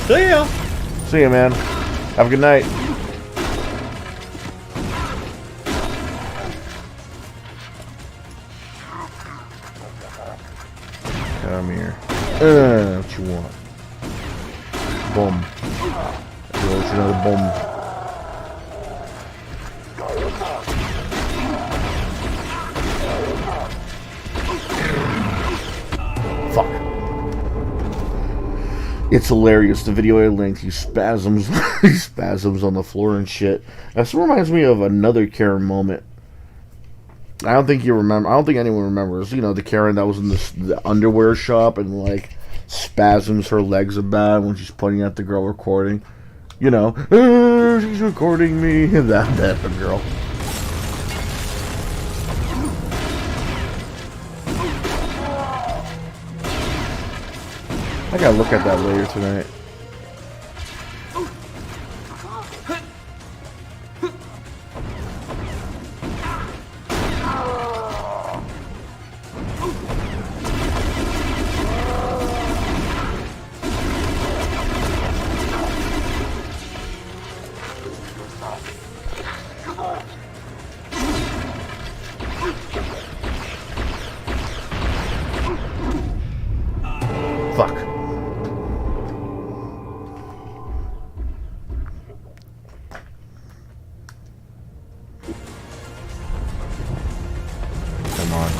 See ya. See ya, man. Have a good night. Come here. What you want? Boom. You want another boom. Fuck. It's hilarious. The video I linked, he spasms, he spasms on the floor and shit. This reminds me of another Karen moment. I don't think you remember. I don't think anyone remembers. You know, the Karen that was in the underwear shop and like spasms her legs about when she's pointing at the girl recording. You know, she's recording me. That type of girl. I gotta look at that later tonight. Fuck. Come on.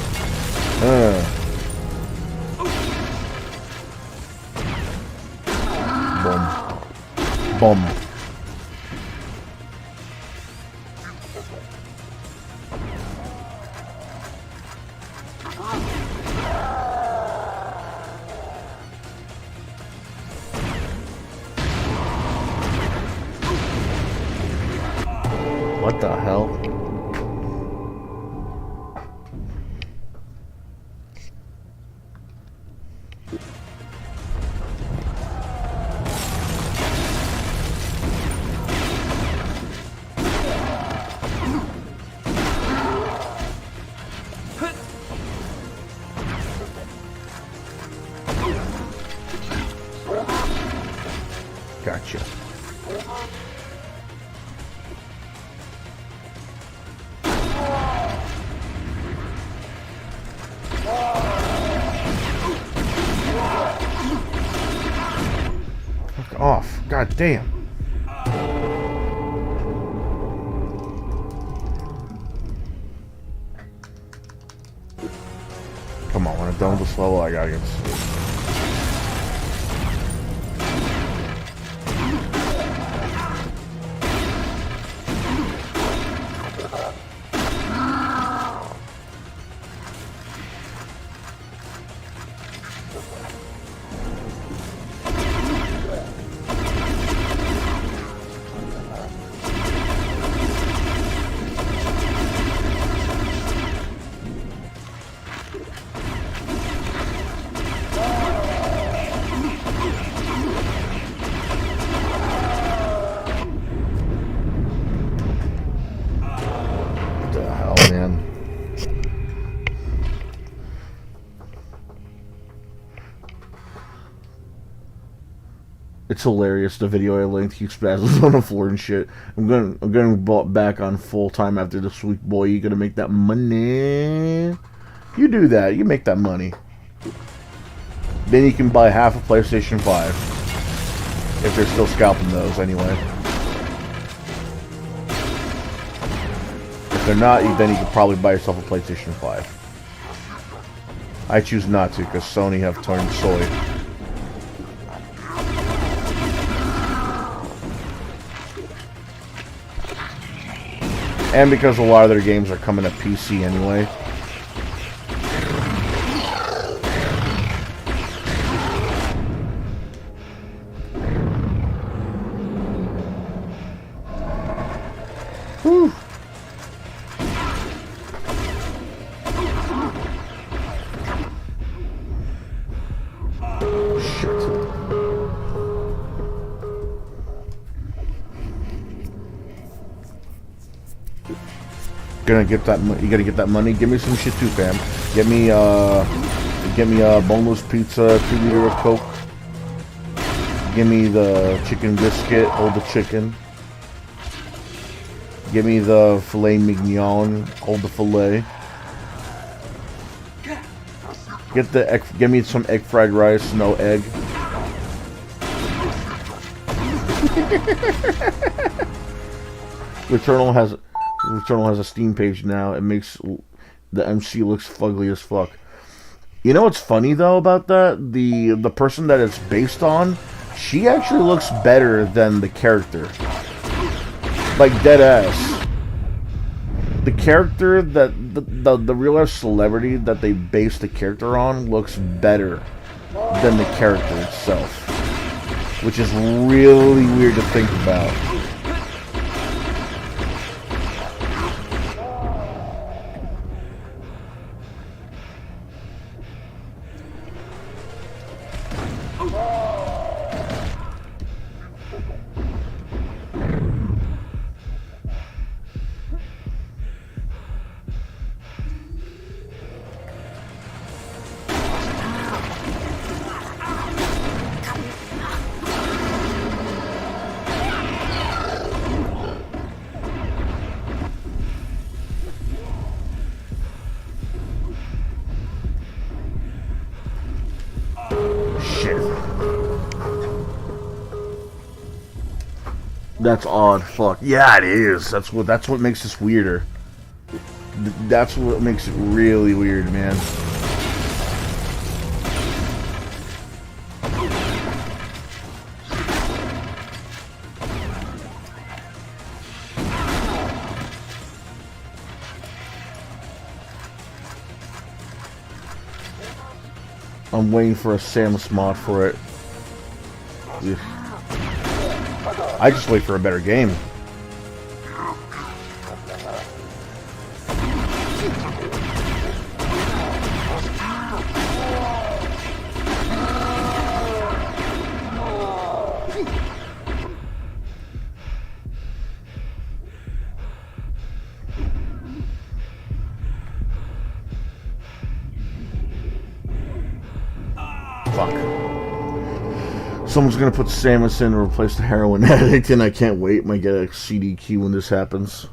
Boom. Boom. What the hell? Gotcha. Fuck off. God damn. Come on, when I'm done with this level, I gotta get to sleep. It's hilarious. The video I linked keeps spazzing on the floor and shit. I'm gonna be back on full time after this week, boy. You gonna make that money? You do that. You make that money. Then you can buy half a PlayStation 5 if they're still scalping those anyway. If they're not, then you could probably buy yourself a PlayStation 5. I choose not to because Sony have turned soy. And because a lot of their games are coming to PC anyway. Whew. Gonna get that. You gotta get that money. Give me some shit too, fam. Get me Get me a boneless pizza, 2 liter of Coke. Give me the chicken biscuit, hold the chicken. Give me the filet mignon, hold the filet. Get the egg, give me some egg fried rice, no egg. Returnal has a Steam page now. It makes the MC looks fugly as fuck. You know what's funny though about that? The person that it's based on, she actually looks better than the character. Like dead ass. The character that the real life celebrity that they base the character on looks better than the character itself, which is really weird to think about. That's odd. Fuck. Yeah, it is. That's what makes this weirder. That's what makes it really weird, man. I'm waiting for a Samus mod for it. Yeah. I just wait for a better game. Fuck. Someone's gonna put Samus in to replace the heroin addict, and I can't wait. Might get a CD key when this happens.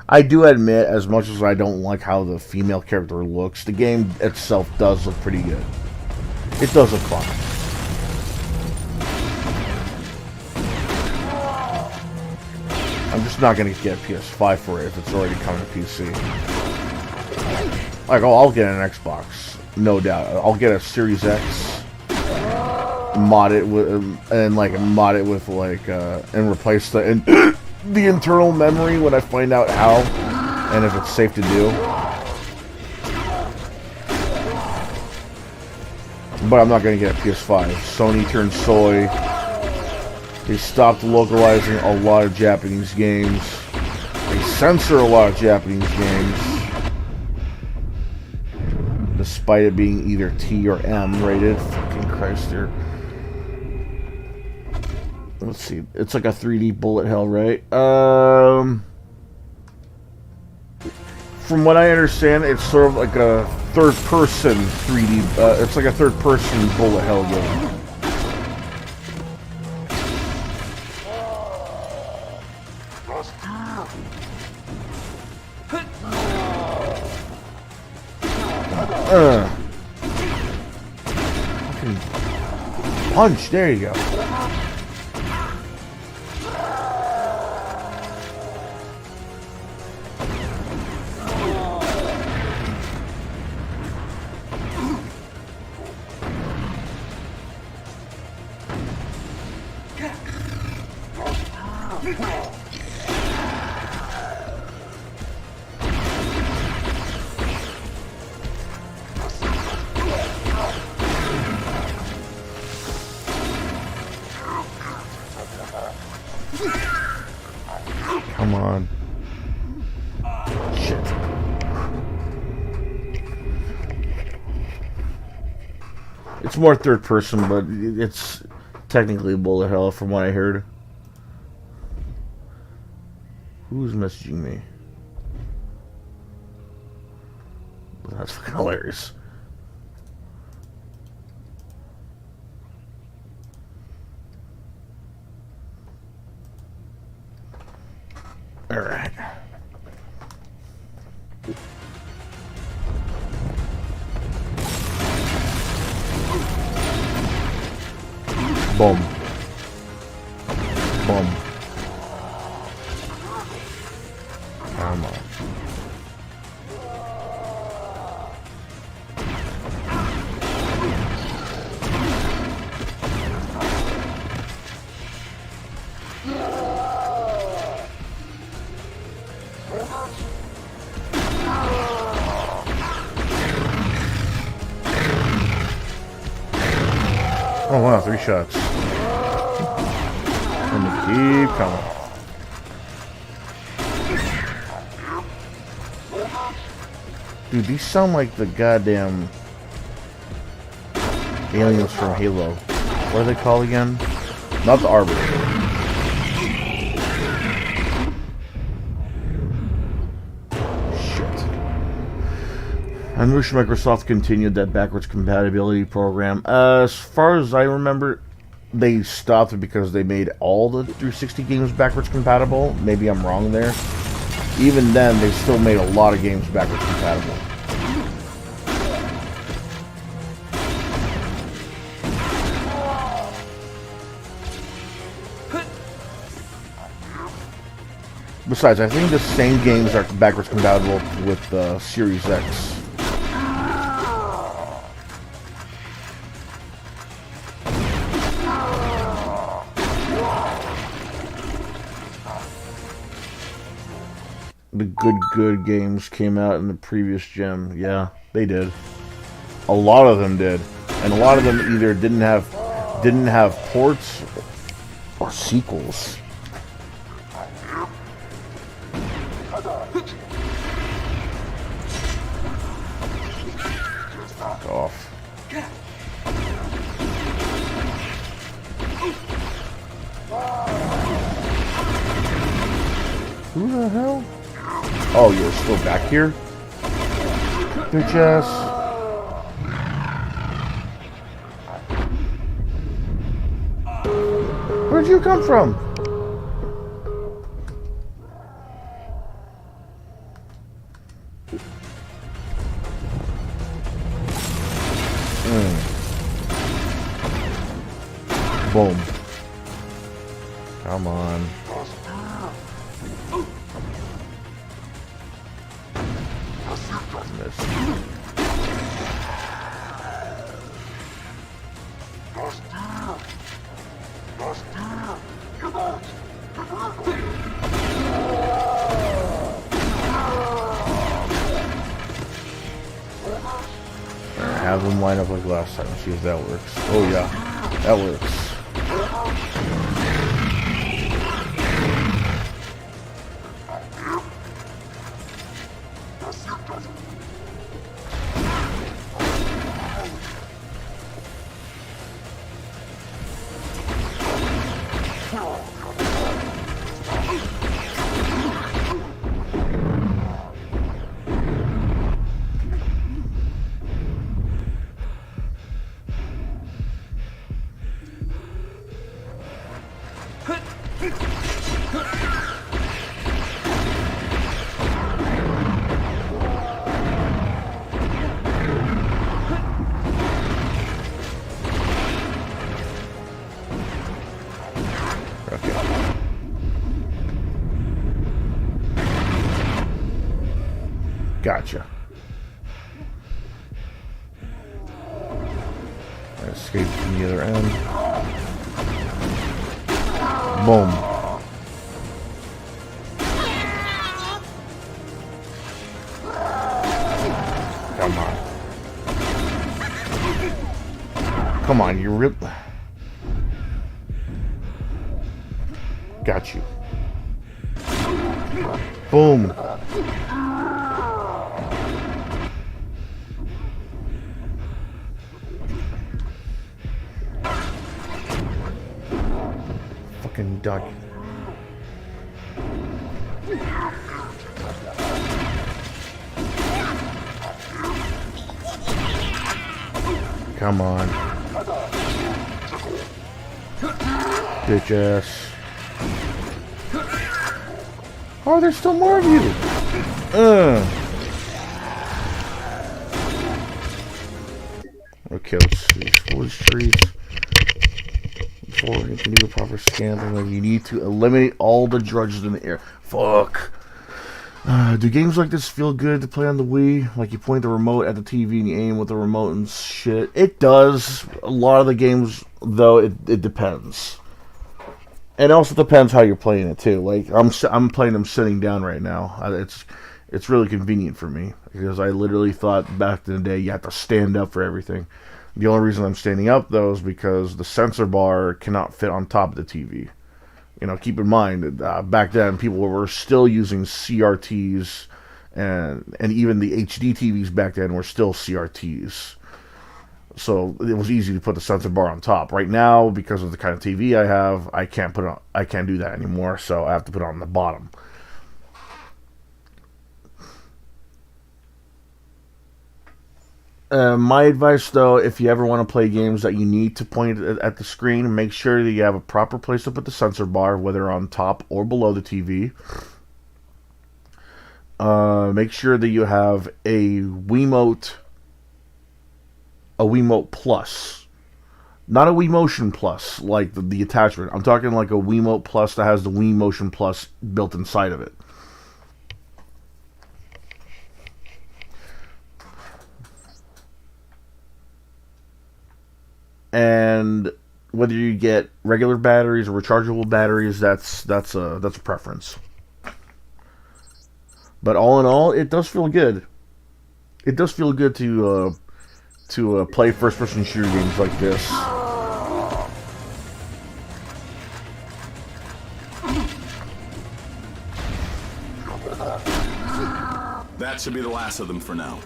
I do admit, as much as I don't like how the female character looks, the game itself does look pretty good. It does look fun. I'm just not gonna get a PS5 for it if it's already coming to PC. Like, oh, I'll get an Xbox, no doubt. I'll get a Series X. Mod it with and replace the internal memory when I find out how and if it's safe to do. But I'm not gonna get a PS5. Sony turned soy. They stopped localizing a lot of Japanese games. They censor a lot of Japanese games, despite it being either T or M rated. Fucking Christ, here. Let's see. It's like a 3D bullet hell, right? From what I understand, it's sort of like a third-person 3D. It's like a third-person bullet hell game. Fucking punch. There you go. Come on. Shit. It's more third person, but it's technically bullet hell from what I heard. Who's messaging me? That's fucking hilarious. Alright. Boom. Boom. Come on. Oh wow, 3 shots. And they keep coming. Dude, these sound like the goddamn aliens from Halo. What are they called again? Not the Arbiter. I wish Microsoft continued that backwards compatibility program. As far as I remember, they stopped it because they made all the 360 games backwards compatible. Maybe I'm wrong there. Even then, they still made a lot of games backwards compatible. Besides, I think the same games are backwards compatible with Series X. The good games came out in the previous gen. Yeah, they did. A lot of them did, and a lot of them either didn't have ports or sequels. Fuck off. Who the hell? Oh, you're still back here? Bitch ass. Where'd you come from? Boom. Come on. Miss. Have them line up like last time. See if that works. Oh yeah, that works. Gotcha. Escape from the other end. Boom. Come on. Come on, you rip. Got you. Boom. Fucking duck. Come on. Bitch ass. Oh, there's still more of you. Okay, let's see. Explore the streets. Before you can do a proper scan, you need to eliminate all the drudges in the air. Fuck. Do games like this feel good to play on the Wii? Like you point the remote at the TV and you aim with the remote and shit? It does. A lot of the games, though, it depends. And it also depends how you're playing it, too. Like, I'm playing them sitting down right now. It's really convenient for me. Because I literally thought back in the day you had to stand up for everything. The only reason I'm standing up, though, is because the sensor bar cannot fit on top of the TV. You know, keep in mind, back then, people were still using CRTs, and even the HD TVs back then were still CRTs. So it was easy to put the sensor bar on top. Right now, because of the kind of TV I have, I can't do that anymore, so I have to put it on the bottom. My advice, though, if you ever want to play games that you need to point at the screen, make sure that you have a proper place to put the sensor bar, whether on top or below the TV. Make sure that you have a Wiimote Plus. Not a Wii Motion Plus, like the attachment. I'm talking like a Wiimote Plus that has the Wii Motion Plus built inside of it. And whether you get regular batteries or rechargeable batteries, that's a preference. But all in all, it does feel good. It does feel good to play first-person shooter games like this. That should be the last of them for now.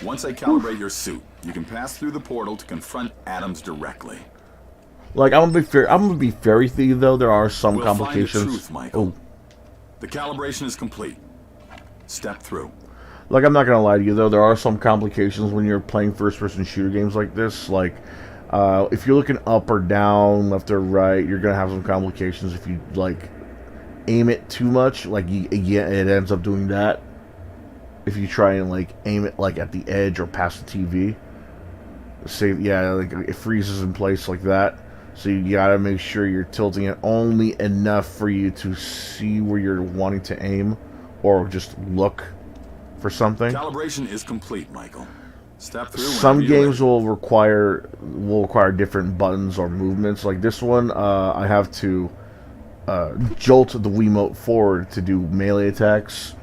Once I calibrate your suit, you can pass through the portal to confront Adams directly. Like, I'm gonna be fair with you, though. There are some complications. Find the truth, Michael. The calibration is complete. Step through. Like, I'm not gonna lie to you, though. There are some complications when you're playing first-person shooter games like this. Like, if you're looking up or down, left or right, you're gonna have some complications. If you like aim it too much, like it ends up doing that. If you try and like aim it like at the edge or past the TV, like it freezes in place like that. So you gotta make sure you're tilting it only enough for you to see where you're wanting to aim, or just look for something. Calibration is complete, Michael. Step through. Some games will require different buttons or movements. Like this one, I have to jolt the Wiimote forward to do melee attacks.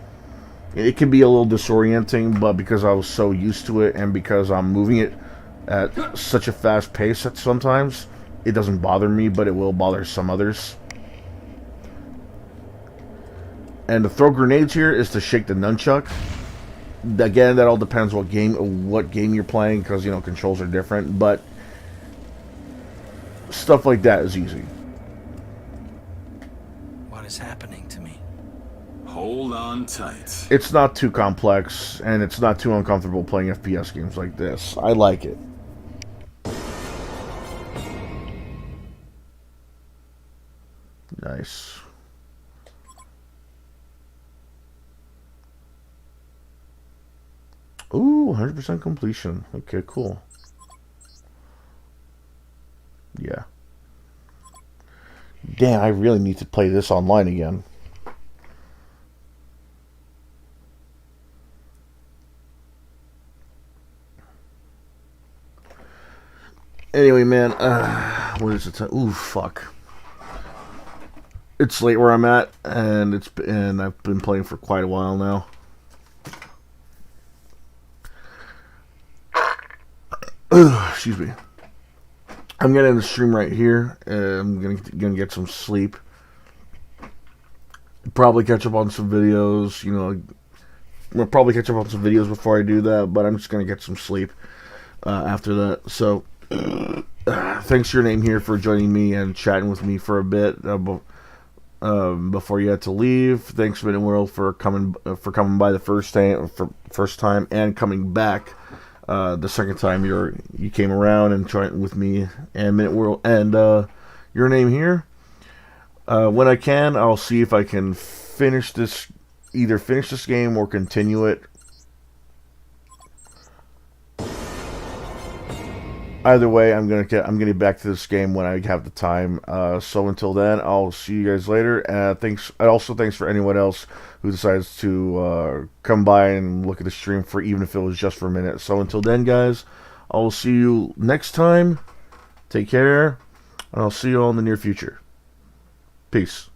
It can be a little disorienting, but because I was so used to it and because I'm moving it at such a fast pace at sometimes, it doesn't bother me, but it will bother some others. And to throw grenades here is to shake the nunchuck. Again, that all depends what game you're playing, because, you know, controls are different, but stuff like that is easy. What is happening to me? Hold on tight. It's not too complex, and it's not too uncomfortable playing FPS games like this. I like it. Nice. Ooh, 100% completion. Okay, cool. Yeah. Damn, I really need to play this online again. Anyway, man, what is it? Ooh, fuck. It's late where I'm at, and I've been playing for quite a while now. Excuse me. I'm gonna end the stream right here. I'm gonna get some sleep. Probably catch up on some videos. You know, I'll probably catch up on some videos before I do that. But I'm just gonna get some sleep after that. So, thanks your name here for joining me and chatting with me for a bit before you had to leave. Thanks, Minute World, for coming by the first time and coming back. The second time you came around and tried with me and Minute World and your name here. When I can, I'll see if I can finish this either finish this game or continue it. Either way, I'm gonna get back to this game when I have the time. So until then, I'll see you guys later. Thanks for anyone else who decides to come by and look at the stream for even if it was just for a minute. So until then, guys, I'll see you next time. Take care, and I'll see you all in the near future. Peace.